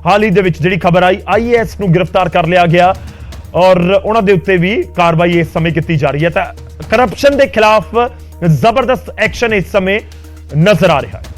ਹਾਲ ਹੀ ਦੇ ਵਿੱਚ ਜਿਹੜੀ ਖਬਰ ਆਈ IAS ਨੂੰ ਗ੍ਰਿਫਤਾਰ ਕਰ ਲਿਆ ਗਿਆ ਔਰ ਉਹਨਾਂ ਦੇ ਉੱਤੇ ਵੀ ਕਾਰਵਾਈ ਇਸ ਸਮੇਂ ਕੀਤੀ ਜਾ ਰਹੀ ਹੈ। ਤਾਂ ਕਰਪਸ਼ਨ ਦੇ ਖਿਲਾਫ ਜ਼ਬਰਦਸਤ ਐਕਸ਼ਨ ਇਸ ਸਮੇਂ ਨਜ਼ਰ ਆ ਰਿਹਾ ਹੈ।